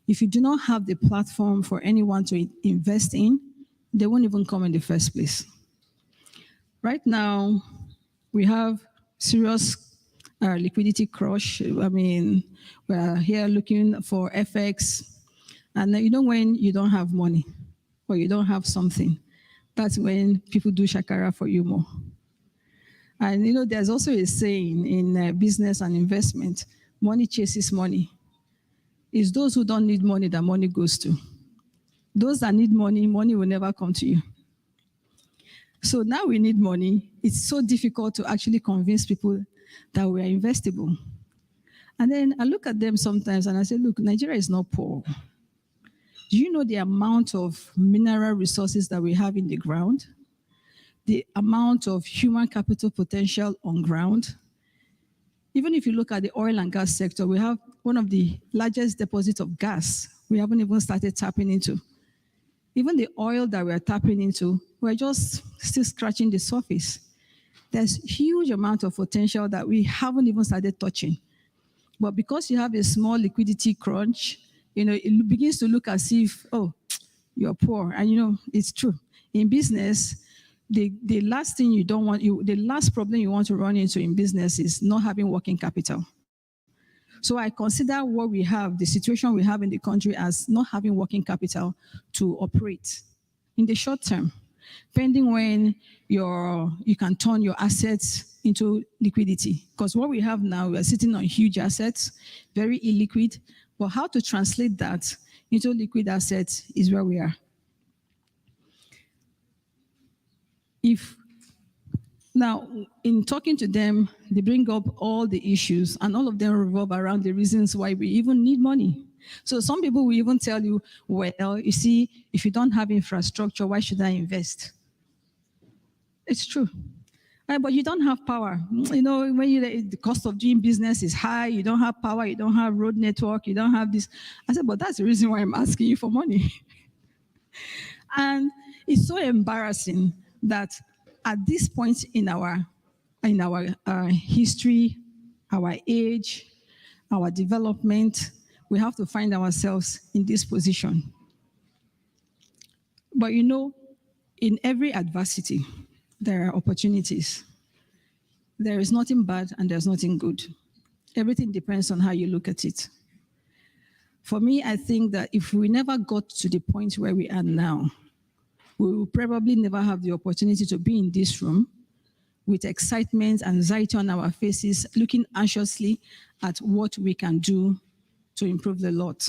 If you do not have the platform for anyone to invest in, they won't even come in the first place. Right now, we have serious liquidity crush. I mean, we're here looking for FX. And you know, when you don't have money or you don't have something, that's when people do shakara for you more. And you know, there's also a saying in business and investment, money chases money. It's those who don't need money that money goes to. Those that need money, money will never come to you. So now we need money. It's so difficult to actually convince people that we are investable. And then I look at them sometimes and I say, look, Nigeria is not poor. Do you know the amount of mineral resources that we have in the ground? The amount of human capital potential on ground? Even if you look at the oil and gas sector, we have one of the largest deposits of gas we haven't even started tapping into. Even the oil that we're tapping into, we're just still scratching the surface. There's huge amount of potential that we haven't even started touching. But because you have a small liquidity crunch, you know, it begins to look as if, oh, you're poor. And you know, it's true. In business, the last thing you don't want, the last problem you want to run into in business is not having working capital. So I consider what we have, the situation we have in the country, as not having working capital to operate in the short term, pending when you can turn your assets into liquidity. Because what we have now, we are sitting on huge assets, very illiquid, but how to translate that into liquid assets is where we are. Now, in talking to them, they bring up all the issues, and all of them revolve around the reasons why we even need money. So some people will even tell you, well, you see, if you don't have infrastructure, why should I invest? It's true. But you don't have power. You know, when the cost of doing business is high, you don't have power, you don't have road network, you don't have this. I said, but that's the reason why I'm asking you for money. And it's so embarrassing that at this point in our history, our age, our development, we have to find ourselves in this position. But you know, in every adversity, there are opportunities. There is nothing bad and there's nothing good. Everything depends on how you look at it. For me, I think that if we never got to the point where we are now, we will probably never have the opportunity to be in this room with excitement, anxiety on our faces, looking anxiously at what we can do to improve the lot.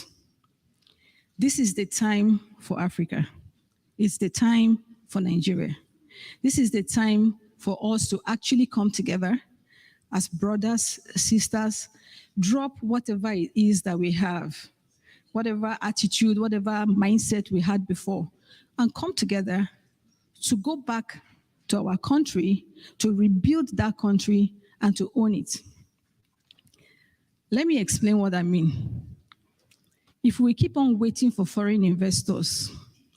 This is the time for Africa. It's the time for Nigeria. This is the time for us to actually come together as brothers, sisters, drop whatever it is that we have, whatever attitude, whatever mindset we had before, and come together to go back to our country, to rebuild that country, and to own it. Let me explain what I mean. If we keep on waiting for foreign investors,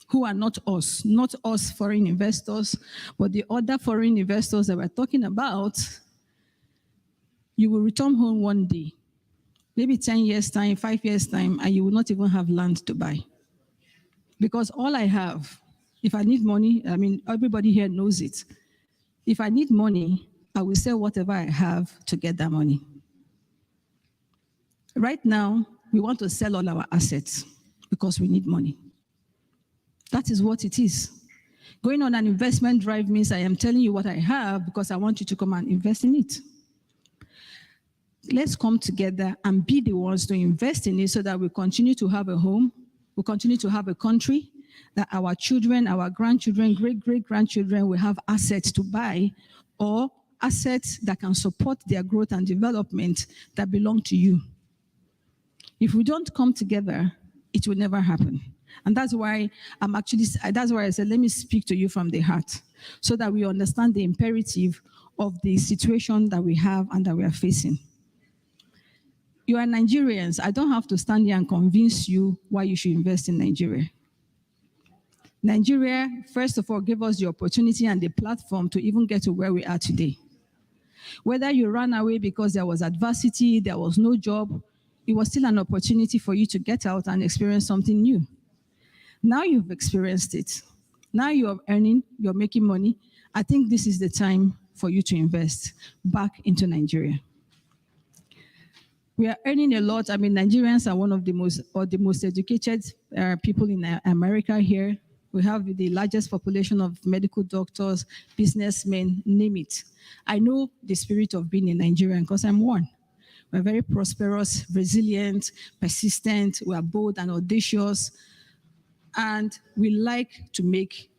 who are not us foreign investors, but the other foreign investors that we're talking about, you will return home one day, maybe 10 years' time, 5 years' time, and you will not even have land to buy. Because all I have, if I need money, I mean, everybody here knows it. If I need money, I will sell whatever I have to get that money. Right now, we want to sell all our assets because we need money. That is what it is. Going on an investment drive means I am telling you what I have because I want you to come and invest in it. Let's come together and be the ones to invest in it so that we continue to have a home, we continue to have a country, that our children, our grandchildren, great-great-grandchildren will have assets to buy or assets that can support their growth and development that belong to you. If we don't come together, it will never happen. And that's why I said, let me speak to you from the heart so that we understand the imperative of the situation that we have and that we are facing. You are Nigerians. I don't have to stand here and convince you why you should invest in Nigeria. Nigeria, first of all, gave us the opportunity and the platform to even get to where we are today. Whether you ran away because there was adversity, there was no job, it was still an opportunity for you to get out and experience something new. Now you've experienced it. Now you're earning, you're making money. I think this is the time for you to invest back into Nigeria. We are earning a lot. I mean, Nigerians are one of the most educated people in America here. We have the largest population of medical doctors, businessmen, name it. I know the spirit of being a Nigerian because I'm one. We're very prosperous, resilient, persistent. We are bold and audacious. And we like to make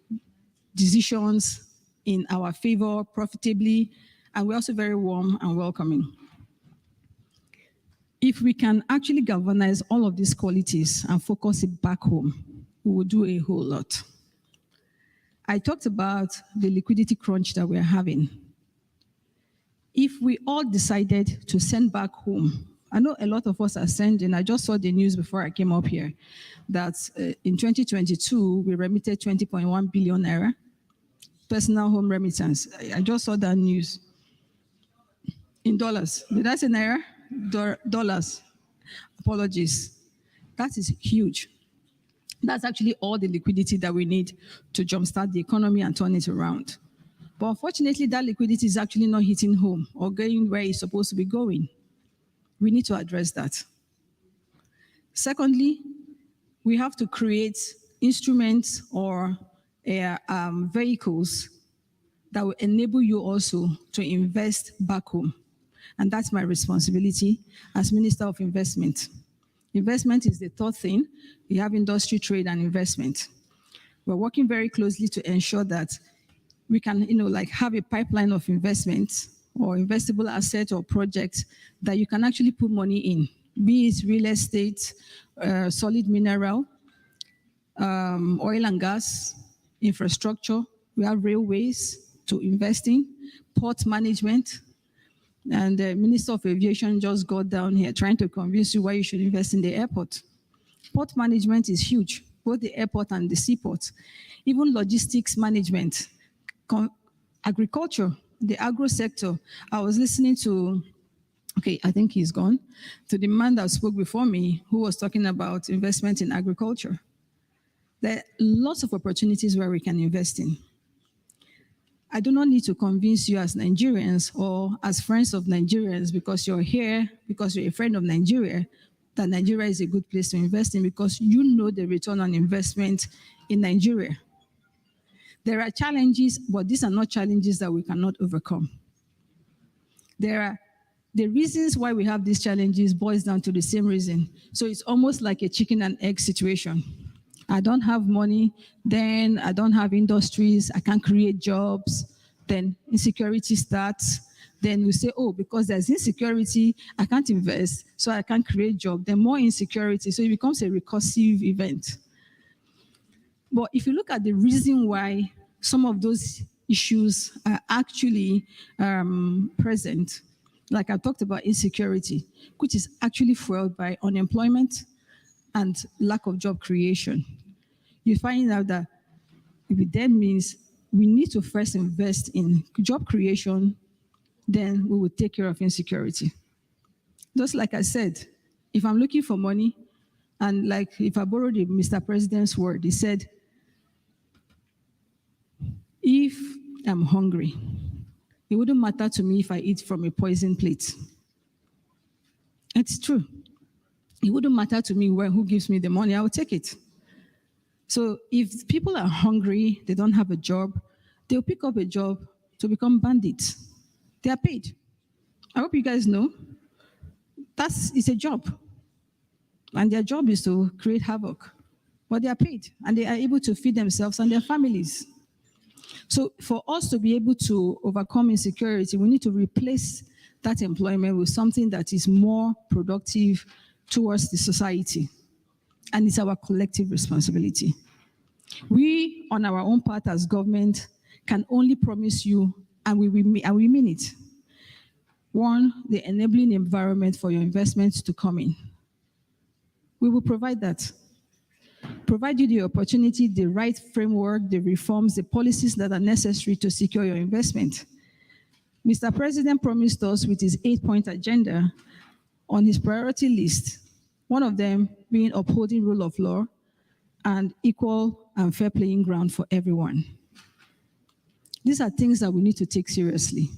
decisions in our favor profitably. And we're also very warm and welcoming. If we can actually galvanize all of these qualities and focus it back home, we will do a whole lot. I talked about the liquidity crunch that we're having. If we all decided to send back home, I know a lot of us are sending, I just saw the news before I came up here, that in 2022, we remitted 20.1 billion naira, personal home remittance. I just saw that news. In dollars. Did I say naira? Dollars. Apologies. That is huge. That's actually all the liquidity that we need to jumpstart the economy and turn it around. But unfortunately, that liquidity is actually not hitting home or going where it's supposed to be going. We need to address that. Secondly, we have to create instruments or vehicles that will enable you also to invest back home. And that's my responsibility as Minister of Investment. Investment is the third thing. We have industry, trade, and investment. We're working very closely to ensure that we can, have a pipeline of investments or investable assets or projects that you can actually put money in, be it real estate, solid mineral, oil and gas, infrastructure. We have railways to invest in, port management. And the Minister of Aviation just got down here trying to convince you why you should invest in the airport. Port management is huge, both the airport and the seaport. Even logistics management, agriculture, the agro sector. I was listening to, I think he's gone, to the man that spoke before me who was talking about investment in agriculture. There are lots of opportunities where we can invest in. I do not need to convince you as Nigerians or as friends of Nigerians because you're here, because you're a friend of Nigeria, that Nigeria is a good place to invest in because you know the return on investment in Nigeria. There are challenges, but these are not challenges that we cannot overcome. The reasons why we have these challenges boils down to the same reason. So it's almost like a chicken and egg situation. I don't have money, then I don't have industries, I can't create jobs, then insecurity starts. Then we say, because there's insecurity, I can't invest, so I can't create jobs. Then more insecurity, so it becomes a recursive event. But if you look at the reason why some of those issues are actually present, like I talked about insecurity, which is actually fueled by unemployment and lack of job creation. You find out that it then means we need to first invest in job creation, then we will take care of insecurity. Just like I said, if I'm looking for money, and like if I borrow the Mr. President's word, he said, if I'm hungry, it wouldn't matter to me if I eat from a poison plate. It's true. It wouldn't matter to me who gives me the money, I will take it. So if people are hungry, they don't have a job, they'll pick up a job to become bandits. They are paid. I hope you guys know it's a job. And their job is to create havoc. but they are paid and they are able to feed themselves and their families. So for us to be able to overcome insecurity, we need to replace that employment with something that is more productive towards the society. And it's our collective responsibility. We, on our own part as government, can only promise you, and we mean it. One, the enabling environment for your investments to come in. We will provide that. Provide you the opportunity, the right framework, the reforms, the policies that are necessary to secure your investment. Mr. President promised us with his 8-point agenda on his priority list, one of them being upholding rule of law and equal and fair playing ground for everyone. These are things that we need to take seriously.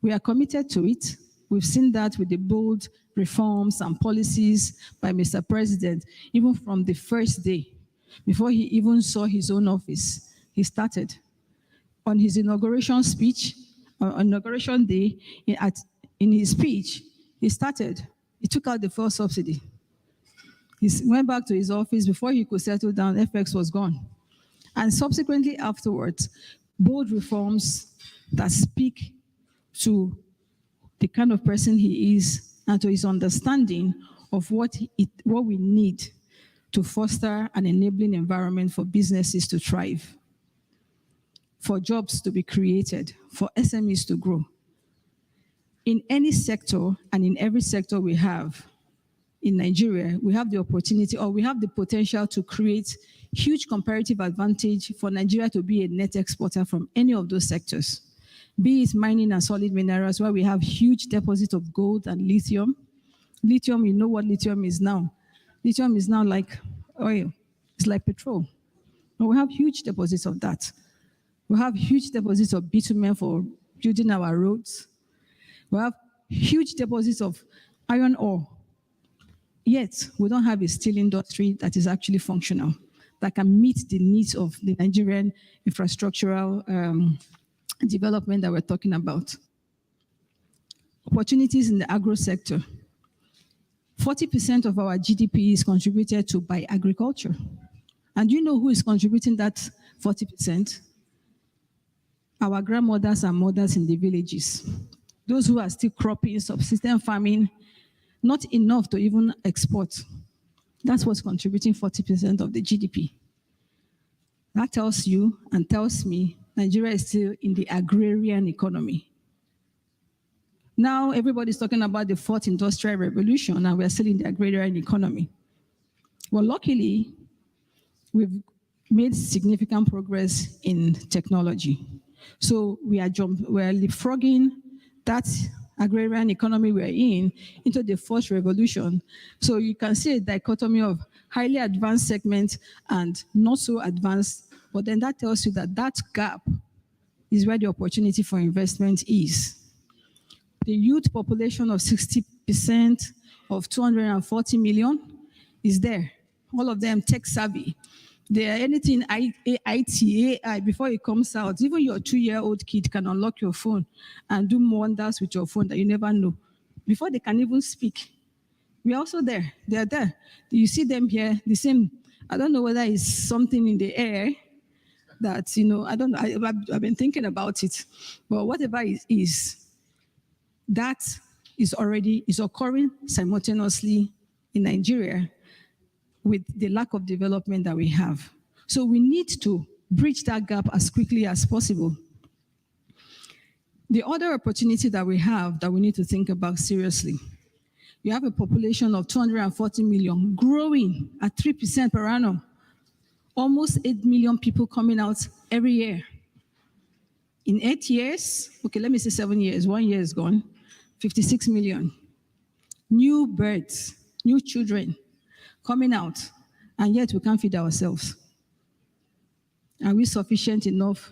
We are committed to it. We've seen that with the bold reforms and policies by Mr. President, even from the first day, before he even saw his own office. He started. On his inauguration speech, on inauguration day, in his speech, he started. He took out the fuel subsidy. He went back to his office. Before he could settle down, FX was gone. And subsequently afterwards, bold reforms that speak to the kind of person he is and to his understanding of what we need to foster an enabling environment for businesses to thrive, for jobs to be created, for SMEs to grow. In any sector and in every sector we have in Nigeria, we have the opportunity or we have the potential to create huge comparative advantage for Nigeria to be a net exporter from any of those sectors. Be it mining and solid minerals, where we have huge deposits of gold and lithium. Lithium, you know what lithium is now. Lithium is now like oil. It's like petrol. But we have huge deposits of that. We have huge deposits of bitumen for building our roads. We have huge deposits of iron ore. Yet, we don't have a steel industry that is actually functional, that can meet the needs of the Nigerian infrastructural development that we're talking about. Opportunities in the agro sector. 40% of our GDP is contributed to by agriculture. And you know who is contributing that 40%? Our grandmothers and mothers in the villages. Those who are still cropping, subsistence farming, not enough to even export. That's what's contributing 40% of the GDP. That tells you and tells me Nigeria is still in the agrarian economy. Now everybody's talking about the fourth industrial revolution and we're still in the agrarian economy. Well, luckily, we've made significant progress in technology. So we're leapfrogging that agrarian economy we're in into the fourth revolution. So you can see a dichotomy of highly advanced segments and not so advanced, but then that tells you that that gap is where the opportunity for investment is. The youth population of 60% of 240 million is there. All of them tech savvy. They are anything IT, AI, before it comes out. Even your 2-year-old kid can unlock your phone and do wonders with your phone that you never know. Before they can even speak. We're also there. They're there. You see them here, the same. I don't know whether it's something in the air that, you know, I don't know. I've been thinking about it. But whatever it is, that is occurring simultaneously in Nigeria with the lack of development that we have. So we need to bridge that gap as quickly as possible. The other opportunity that we have that we need to think about seriously, we have a population of 240 million growing at 3% per annum. Almost 8 million people coming out every year. In 8 years, okay, let me say 7 years, 1 year is gone, 56 million. New births, new children coming out, and yet we can't feed ourselves. Are we sufficient enough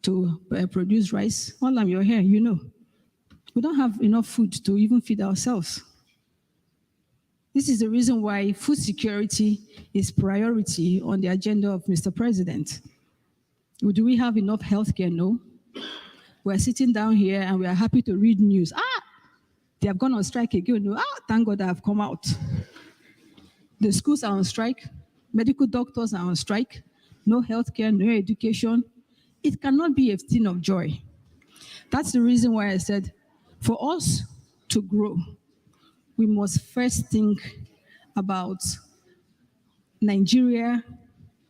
to produce rice? While you're here, you know. We don't have enough food to even feed ourselves. This is the reason why food security is priority on the agenda of Mr. President. Do we have enough healthcare? No. We're sitting down here and we are happy to read news. They have gone on strike again. No. Thank God I have come out. The schools are on strike. medical doctors are on strike, no healthcare, no education. It cannot be a thing of joy. That's the reason why I said, for us to grow, we must first think about Nigeria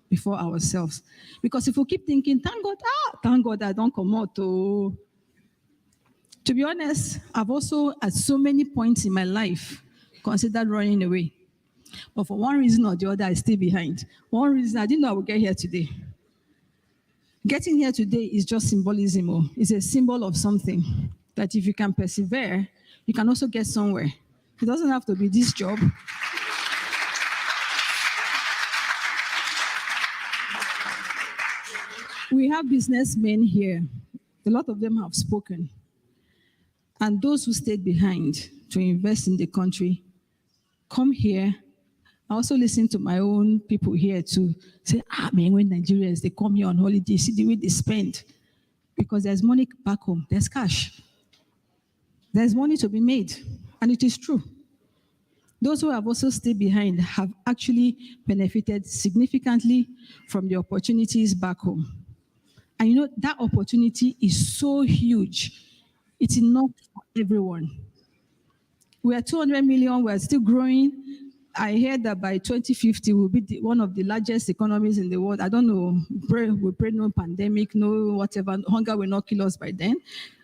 before ourselves. Because if we keep thinking, thank God I don't come out. To be honest, I've also, at so many points in my life, considered running away. But for one reason or the other, I stay behind. One reason, I didn't know I would get here today. Getting here today is just symbolism. It's a symbol of something that if you can persevere, you can also get somewhere. It doesn't have to be this job. We have businessmen here. A lot of them have spoken. And those who stayed behind to invest in the country, come here. I also listen to my own people here to say, man, when Nigerians, they come here on holiday, see the way they spend. Because there's money back home, there's cash. There's money to be made, and it is true. Those who have also stayed behind have actually benefited significantly from the opportunities back home. And you know, that opportunity is so huge. It's enough for everyone. We are 200 million, we're still growing. I heard that by 2050, we'll be one of the largest economies in the world. I don't know, we pray no pandemic, no whatever, hunger will not kill us by then.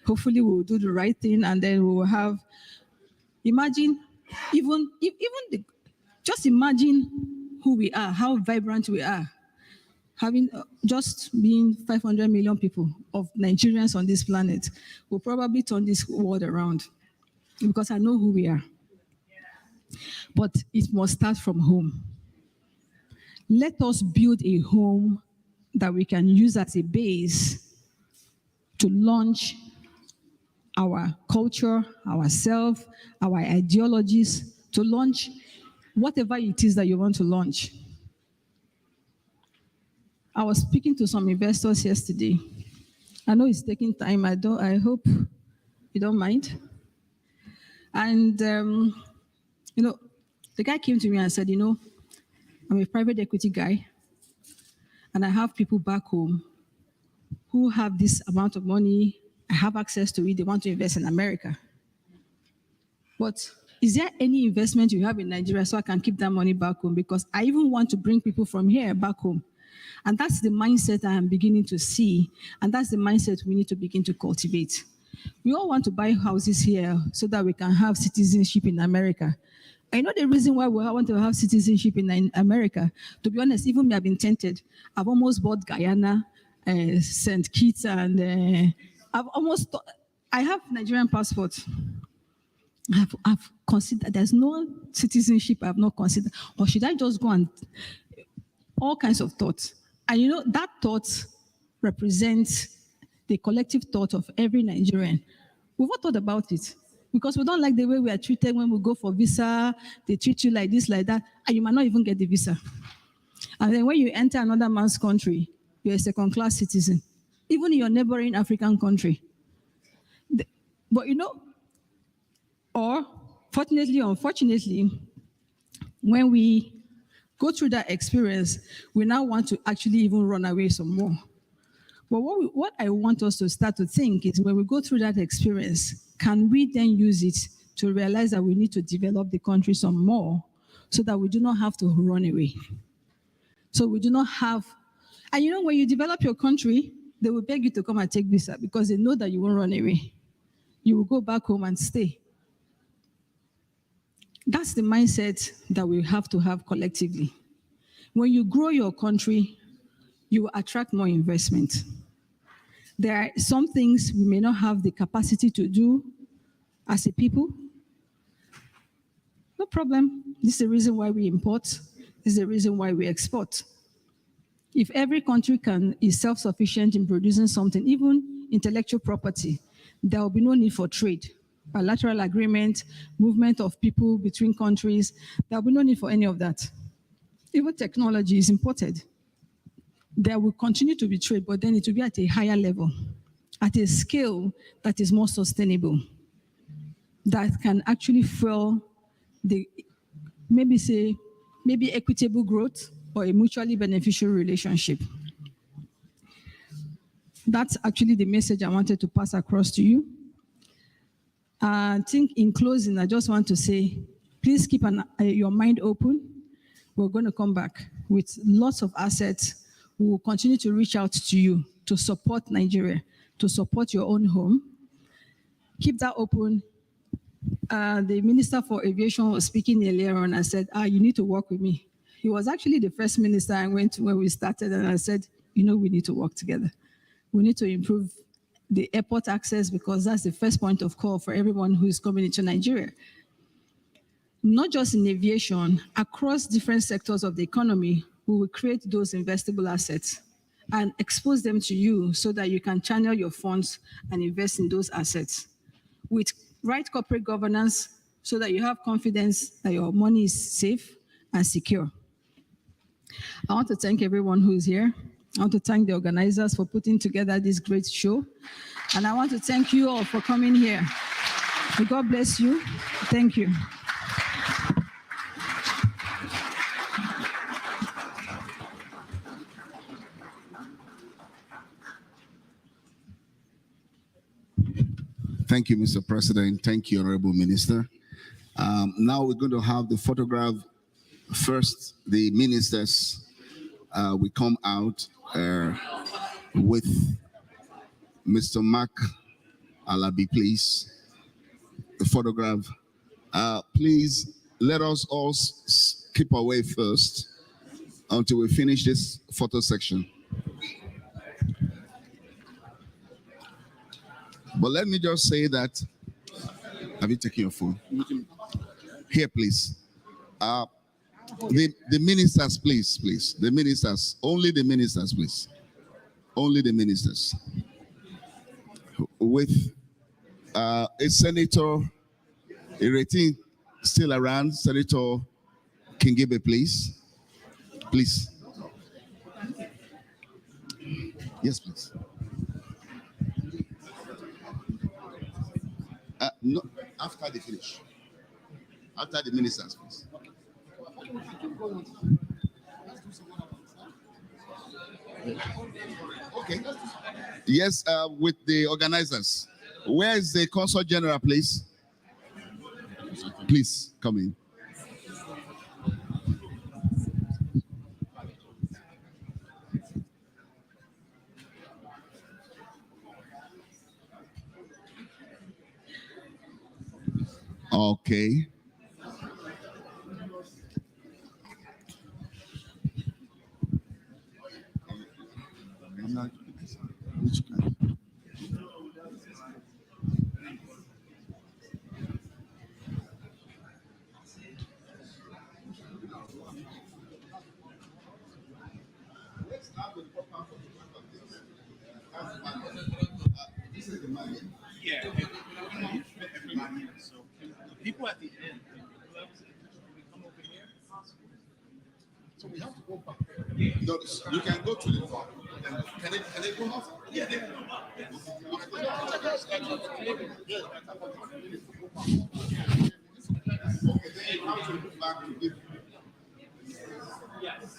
Hopefully we'll do the right thing, and then we will have, imagine, just imagine who we are, how vibrant we are. Having just being 500 million people of Nigerians on this planet will probably turn this world around, because I know who we are. But it must start from home. Let us build a home that we can use as a base to launch our culture, ourselves, our ideologies, to launch whatever it is that you want to launch. I was speaking to some investors yesterday. I know it's taking time. I hope you don't mind. And you know, the guy came to me and said, you know, I'm a private equity guy, and I have people back home who have this amount of money. I have access to it. They want to invest in America. But is there any investment you have in Nigeria so I can keep that money back home? Because I even want to bring people from here back home. And that's the mindset I am beginning to see. And that's the mindset we need to begin to cultivate. We all want to buy houses here so that we can have citizenship in America. I know the reason why we want to have citizenship in America. To be honest, even me, I've been tempted. I've almost bought Guyana, St. Kitts, and I have Nigerian passport. I've considered, there's no citizenship I've not considered. Or should I just go and, all kinds of thoughts. And you know, that thought represents the collective thought of every Nigerian. We've all thought about it. Because we don't like the way we are treated when we go for visa. They treat you like this, like that, and you might not even get the visa. And then when you enter another man's country, you're a second-class citizen, even in your neighboring African country. But you know, or fortunately or unfortunately, when we go through that experience, we now want to actually even run away some more. But what I want us to start to think is, when we go through that experience, can we then use it to realize that we need to develop the country some more so that we do not have to run away? So we do not have, and you know, when you develop your country, they will beg you to come and take visa because they know that you won't run away. You will go back home and stay. That's the mindset that we have to have collectively. When you grow your country, you will attract more investment. There are some things we may not have the capacity to do as a people. No problem. This is the reason why we import. This is the reason why we export. If every country is self-sufficient in producing something, even intellectual property, there will be no need for trade. Bilateral agreement, movement of people between countries, there will be no need for any of that. Even technology is imported. There will continue to be trade, but then it will be at a higher level, at a scale that is more sustainable, that can actually fuel the, maybe equitable growth, or a mutually beneficial relationship. That's actually the message I wanted to pass across to you. I think in closing, I just want to say, please keep your mind open. We're going to come back with lots of assets. We will continue to reach out to you to support Nigeria, to support your own home. Keep that open. The Minister for Aviation was speaking earlier on. I said, you need to work with me. He was actually the first minister I went to when we started, and I said, we need to work together. We need to improve the airport access because that's the first point of call for everyone who is coming into Nigeria. Not just in aviation, across different sectors of the economy, we will create those investable assets and expose them to you so that you can channel your funds and invest in those assets with right corporate governance so that you have confidence that your money is safe and secure. I want to thank everyone who is here. I want to thank the organizers for putting together this great show. And I want to thank you all for coming here. May God bless you. Thank you. Thank you, Mr. President. Thank you, Honorable Minister. Now we're going to have the photograph. First, the ministers will come out with Mr. Mark Alabi, please. The photograph. Please let us all keep away first until we finish this photo section. But let me just say that, have you taken your phone? Here, please. The ministers, please. The ministers, only the ministers, please. Only the ministers. With a senator, Ireti still around, Senator Kingibe, please. Please. Yes, please. No, after they finish. After the ministers, please. Okay. Yes, with the organizers. Where is the Consul General, please? Please come in. Okay. This is the money. Yeah. So people at the end, come over here. So we have to go back. No, you can go to the front. Can they go up? Yeah, they can go up. Okay, then you have to move back to give. Yes.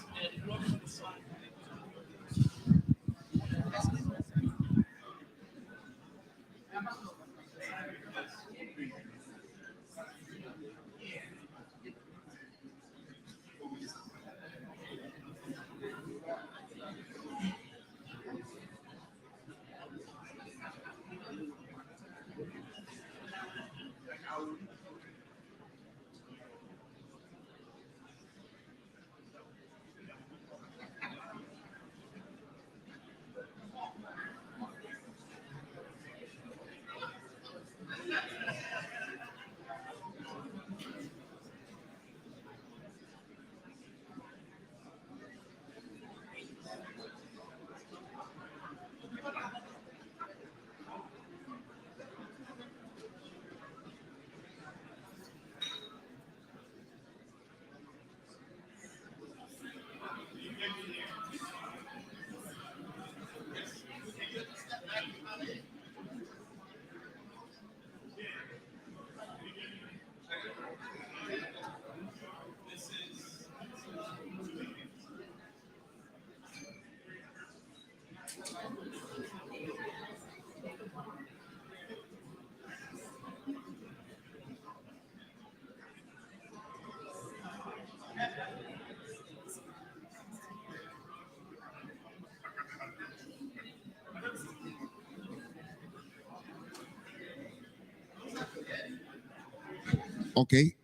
Okay.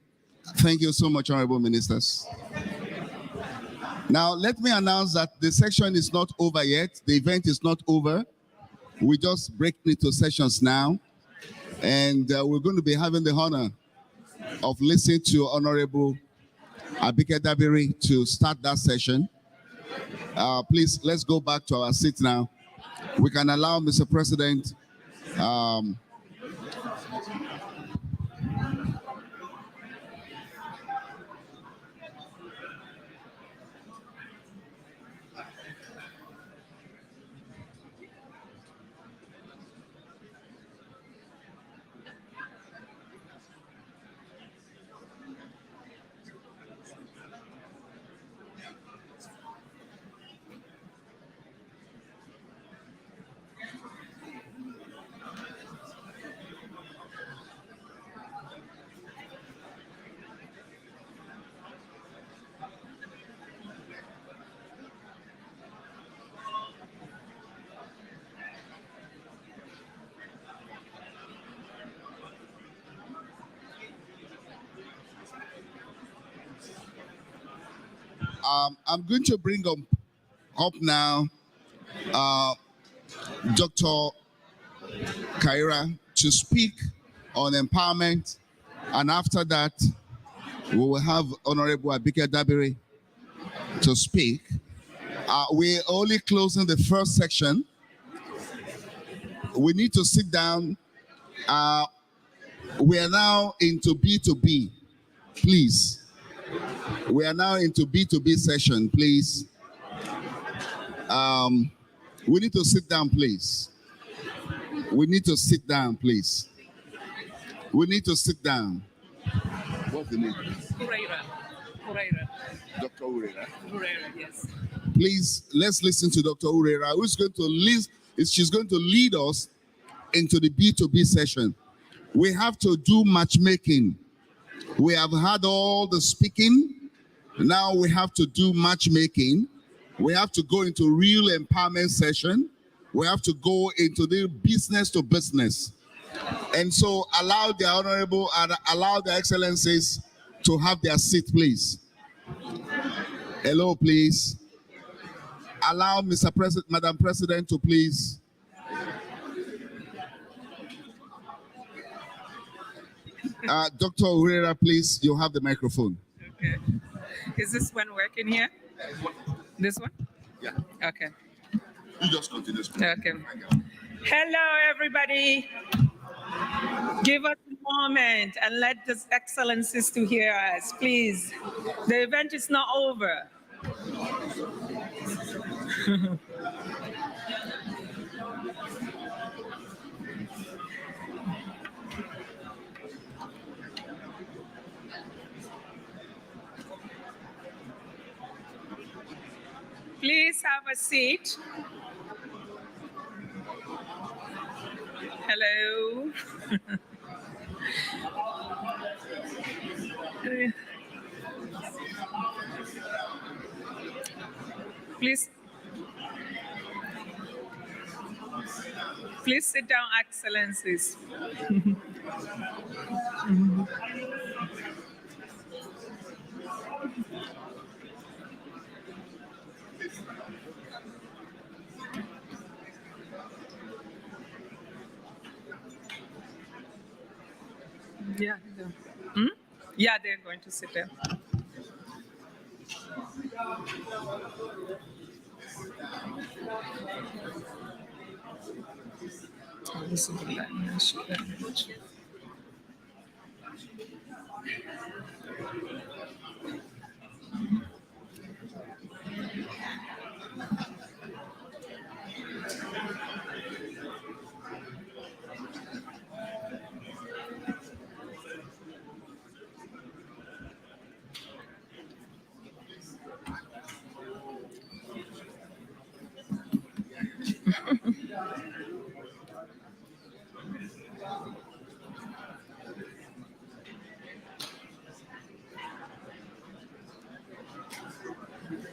Thank you so much, Honorable Ministers. Now, let me announce that the session is not over yet. The event is not over. We just break into sessions now. And we're going to be having the honor of listening to Honorable Abike Dabiri to start that session. Please, let's go back to our seat now. We can allow Mr. President I'm going to bring up now Dr. Kaira to speak on empowerment, and after that, we will have Honorable Abike Dabiri to speak. We're only closing the first section. We need to sit down. We are now into B2B, please. We are now into B2B session, please. We need to sit down, please. We need to sit down, please. We need to sit down. What's the name? Ureira. Dr. Ureira. Ureira, yes. Please, let's listen to Dr. Ureira, who's going to lead. She's going to lead us into the B2B session. We have to do matchmaking. We have had all the speaking. Now we have to do matchmaking. We have to go into real empowerment session. We have to go into the business to business. And so allow the Honorable and allow the Excellencies to have their seat, please. Hello, please. Allow Mr. President, Madam President to please. Dr. Ureira, please, you have the microphone. Okay. Is this one working here? This one? Yeah. Okay. You just continue. Okay. Hello, everybody. Give us a moment and let the excellencies to hear us, please. The event is not over. Please have a seat. Hello. Please sit down, excellencies. Yeah. Yeah, they're going to sit there.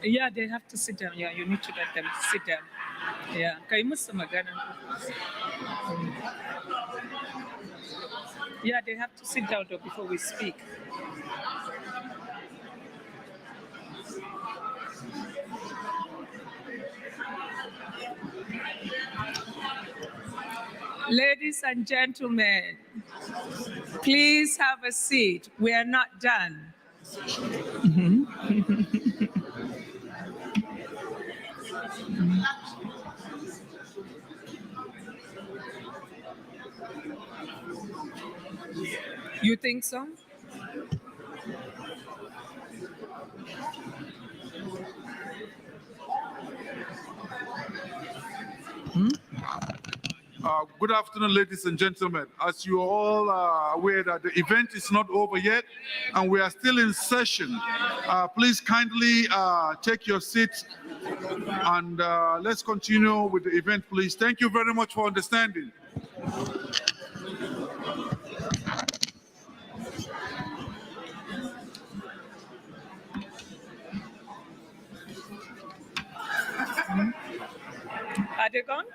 Yeah, they have to sit down. Yeah, you need to let them sit down. Yeah. Kai musu magana. Yeah, they have to sit down though before we speak. Ladies and gentlemen, please have a seat. We are not done. You think so? Good afternoon, ladies and gentlemen. As you all are aware that the event is not over yet and we are still in session, please kindly take your seats and let's continue with the event, please. Thank you very much for understanding. Are they gone?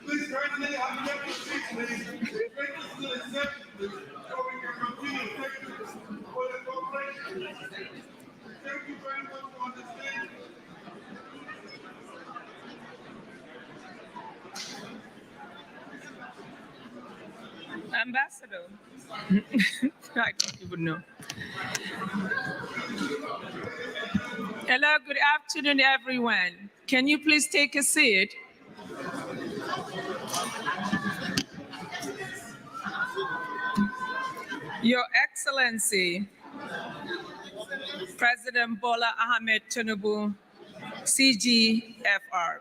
Please kindly have your seats, please. The event is still in session, please, so we can continue. Thank you for the cooperation. Thank you very much for understanding. Ambassador. I don't even know. Hello, good afternoon, everyone. Can you please take a seat? Your Excellency, President Bola Ahmed Tinubu, CGFR,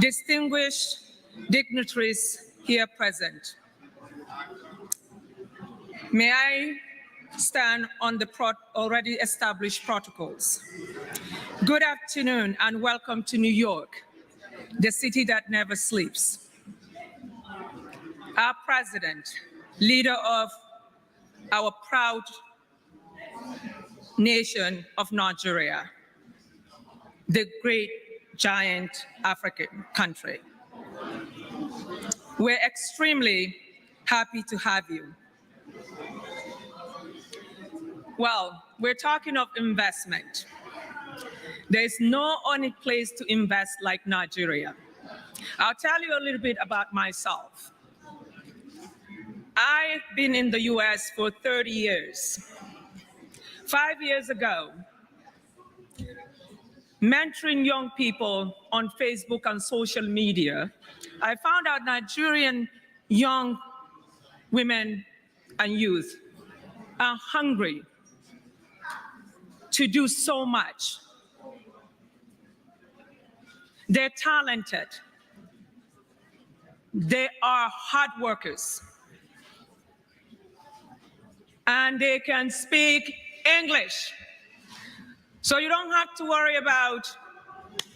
distinguished dignitaries here present. May I stand on the already established protocols. Good afternoon and welcome to New York, the city that never sleeps. Our president, leader of our proud nation of Nigeria, the great giant African country. We're extremely happy to have you. Well, we're talking of investment. There's no only place to invest like Nigeria. I'll tell you a little bit about myself. I've been in the US for 30 years. 5 years ago, mentoring young people on Facebook and social media, I found out Nigerian young women and youth are hungry to do so much. They're talented. They are hard workers. And they can speak English. So you don't have to worry about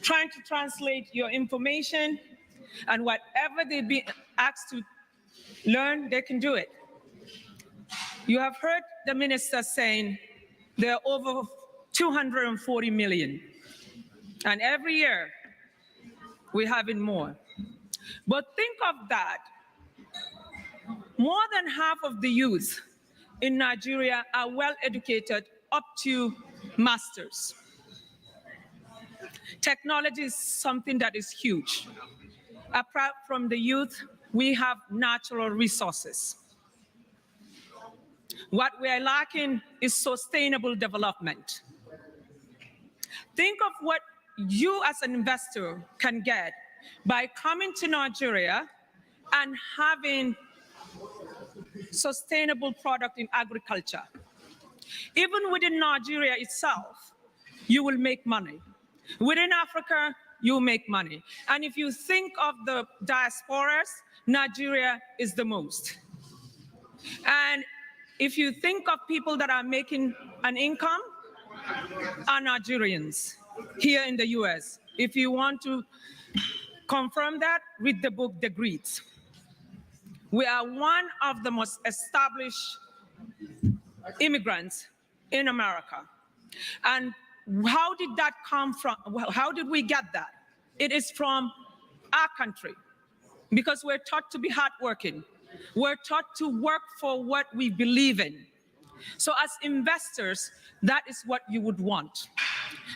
trying to translate your information, and whatever they be asked to learn, they can do it. You have heard the minister saying there are over 240 million. And every year, we're having more. But think of that. More than half of the youth in Nigeria are well educated up to masters. Technology is something that is huge. Apart from the youth, we have natural resources. What we are lacking is sustainable development. Think of what you as an investor can get by coming to Nigeria and having sustainable product in agriculture. Even within Nigeria itself, you will make money. Within Africa, you make money. And if you think of the diasporas, Nigeria is the most. And if you think of people that are making an income, are Nigerians here in the US. If you want to confirm that, read the book, The Greeks. We are one of the most established immigrants in America. And how did that come from? How did we get that? It is from our country, because we're taught to be hardworking. We're taught to work for what we believe in. So as investors, that is what you would want.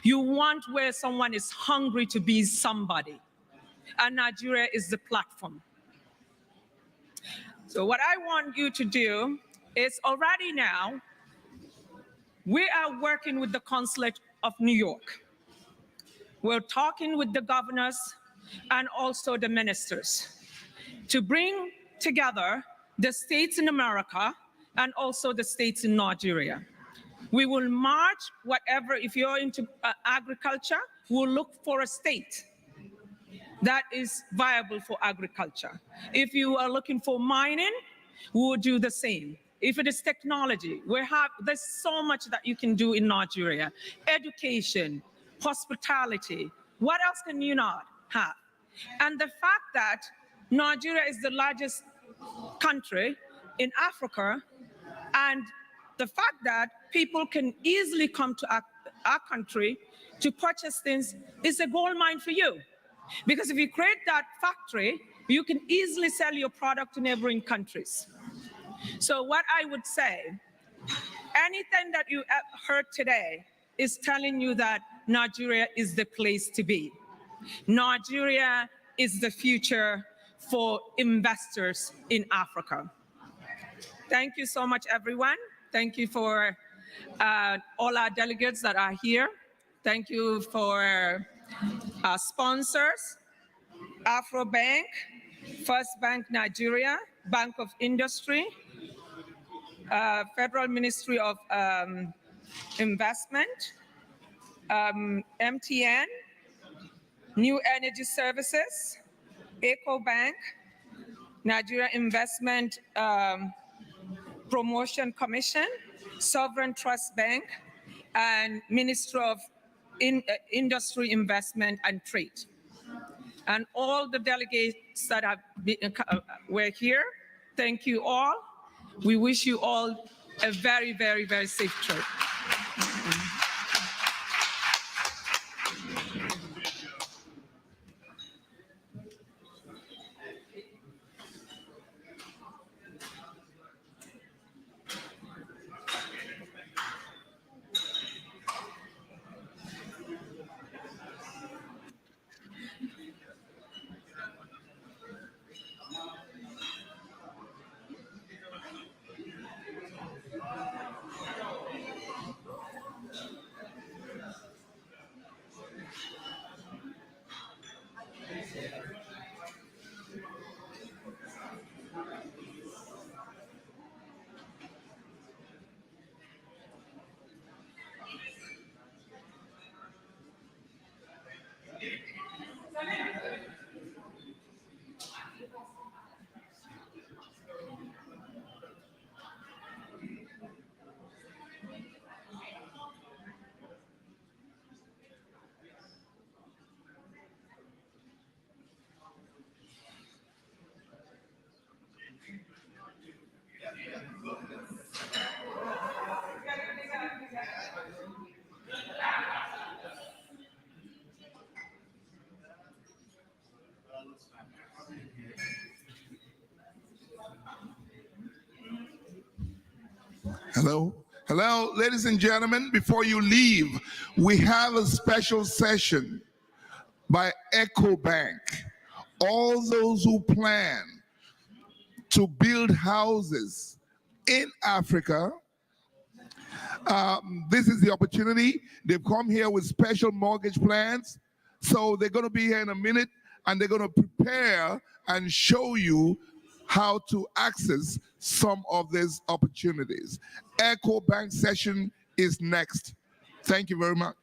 You want where someone is hungry to be somebody. And Nigeria is the platform. So what I want you to do is already now, we are working with the Consulate of New York. We're talking with the governors and also the ministers to bring together the states in America and also the states in Nigeria. We will march whatever, if you're into agriculture, we'll look for a state that is viable for agriculture. If you are looking for mining, we'll do the same. If it is technology, there's so much that you can do in Nigeria. Education, hospitality, what else can you not have? And the fact that Nigeria is the largest country in Africa, and the fact that people can easily come to our country to purchase things is a gold mine for you. Because if you create that factory, you can easily sell your product to neighboring countries. So what I would say, anything that you heard today is telling you that Nigeria is the place to be. Nigeria is the future for investors in Africa. Thank you so much, everyone. Thank you for all our delegates that are here. Thank you for our sponsors, Afrobank, First Bank Nigeria, Bank of Industry, Federal Ministry of Investment, MTN, New Energy Services, EcoBank, Nigeria Investment Promotion Commission, Sovereign Trust Bank, and Ministry of Industry, Investment, and Trade. And all the delegates that were here, thank you all. We wish you all a very, very, very safe trip. Hello. Hello, ladies and gentlemen, before you leave, we have a special session by EcoBank. All those who plan to build houses in Africa, this is the opportunity. They've come here with special mortgage plans. So they're going to be here in a minute, and they're going to prepare and show you how to access some of these opportunities. EcoBank session is next. Thank you very much.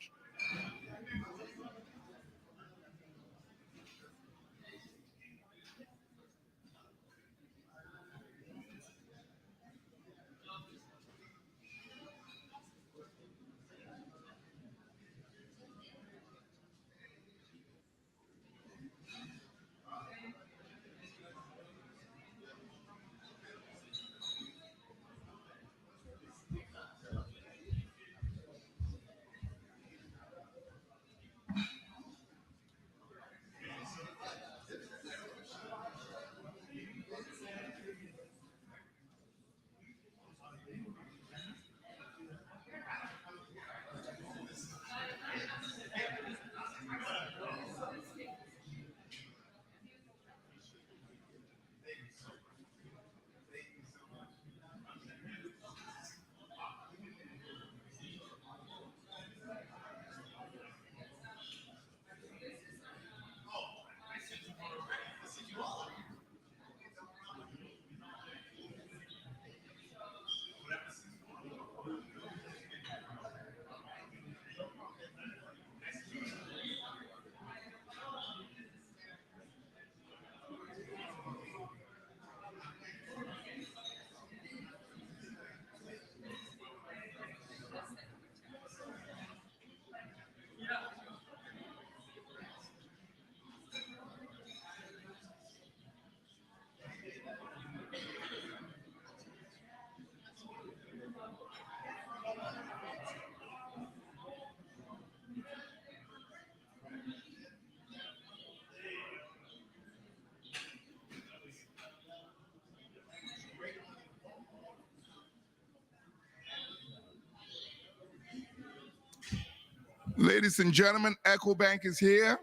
Ladies and gentlemen, EcoBank is here.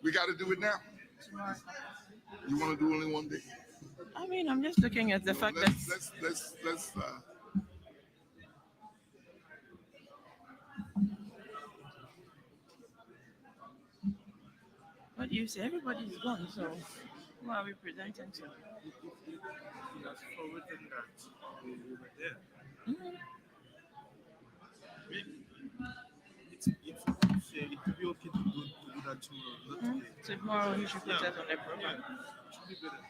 We got to do it now. You want to do only one day? I mean, I'm just looking at the fact that Let's what do you say? Everybody's gone, so who are we presenting to? Mhm. It could be okay to do that tomorrow, not today. So tomorrow you should put that on the program. Should be better.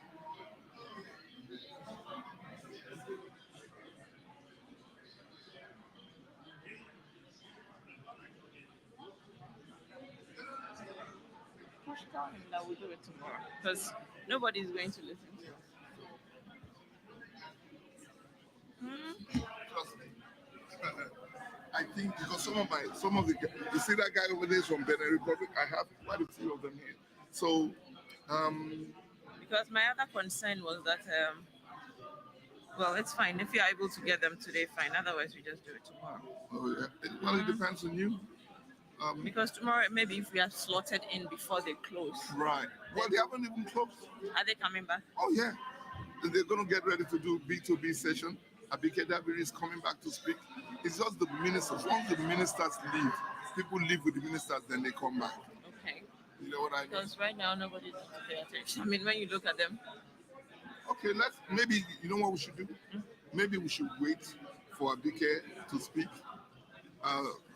Push tell him that we'll do it tomorrow because nobody's going to listen to us. Trust me. I think because some of the you see that guy over there is from Benin Republic. I have quite a few of them here. So Because my other concern was that well, it's fine if you're able to get them today, fine. Otherwise, we just do it tomorrow. it depends on you. Because tomorrow, maybe if we are slotted in before they close. Right. Well, they haven't even closed. Are they coming back? Oh yeah, they're going to get ready to do B2B session. Abike Dabiri is coming back to speak. It's just the ministers. Once the ministers leave, people leave with the ministers, then they come back. Okay. You know what I mean? Because right now, nobody's going to pay attention. I mean, when you look at them. Okay, maybe, you know what we should do? Maybe we should wait for Abike to speak,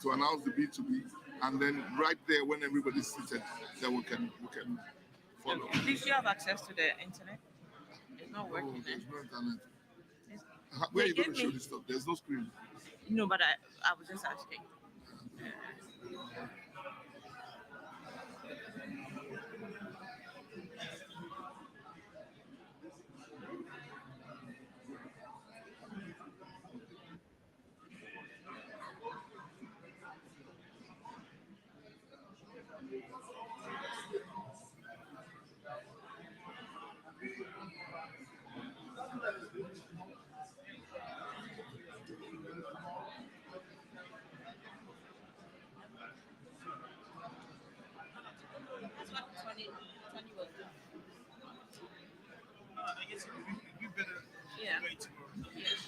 to announce the B2B, and then right there when everybody's seated, then we can follow. Do you have access to the internet? It's not working. There's no internet. Where are you going to show this stuff? There's no screen. No, but I was just asking. That's what 20 was doing. I guess we better wait tomorrow. Yeah.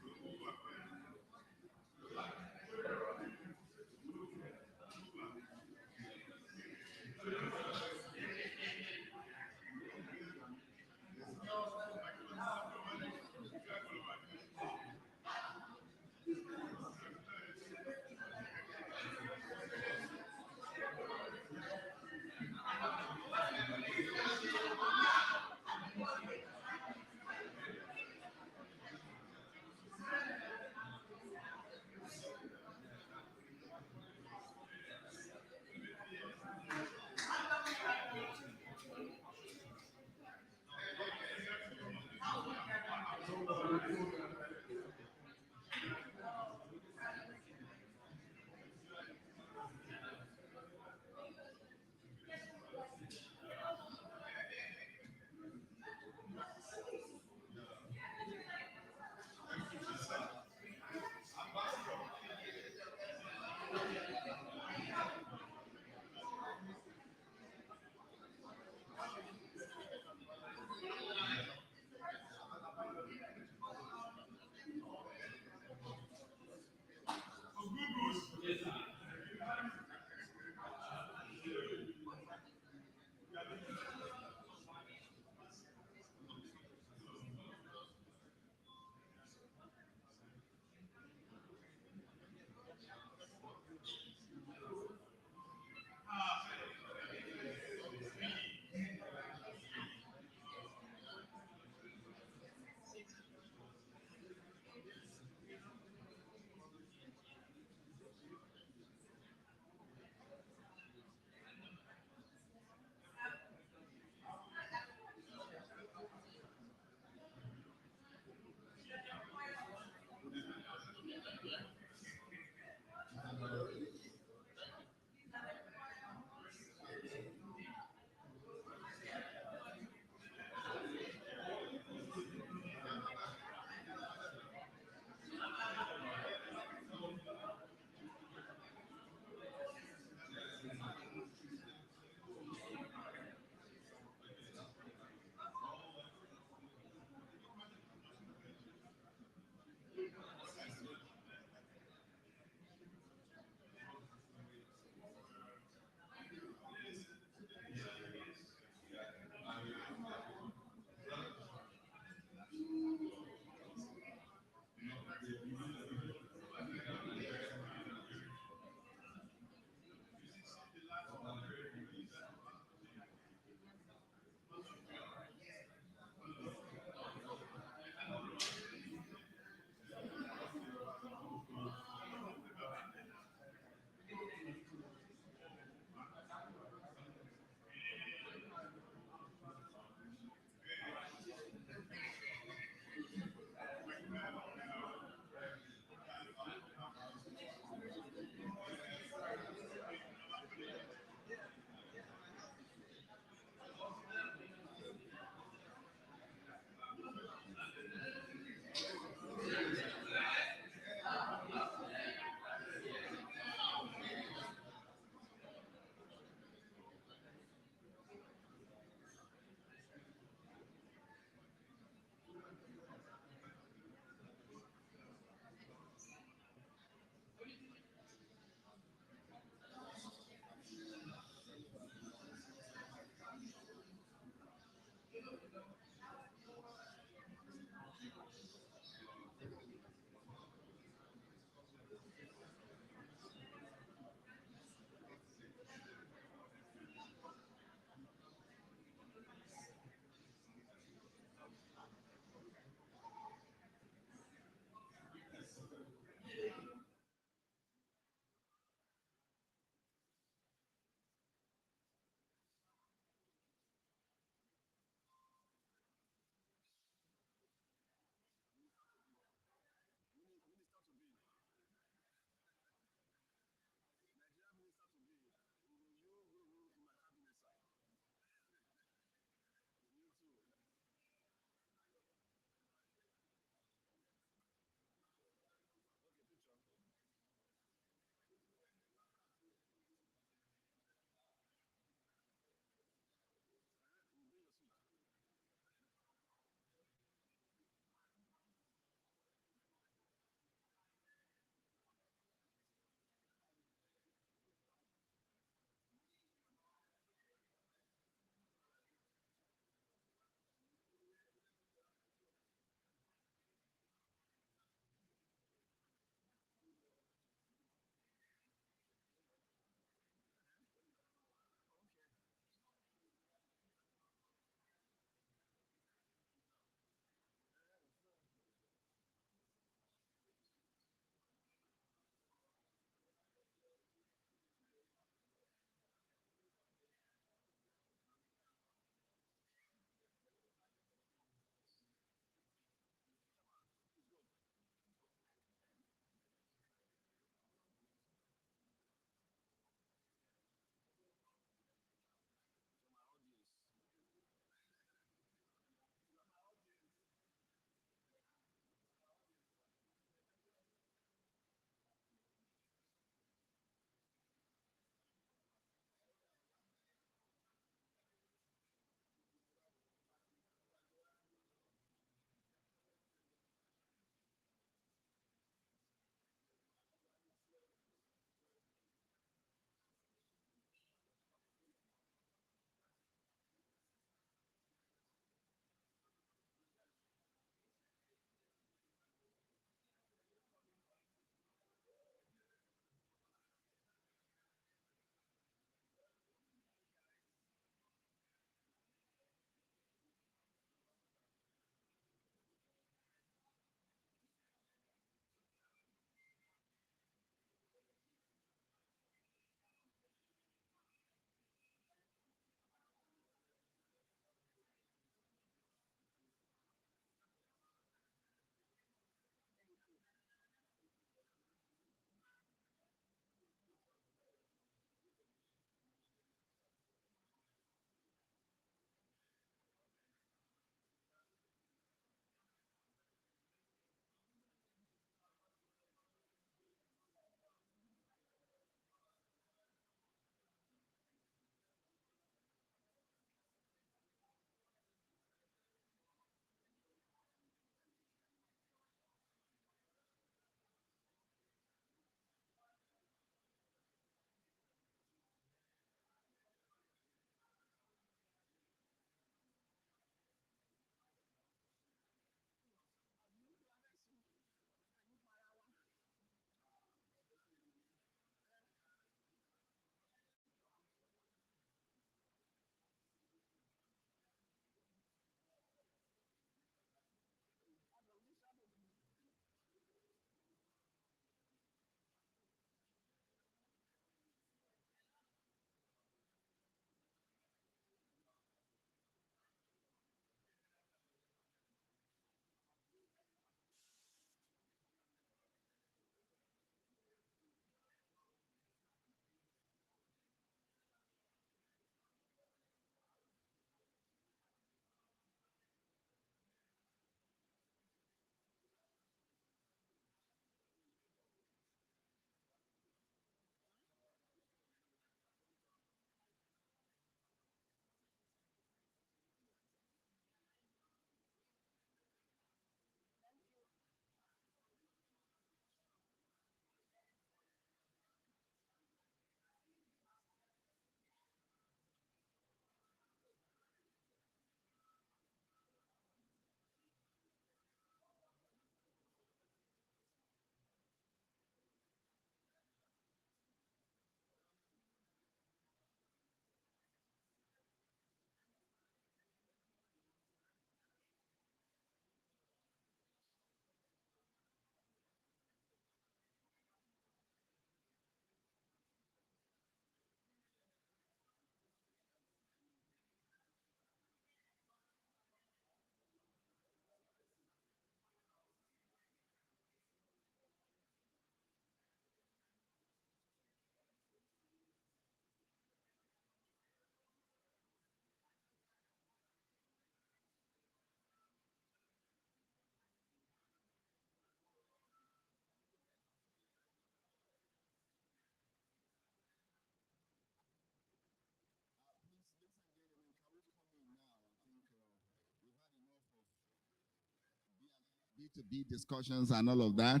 B2B discussions and all of that.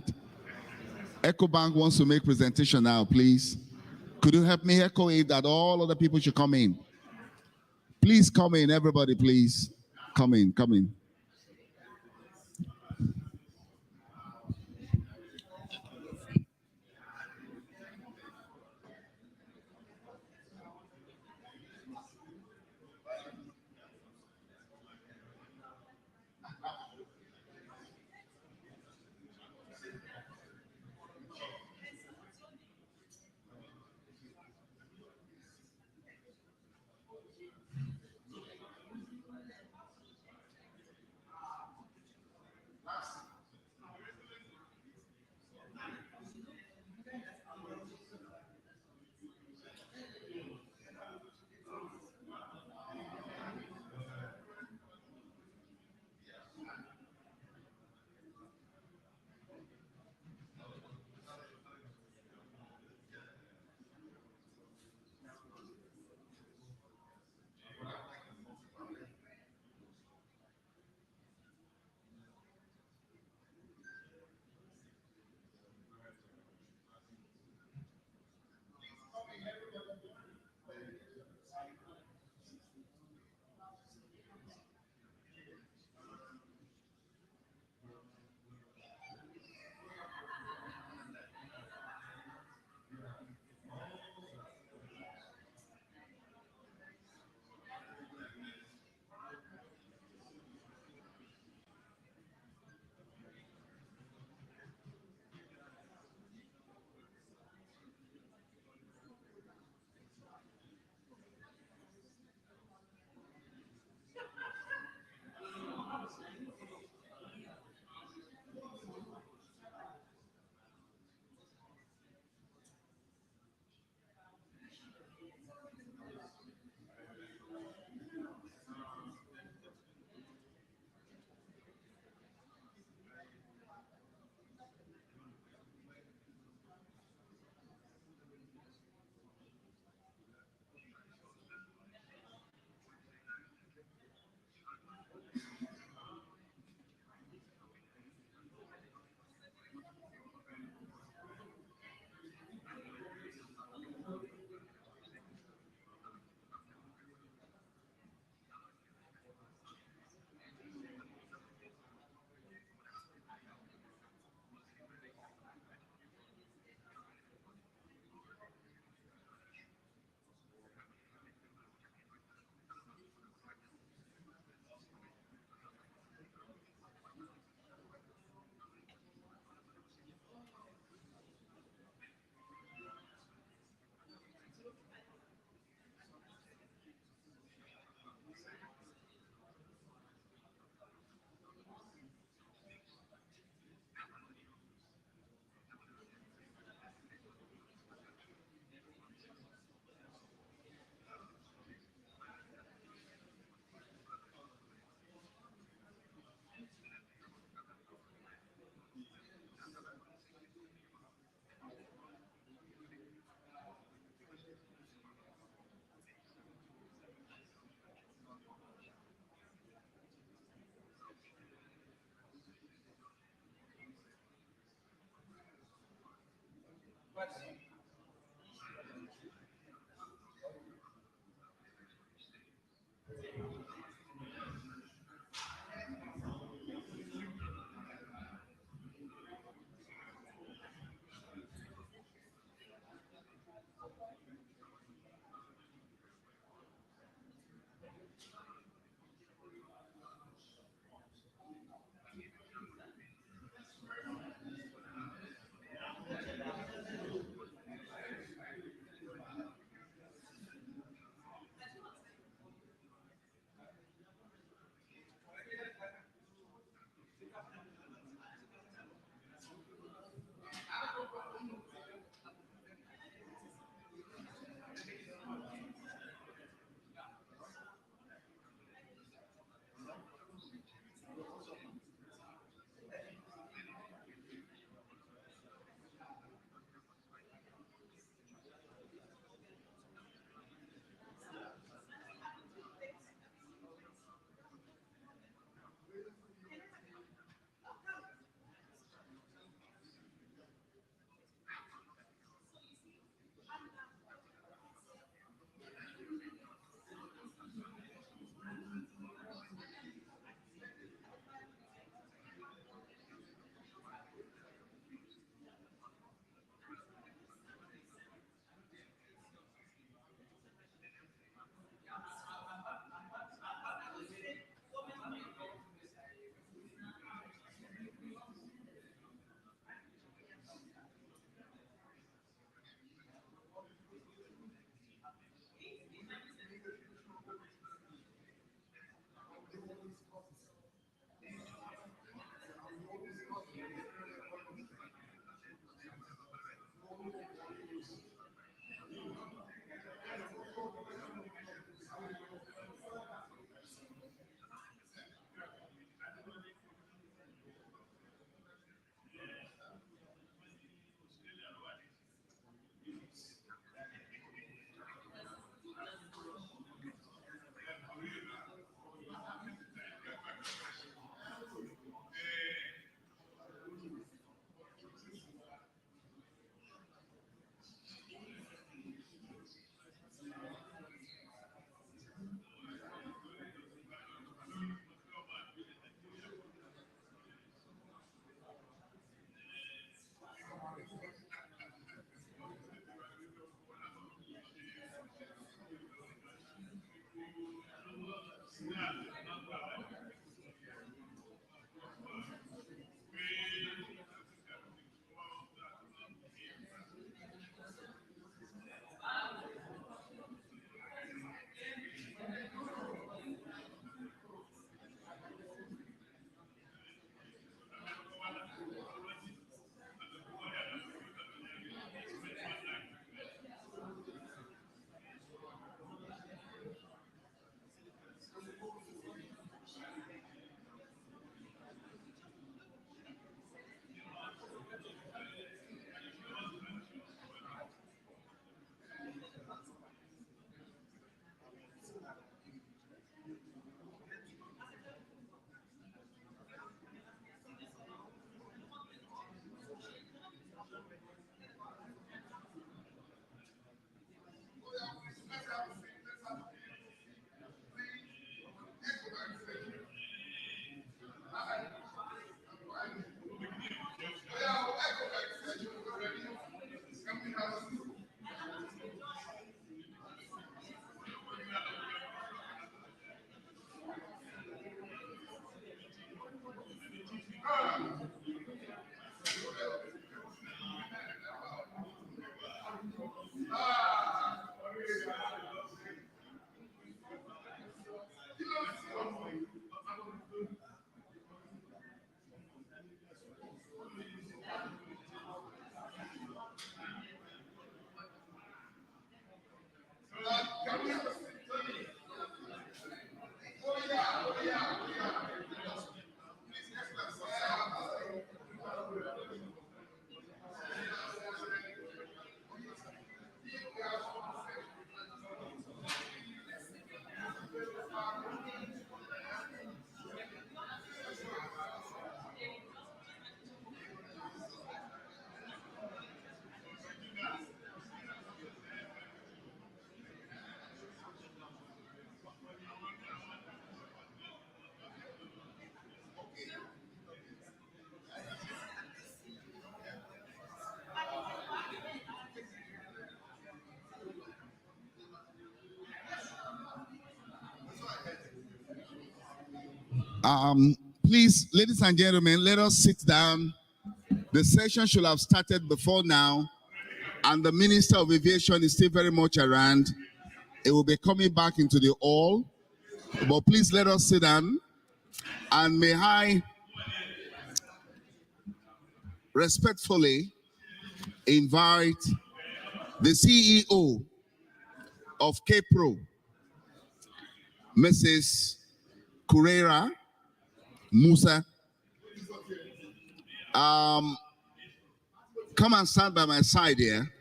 EcoBank wants to make presentation now, please. Could you help me echo it that all other people should come in? Please come in, everybody, please. Come in, come in. Please, ladies and gentlemen, let us sit down. The session should have started before now, and the Minister of Aviation is still very much around. It will be coming back into the hall, but please let us sit down. And may I respectfully invite the CEO of KPRO, Mrs. Kurera Musa. Come and stand by my side here.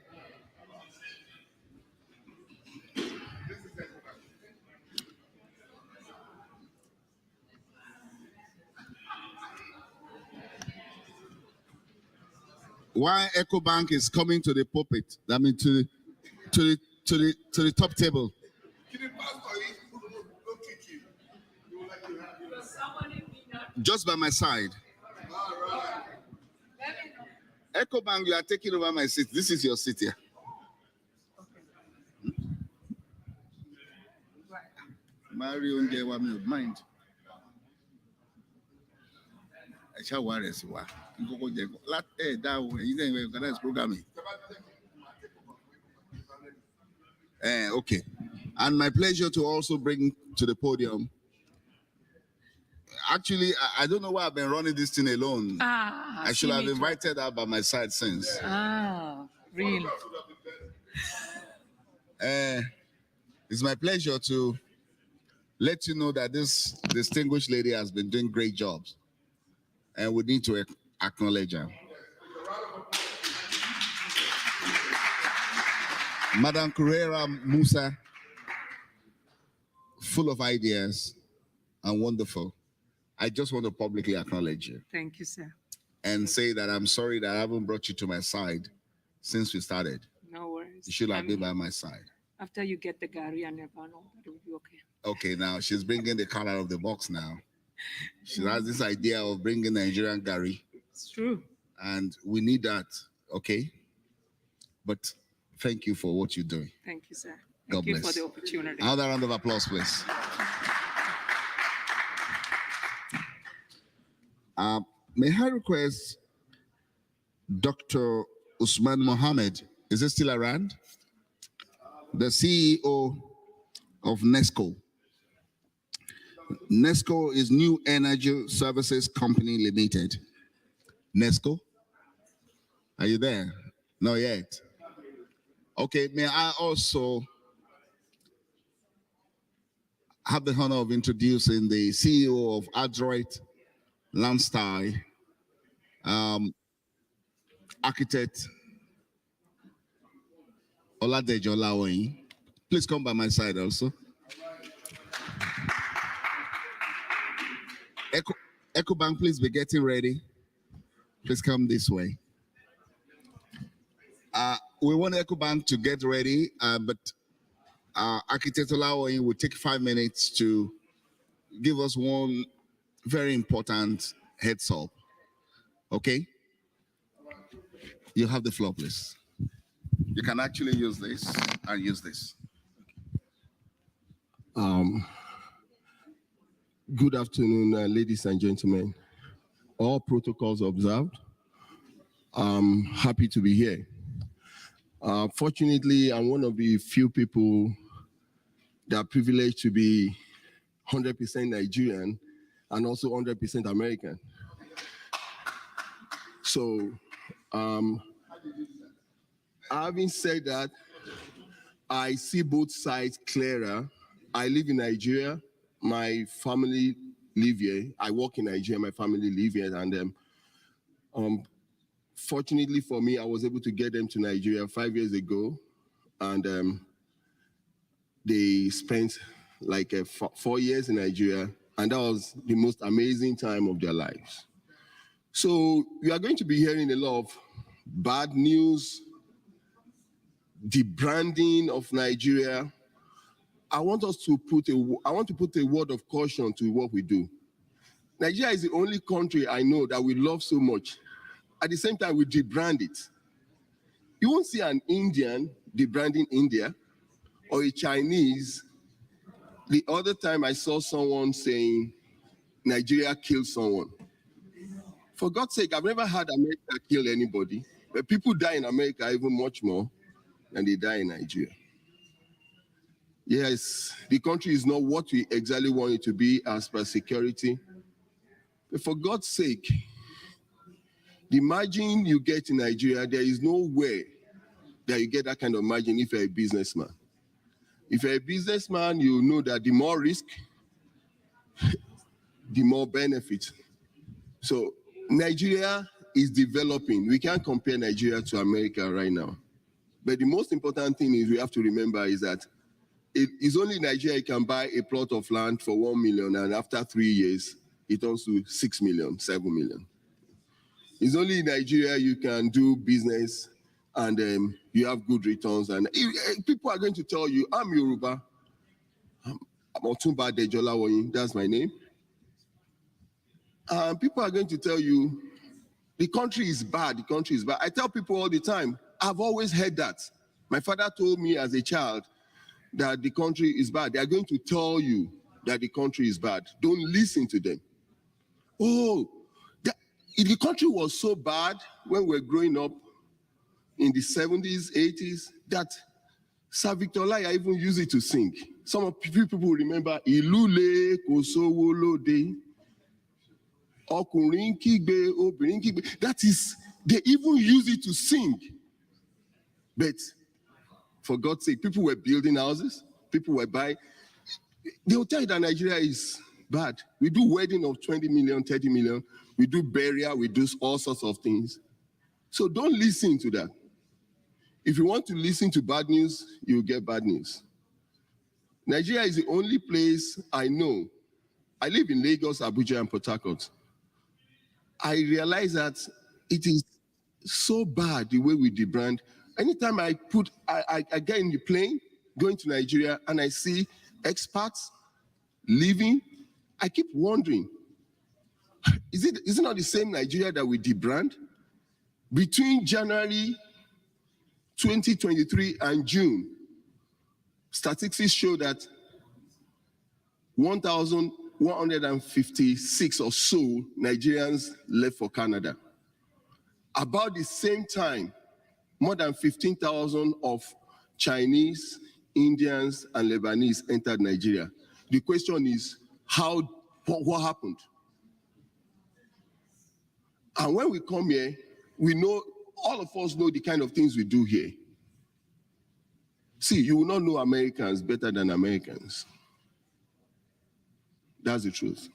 While EcoBank is coming to the pulpit, I mean to the top table. Just by my side. EcoBank, you are taking over my seat. This is your seat here. Mario Ndewa, mind. I shall worry as well. Okay. And my pleasure to also bring to the podium Actually, I don't know why I've been running this thing alone. Ah, I should have see me too. invited her by my side since. Ah, really? It's my pleasure to let you know that this distinguished lady has been doing great jobs, and we need to acknowledge her. Madam Carrera Musa, full of ideas and wonderful. I just want to publicly acknowledge you Thank you, sir. and say that I'm sorry that I haven't brought you to my side since we started. No worries. You should have I'm been here. by my side. After you get the Gary and Ebano, that will be okay. Okay, now she's bringing the cat out of the box now. She has this idea of bringing Nigerian Gary, It's true. and we need that, okay? But thank you for what you're doing. Thank you, sir. God Thank you bless. for the opportunity. Another round of applause, please. May I request Dr. Usman Mohammed, is he still around? The CEO of NESCO. NESCO is New Energy Services Company Limited. NESCO? Are you there? Not yet. Okay, may I also have the honor of introducing the CEO of Adroit Landstyle, architect Oladejo Olaoyin. Please come by my side also. EcoBank, please be getting ready. Please come this way. We want EcoBank to get ready, but Architect Olaoyin will take 5 minutes to give us one very important heads up. Okay? You have the floor, please. You can actually use this and use this. Good afternoon, ladies and gentlemen. All protocols observed. I'm happy to be here. Fortunately, I'm one of the few people that are privileged to be 100% Nigerian and also 100% American. So, having said that, I see both sides clearer. I live in Nigeria. My family live here. I work in Nigeria. My family live here. And fortunately for me, I was able to get them to Nigeria 5 years ago. And they spent like 4 years in Nigeria. And that was the most amazing time of their lives. So we are going to be hearing a lot of bad news, the branding of Nigeria. I want to put a word of caution to what we do. Nigeria is the only country I know that we love so much. At the same time, we debrand it. You won't see an Indian debranding India or a Chinese. The other time I saw someone saying Nigeria killed someone. For God's sake, I've never had America kill anybody, but people die in America even much more than they die in Nigeria. Yes, the country is not what we exactly want it to be as per security. But for God's sake, the margin you get in Nigeria, there is no way that you get that kind of margin if you're a businessman. If you're a businessman, you know that the more risk, the more benefit. So Nigeria is developing. We can't compare Nigeria to America right now. But the most important thing is we have to remember is that it is only Nigeria you can buy a plot of land for 1 million, and after 3 years, it turns to 6 million, 7 million. It's only in Nigeria you can do business and you have good returns. And people are going to tell you, I'm Yoruba. I'm Otunba Adejo Olaoyin, that's my name. People are going to tell you, the country is bad, the country is bad. I tell people all the time, I've always heard that. My father told me as a child that the country is bad. They are going to tell you that the country is bad. Don't listen to them. Oh, the country was so bad when we were growing up in the 70s, 80s, that Sir Victor Olaiya even used it to sing. Some of people remember, Ilule Kosowolode. Ọkùnrin kígbe, obìnrin kígbe. That is, they even use it to sing. But for God's sake, people were building houses, people were buying. They will tell you that Nigeria is bad. We do wedding of 20 million, 30 million. We do burial, we do all sorts of things. So don't listen to that. If you want to listen to bad news, you'll get bad news. Nigeria is the only place I know. I live in Lagos, Abuja, and Port Harcourt. I realize that it is so bad the way we debrand. Anytime I get in the plane, going to Nigeria, and I see expats leaving, I keep wondering, is it not the same Nigeria that we debrand? Between January 2023 and June, statistics show that 1,156 or so Nigerians left for Canada. About the same time, more than 15,000 of Chinese, Indians, and Lebanese entered Nigeria. The question is, what happened? And when we come here, we know, all of us know the kind of things we do here. See, you will not know Americans better than Americans. That's the truth.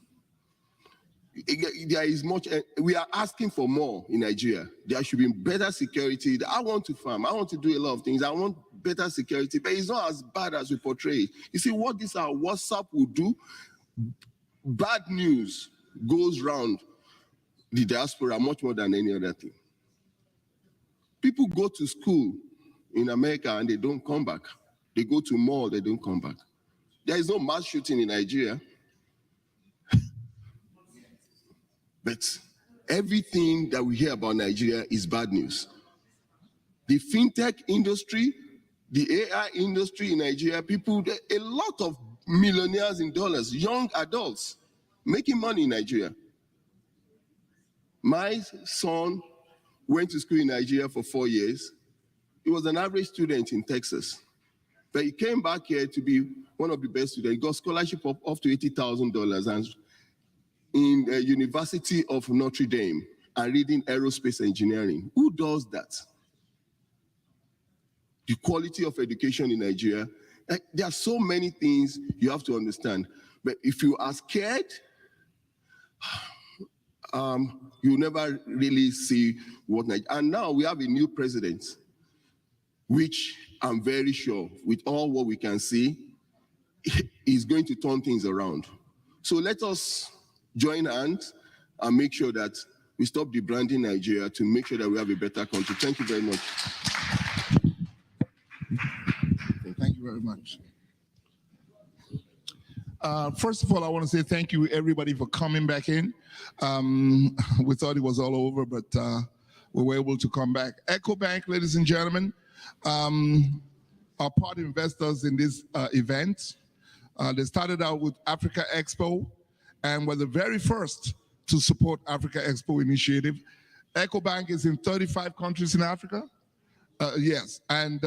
There is much, we are asking for more in Nigeria. There should be better security. I want to farm, I want to do a lot of things. I want better security, but it's not as bad as we portray. You see, what this our WhatsApp will do, bad news goes round the diaspora much more than any other thing. People go to school in America and they don't come back. They go to mall, they don't come back. There is no mass shooting in Nigeria. But everything that we hear about Nigeria is bad news. The fintech industry, the AI industry in Nigeria, people, a lot of millionaires in dollars, young adults making money in Nigeria. My son went to school in Nigeria for 4 years. He was an average student in Texas. But he came back here to be one of the best students. He got scholarship of up to $80,000 and in the University of Notre Dame and reading aerospace engineering. Who does that? The quality of education in Nigeria. There are so many things you have to understand. But if you are scared, you'll never really see what Nigeria. And now we have a new president, which I'm very sure, with all what we can see, is going to turn things around. So let us join hands and make sure that we stop debranding Nigeria to make sure that we have a better country. Thank you very much. Thank you very much. First of all, I want to say thank you, everybody, for coming back in. We thought it was all over, but we were able to come back. EcoBank, ladies and gentlemen, are part investors in this event. They started out with Africa Expo and were the very first to support Africa Expo initiative. EcoBank is in 35 countries in Africa. Yes, and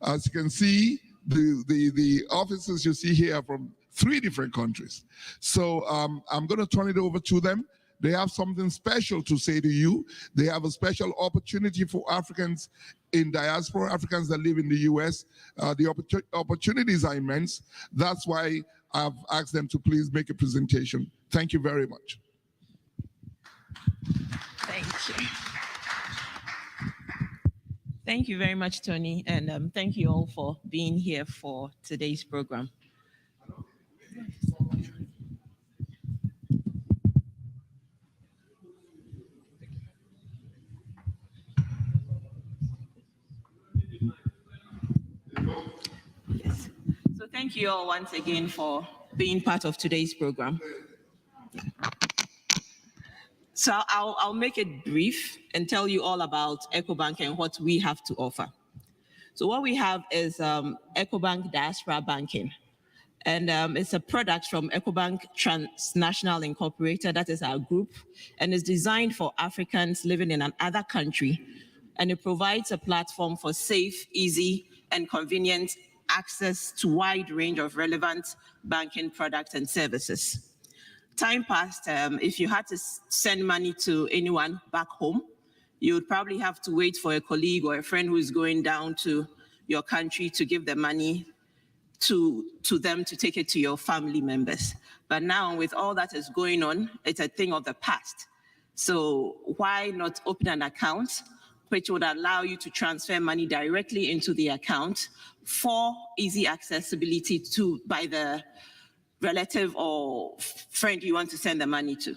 as you can see, the offices you see here are from 3 different countries. So I'm going to turn it over to them. They have something special to say to you. They have a special opportunity for Africans in diaspora, Africans that live in the US. The opportunities are immense. That's why I've asked them to please make a presentation. Thank you very much. Thank you. Thank you very much, Tony, and thank you all for being here for today's program. Yes. So thank you all once again for being part of today's program. So I'll make it brief and tell you all about EcoBank and what we have to offer. So what we have is EcoBank Diaspora Banking. And it's a product from EcoBank Transnational Incorporated, that is our group, and it's designed for Africans living in another country. And it provides a platform for safe, easy, and convenient access to a wide range of relevant banking products and services. time past, if you had to send money to anyone back home, you would probably have to wait for a colleague or a friend who is going down to your country to give the money to them to take it to your family members. But now with all that is going on, it's a thing of the past. So why not open an account which would allow you to transfer money directly into the account for easy accessibility to by the relative or friend you want to send the money to.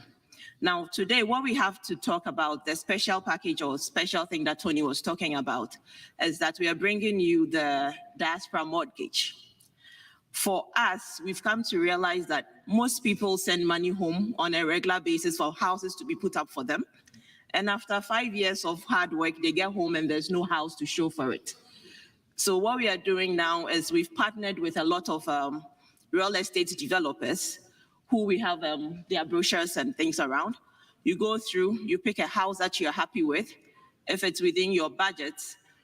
Now, today, what we have to talk about, the special package or special thing that Tony was talking about, is that we are bringing you the diaspora mortgage. For us, we've come to realize that most people send money home on a regular basis for houses to be put up for them. And after 5 years of hard work, they get home and there's no house to show for it. So what we are doing now is we've partnered with a lot of real estate developers who we have their brochures and things around. You go through, you pick a house that you're happy with. If it's within your budget,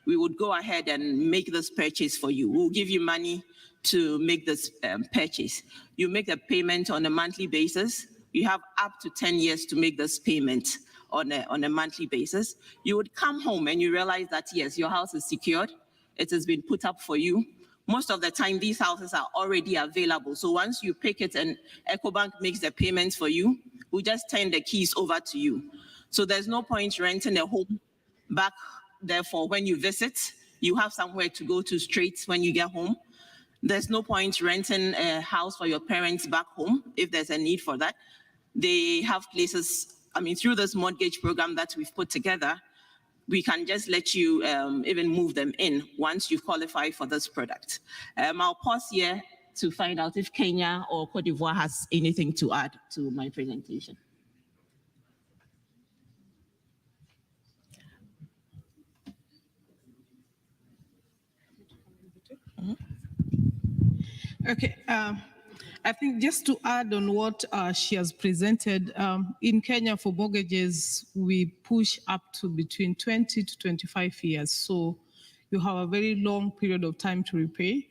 we would go ahead and make this purchase for you. We'll give you money to make this purchase. You make a payment on a monthly basis. You have up to 10 years to make this payment on a monthly basis. You would come home and you realize that, yes, your house is secured. It has been put up for you. Most of the time, these houses are already available. So once you pick it and EcoBank makes the payments for you, we just turn the keys over to you. So there's no point renting a home back there for when you visit. You have somewhere to go to straight when you get home. There's no point renting a house for your parents back home if there's a need for that. They have places, through this mortgage program that we've put together, we can just let you even move them in once you qualify for this product. I'll pause here to find out if Kenya or Cote d'Ivoire has anything to add to my presentation. Okay, I think just to add on what she has presented, in Kenya for mortgages, we push up to between 20 to 25 years. So you have a very long period of time to repay,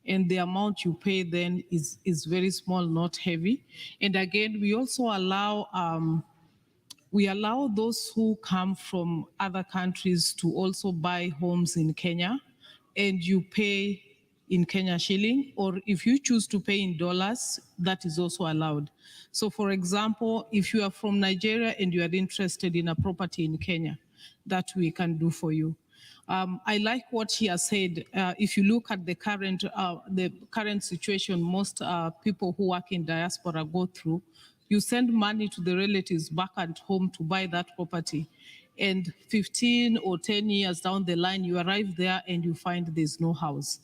and the amount you pay then is very small, not heavy. And again, we also allow those who come from other countries to also buy homes in Kenya, and you pay in Kenya shilling, or if you choose to pay in dollars, that is also allowed. So for example, if you are from Nigeria and you are interested in a property in Kenya, that we can do for you. I like what she has said. If you look at the current situation most people who work in diaspora go through, you send money to the relatives back at home to buy that property. And 15 or 10 years down the line, you arrive there and you find there's no house.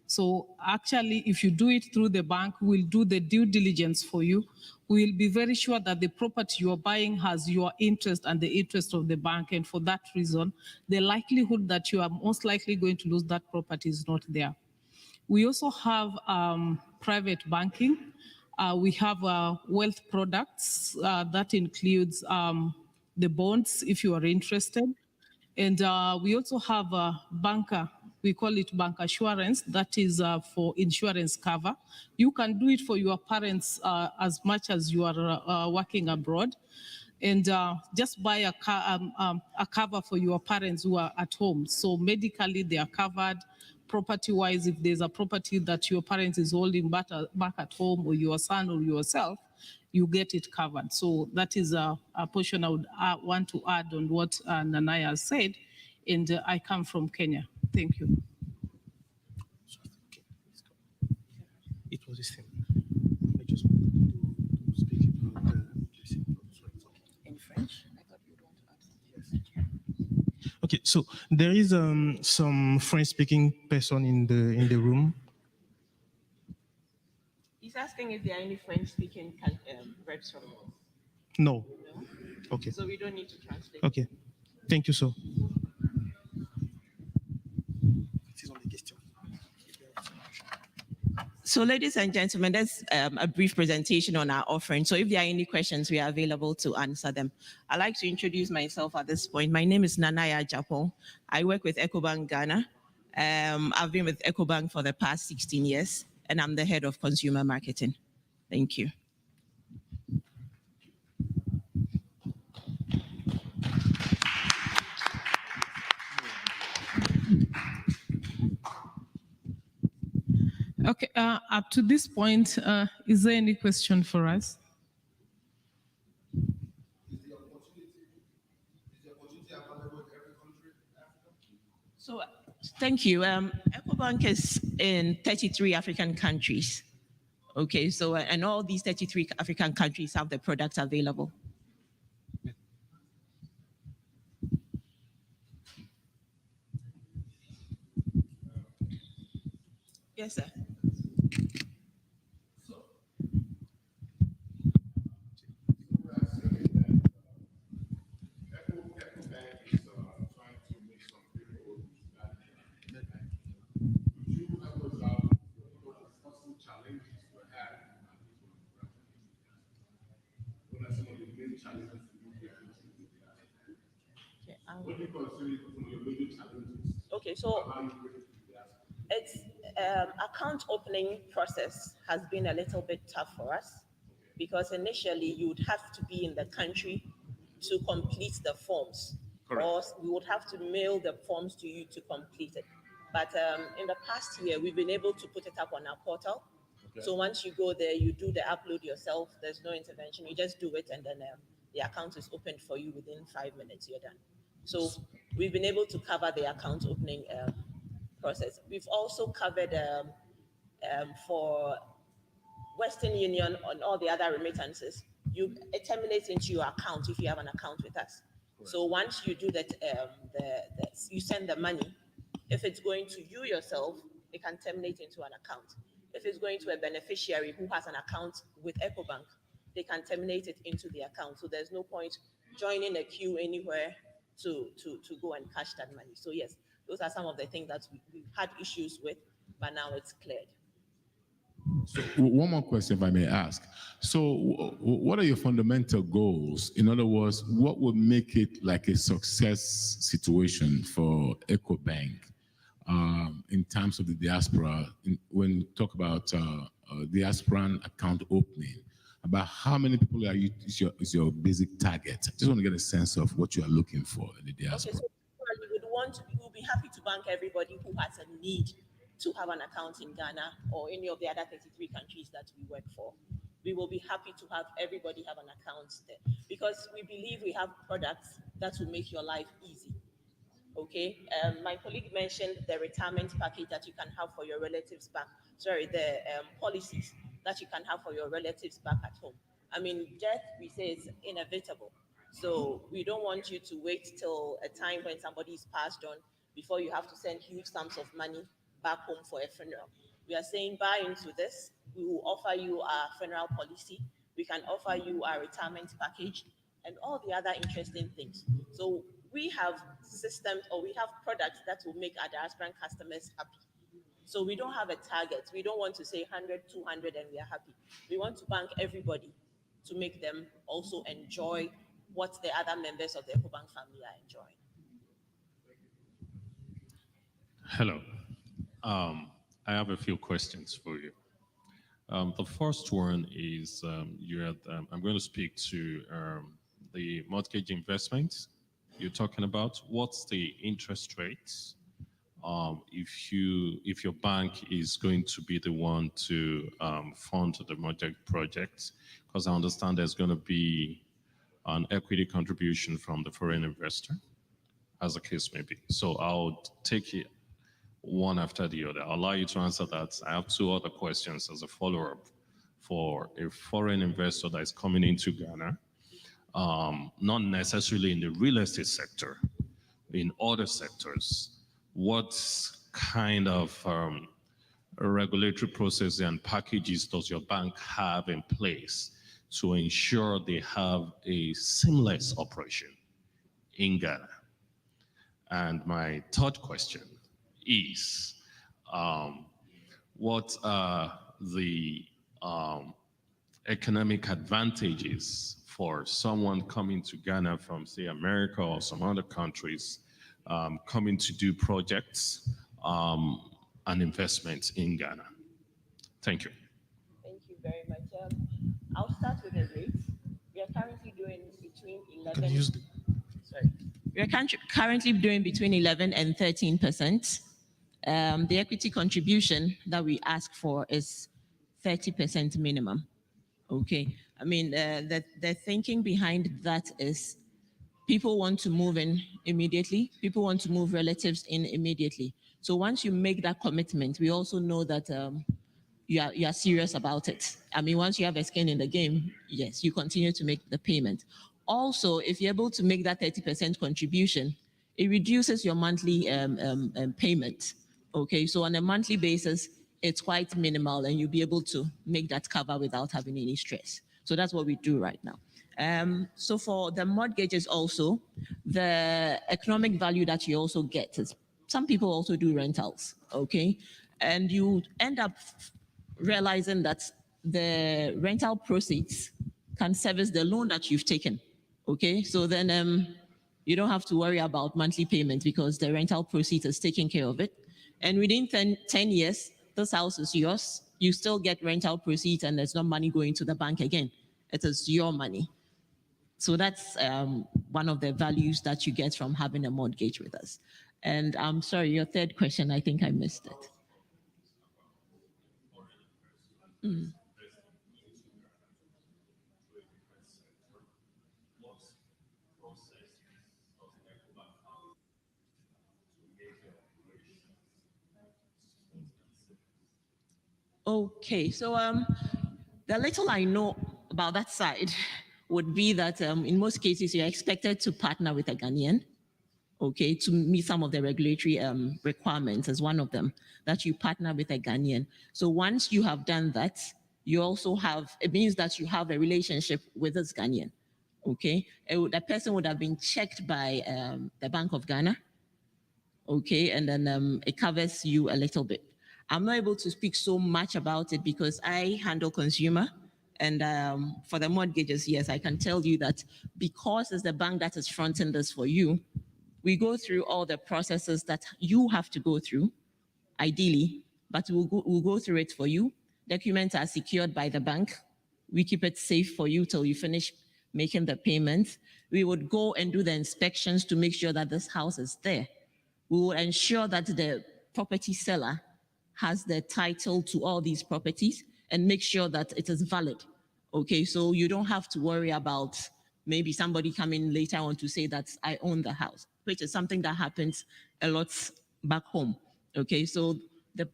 So actually, if you do it through the bank, we'll do the due diligence for you. We'll be very sure that the property you're buying has your interest and the interest of the bank. And for that reason, the likelihood that you are most likely going to lose that property is not there. We also have private banking. We have wealth products that includes the bonds, if you are interested. And we also have a banker. We call it bank assurance. That is for insurance cover. You can do it for your parents as much as you are working abroad. And just buy a cover for your parents who are at home. So medically, they are covered. Property-wise, if there's a property that your parents is holding back at home, or your son or yourself, you get it covered. So that is a portion I would want to add on what Nanaya said. And I come from Kenya. Thank you. It was the same. I just wanted to speak in French. I thought you don't Yes. Okay, so there is some French-speaking person in the room. He's asking if there are any French-speaking reps from us. No. Okay. So we don't need to translate. Okay. Thank you, sir. So ladies and gentlemen, that's a brief presentation on our offering. So if there are any questions, we are available to answer them. I'd like to introduce myself at this point. My name is Nanaya Japon. I work with EcoBank Ghana. I've been with EcoBank for the past 16 years, and I'm the head of consumer marketing. Thank you. Up to this point, is there any question for us? So, thank you. EcoBank is in 33 African countries. Okay, so, and all these 33 African countries have the products available. Yes, sir. Okay, so it's account opening process has been a little bit tough for us because initially you would have to be in the country to complete the forms, or we would have to mail the forms to you to complete it. But in the past year, we've been able to put it up on our portal. Okay. So once you go there, you do the upload yourself. There's no intervention. You just do it, and then the account is opened for you within 5 minutes. You're done. So we've been able to cover the account opening process. We've also covered for Western Union on all the other remittances. It terminates into your account if you have an account with us. Correct. So once you do that, you send the money. If it's going to you yourself, it can terminate into an account. If it's going to a beneficiary who has an account with EcoBank, they can terminate it into the account. So there's no point joining a queue anywhere to go and cash that money. So yes, those are some of the things that we've had issues with, but now it's cleared. So one more question, if I may ask. So what are your fundamental goals? In other words, what would make it like a success situation for EcoBank in terms of the diaspora? When you talk about diasporan account opening, about how many people is your basic target? I just want to get a sense of what you are looking for in the diaspora. Okay, so we would be happy to bank everybody who has a need to have an account in Ghana or any of the other 33 countries that we work for. We will be happy to have everybody have an account there because we believe we have products that will make your life easy. Okay, my colleague mentioned the retirement package that you can have for your relatives back. Sorry, the policies that you can have for your relatives back at home. I mean, death, we say, is inevitable. So we don't want you to wait till a time when somebody is passed on before you have to send huge sums of money back home for a funeral. We are saying buy into this. We will offer you our funeral policy. We can offer you our retirement package and all the other interesting things. So we have systems or we have products that will make our diasporan customers happy. So we don't have a target. We don't want to say 100, 200, and we are happy. We want to bank everybody to make them also enjoy what the other members of the EcoBank family are enjoying. Hello. I have a few questions for you. The first one is I'm going to speak to the mortgage investments you're talking about. What's the interest rates if your bank is going to be the one to fund the mortgage project? Because I understand there's going to be an equity contribution from the foreign investor, as the case may be. So I'll take it one after the other. I'll allow you to answer that. I have two other questions as a follow-up. For a foreign investor that is coming into Ghana, not necessarily in the real estate sector, in other sectors, what kind of regulatory processes and packages does your bank have in place to ensure they have a seamless operation in Ghana? And my third question is, what are the economic advantages for someone coming to Ghana from, say, America or some other countries, coming to do projects and investments in Ghana? Thank you. Thank you very much. I'll start with the rates. We are currently doing between 11. Sorry. We are currently doing between 11 and 13%. The equity contribution that we ask for is 30% minimum. Okay. I mean, the thinking behind that is people want to move in immediately. People want to move relatives in immediately. So once you make that commitment, we also know that you are serious about it. I mean, once you have a skin in the game, yes, you continue to make the payment. Also, if you're able to make that 30% contribution, it reduces your monthly payment. Okay, so on a monthly basis, it's quite minimal and you'll be able to make that cover without having any stress. So that's what we do right now. So for the mortgages also, the economic value that you also get is, some people also do rentals, okay? And you end up realizing that the rental proceeds can service the loan that you've taken, okay? So then you don't have to worry about monthly payment because the rental proceeds is taking care of it. And within 10 years, this house is yours. You still get rental proceeds and there's no money going to the bank again. It is your money. So that's one of the values that you get from having a mortgage with us. And I'm sorry, your third question, I think I missed it. Okay, so the little I know about that side would be that in most cases you're expected to partner with a Ghanaian, okay, to meet some of the regulatory requirements as one of them, that you partner with a Ghanaian. So once you have done that, you also have, it means that you have a relationship with this Ghanaian, okay? The person would have been checked by the Bank of Ghana, okay, and then it covers you a little bit. I'm not able to speak so much about it because I handle consumer. And for the mortgages, yes, I can tell you that because it's the bank that is fronting this for you, we go through all the processes that you have to go through, ideally, but we'll go through it for you. Documents are secured by the bank. We keep it safe for you till you finish making the payments. We would go and do the inspections to make sure that this house is there. We will ensure that the property seller has the title to all these properties and make sure that it is valid. Okay, so you don't have to worry about maybe somebody coming later on to say that I own the house, which is something that happens a lot back home. Okay, so the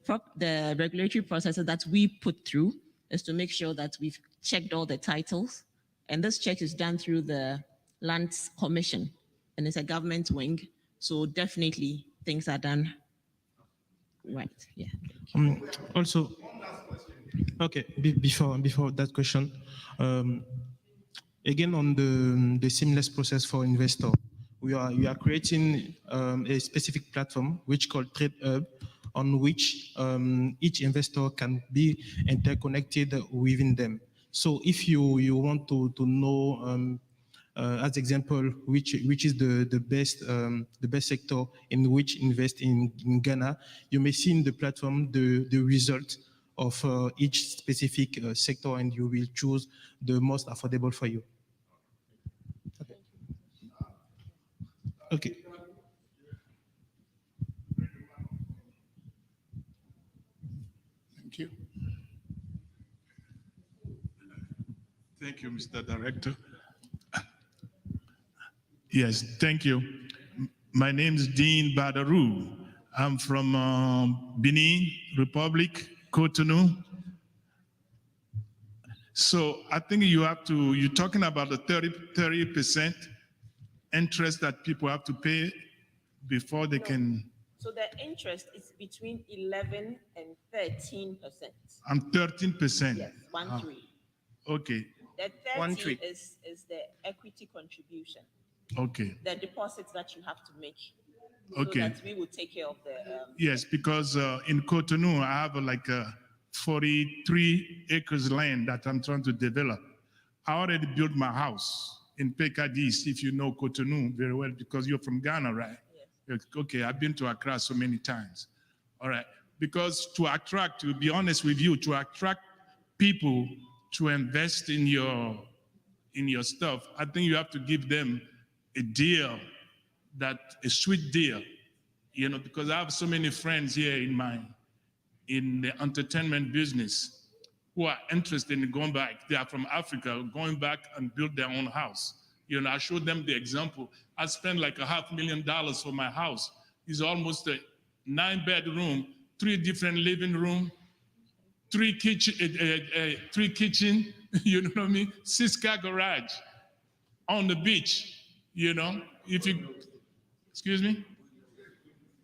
regulatory processes that we put through is to make sure that we've checked all the titles, and this check is done through the Lands Commission, and it's a government wing, so definitely things are done right. Yeah. Also, okay, before that question, again on the seamless process for investor, we are creating a specific platform which called Trade Hub, on which each investor can be interconnected within them. So if you want to know, as example, which is the best sector in which invest in Ghana, you may see in the platform the result of each specific sector, and you will choose the most affordable for you. Okay. Thank you. Thank you, Mr. Director. Yes, thank you. My name is Dean Badarou. I'm from Benin Republic, Cotonou. So I think you're talking about the 30% interest that people have to pay before they can. So the interest is between 11 and 13%. I'm 13%. Yes, 1-3. Okay. The 13 is the equity contribution. Okay. The deposits that you have to make. Okay. So that we will take care of the. Yes, because in Cotonou, I have like 43 acres land that I'm trying to develop. I already built my house in Pekadis, if you know Cotonou very well, because you're from Ghana, right? Yes. Okay, I've been to Accra so many times. All right, because to be honest with you, to attract people to invest in your stuff, I think you have to give them a deal, a sweet deal, because I have so many friends here in the entertainment business who are interested in going back. They are from Africa, going back and build their own house. I showed them the example. I spent like $500,000 for my house. It's almost a 9-bedroom, 3 different living room, 3 kitchen, you know what I mean? 6-car garage on the beach, If you, excuse me?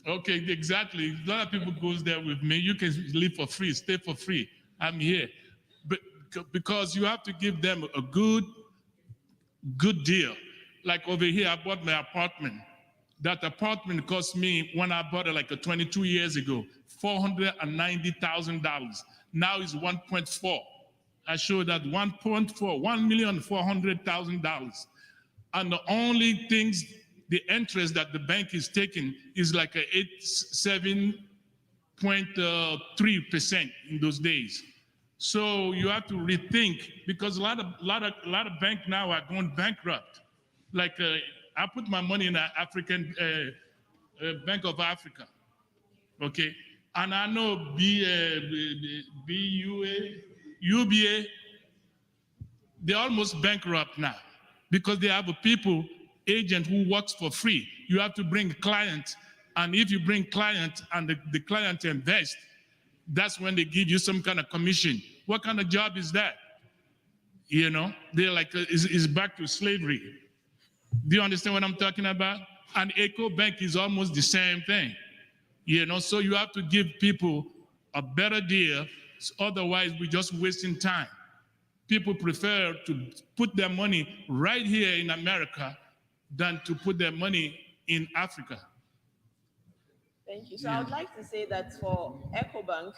Okay, exactly. A lot of people goes there with me. You can live for free, stay for free. I'm here. But because you have to give them a good deal. Like over here, I bought my apartment. That apartment cost me, when I bought it like 22 years ago, $490,000. Now it's 1.4. I showed that 1.4, $1,400,000. And the only things, the interest that the bank is taking is like a 7.3% in those days. So you have to rethink, because a lot of banks now are going bankrupt. Like I put my money in the African Bank of Africa, okay, and I know UBA, they're almost bankrupt now because they have a agent who works for free. You have to bring clients, and if you bring clients and the client invests, that's when they give you some kind of commission. What kind of job is that? They're like, it's back to slavery. Do you understand what I'm talking about? And EcoBank is almost the same thing. So you have to give people a better deal. Otherwise, we're just wasting time. People prefer to put their money right here in America than to put their money in Africa. Thank you. So I would like to say that for EcoBank,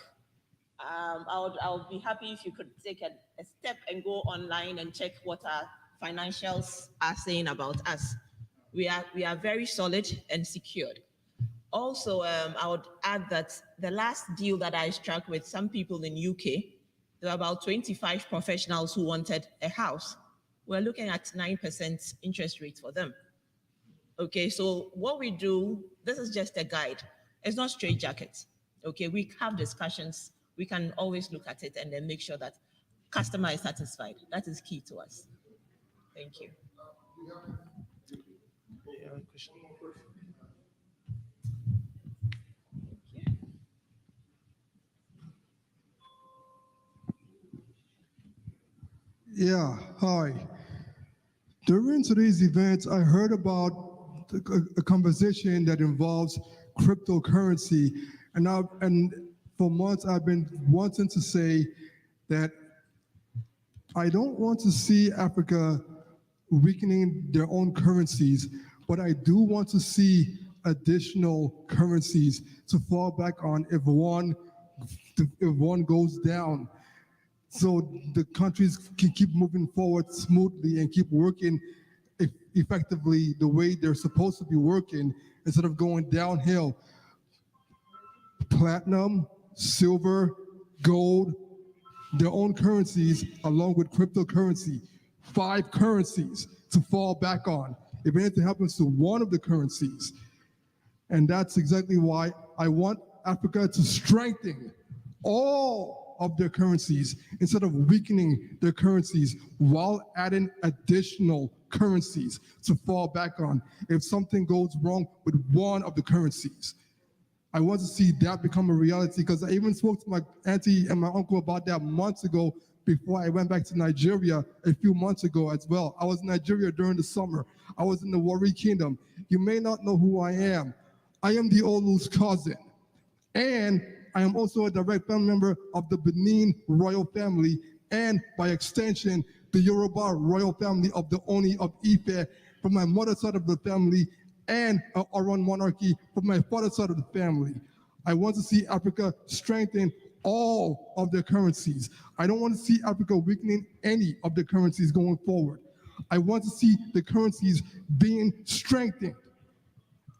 I would be happy if you could take a step and go online and check what our financials are saying about us. We are very solid and secured. Also, I would add that the last deal that I struck with some people in UK, there were about 25 professionals who wanted a house. We're looking at 9% interest rate for them. Okay, so what we do, this is just a guide. It's not straight jacket. Okay, we have discussions. We can always look at it and then make sure that customer is satisfied. That is key to us. Thank you. Yeah, hi. During today's event, I heard about a conversation that involves cryptocurrency. And for months, I've been wanting to say that I don't want to see Africa weakening their own currencies, but I do want to see additional currencies to fall back on if one goes down, so the countries can keep moving forward smoothly and keep working effectively the way they're supposed to be working instead of going downhill. Platinum, silver, gold, their own currencies along with cryptocurrency, 5 currencies to fall back on if anything happens to one of the currencies. And that's exactly why I want Africa to strengthen all of their currencies instead of weakening their currencies while adding additional currencies to fall back on if something goes wrong with one of the currencies. I want to see that become a reality, because I even spoke to my auntie and my uncle about that months ago before I went back to Nigeria a few months ago as well. I was in Nigeria during the summer. I was in the Warri Kingdom. You may not know who I am. I am the Olu's cousin. And I am also a direct family member of the Benin royal family, and by extension, the Yoruba royal family of the Oni of Ife from my mother's side of the family, and Oron monarchy from my father's side of the family. I want to see Africa strengthen all of their currencies. I don't want to see Africa weakening any of the currencies going forward. I want to see the currencies being strengthened.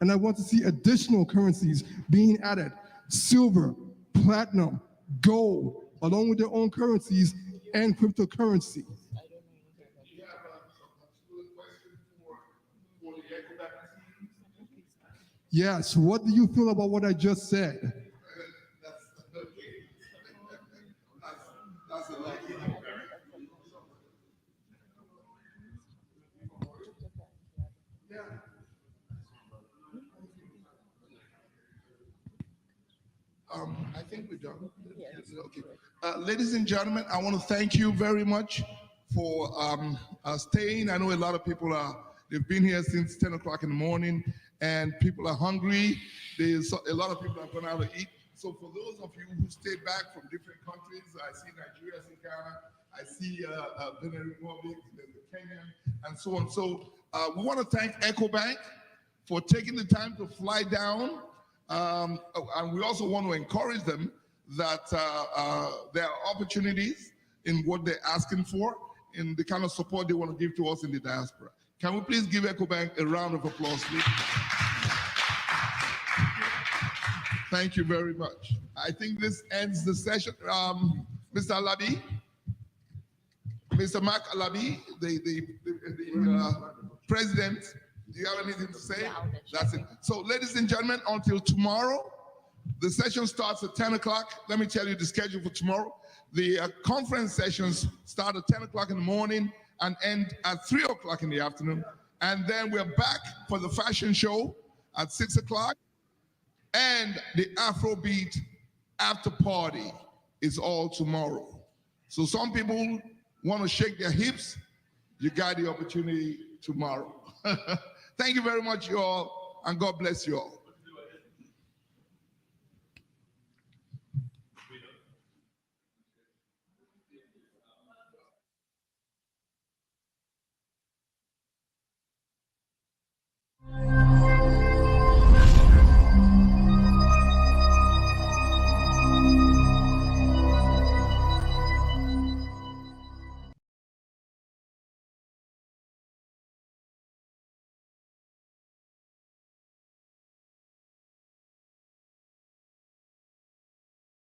And I want to see additional currencies being added. Silver, platinum, gold, along with their own currencies, and cryptocurrency. Yes, what do you feel about what I just said? I think we're done. Okay. Ladies and gentlemen, I want to thank you very much for staying. I know a lot of people they've been here since 10 o'clock in the morning, and people are hungry. There's a lot of people have gone out to eat. So for those of you who stayed back from different countries, I see Nigeria, I see Ghana, I see Benin Republic, there's the Kenyan, and so on. So we want to thank EcoBank for taking the time to fly down. And we also want to encourage them that there are opportunities in what they're asking for, in the kind of support they want to give to us in the diaspora. Can we please give EcoBank a round of applause, please? Thank you very much. I think this ends the session. Mr. Alabi, Mr. Mark Alabi, the president, do you have anything to say? That's it. So, ladies and gentlemen, until tomorrow, the session starts at 10 o'clock. Let me tell you the schedule for tomorrow. The conference sessions start at 10 o'clock in the morning and end at 3 o'clock in the afternoon. And then we're back for the fashion show at 6 o'clock. And the Afrobeat after party is all tomorrow. So some people want to shake their hips. You got the opportunity tomorrow. Thank you very much, you all, and God bless you all.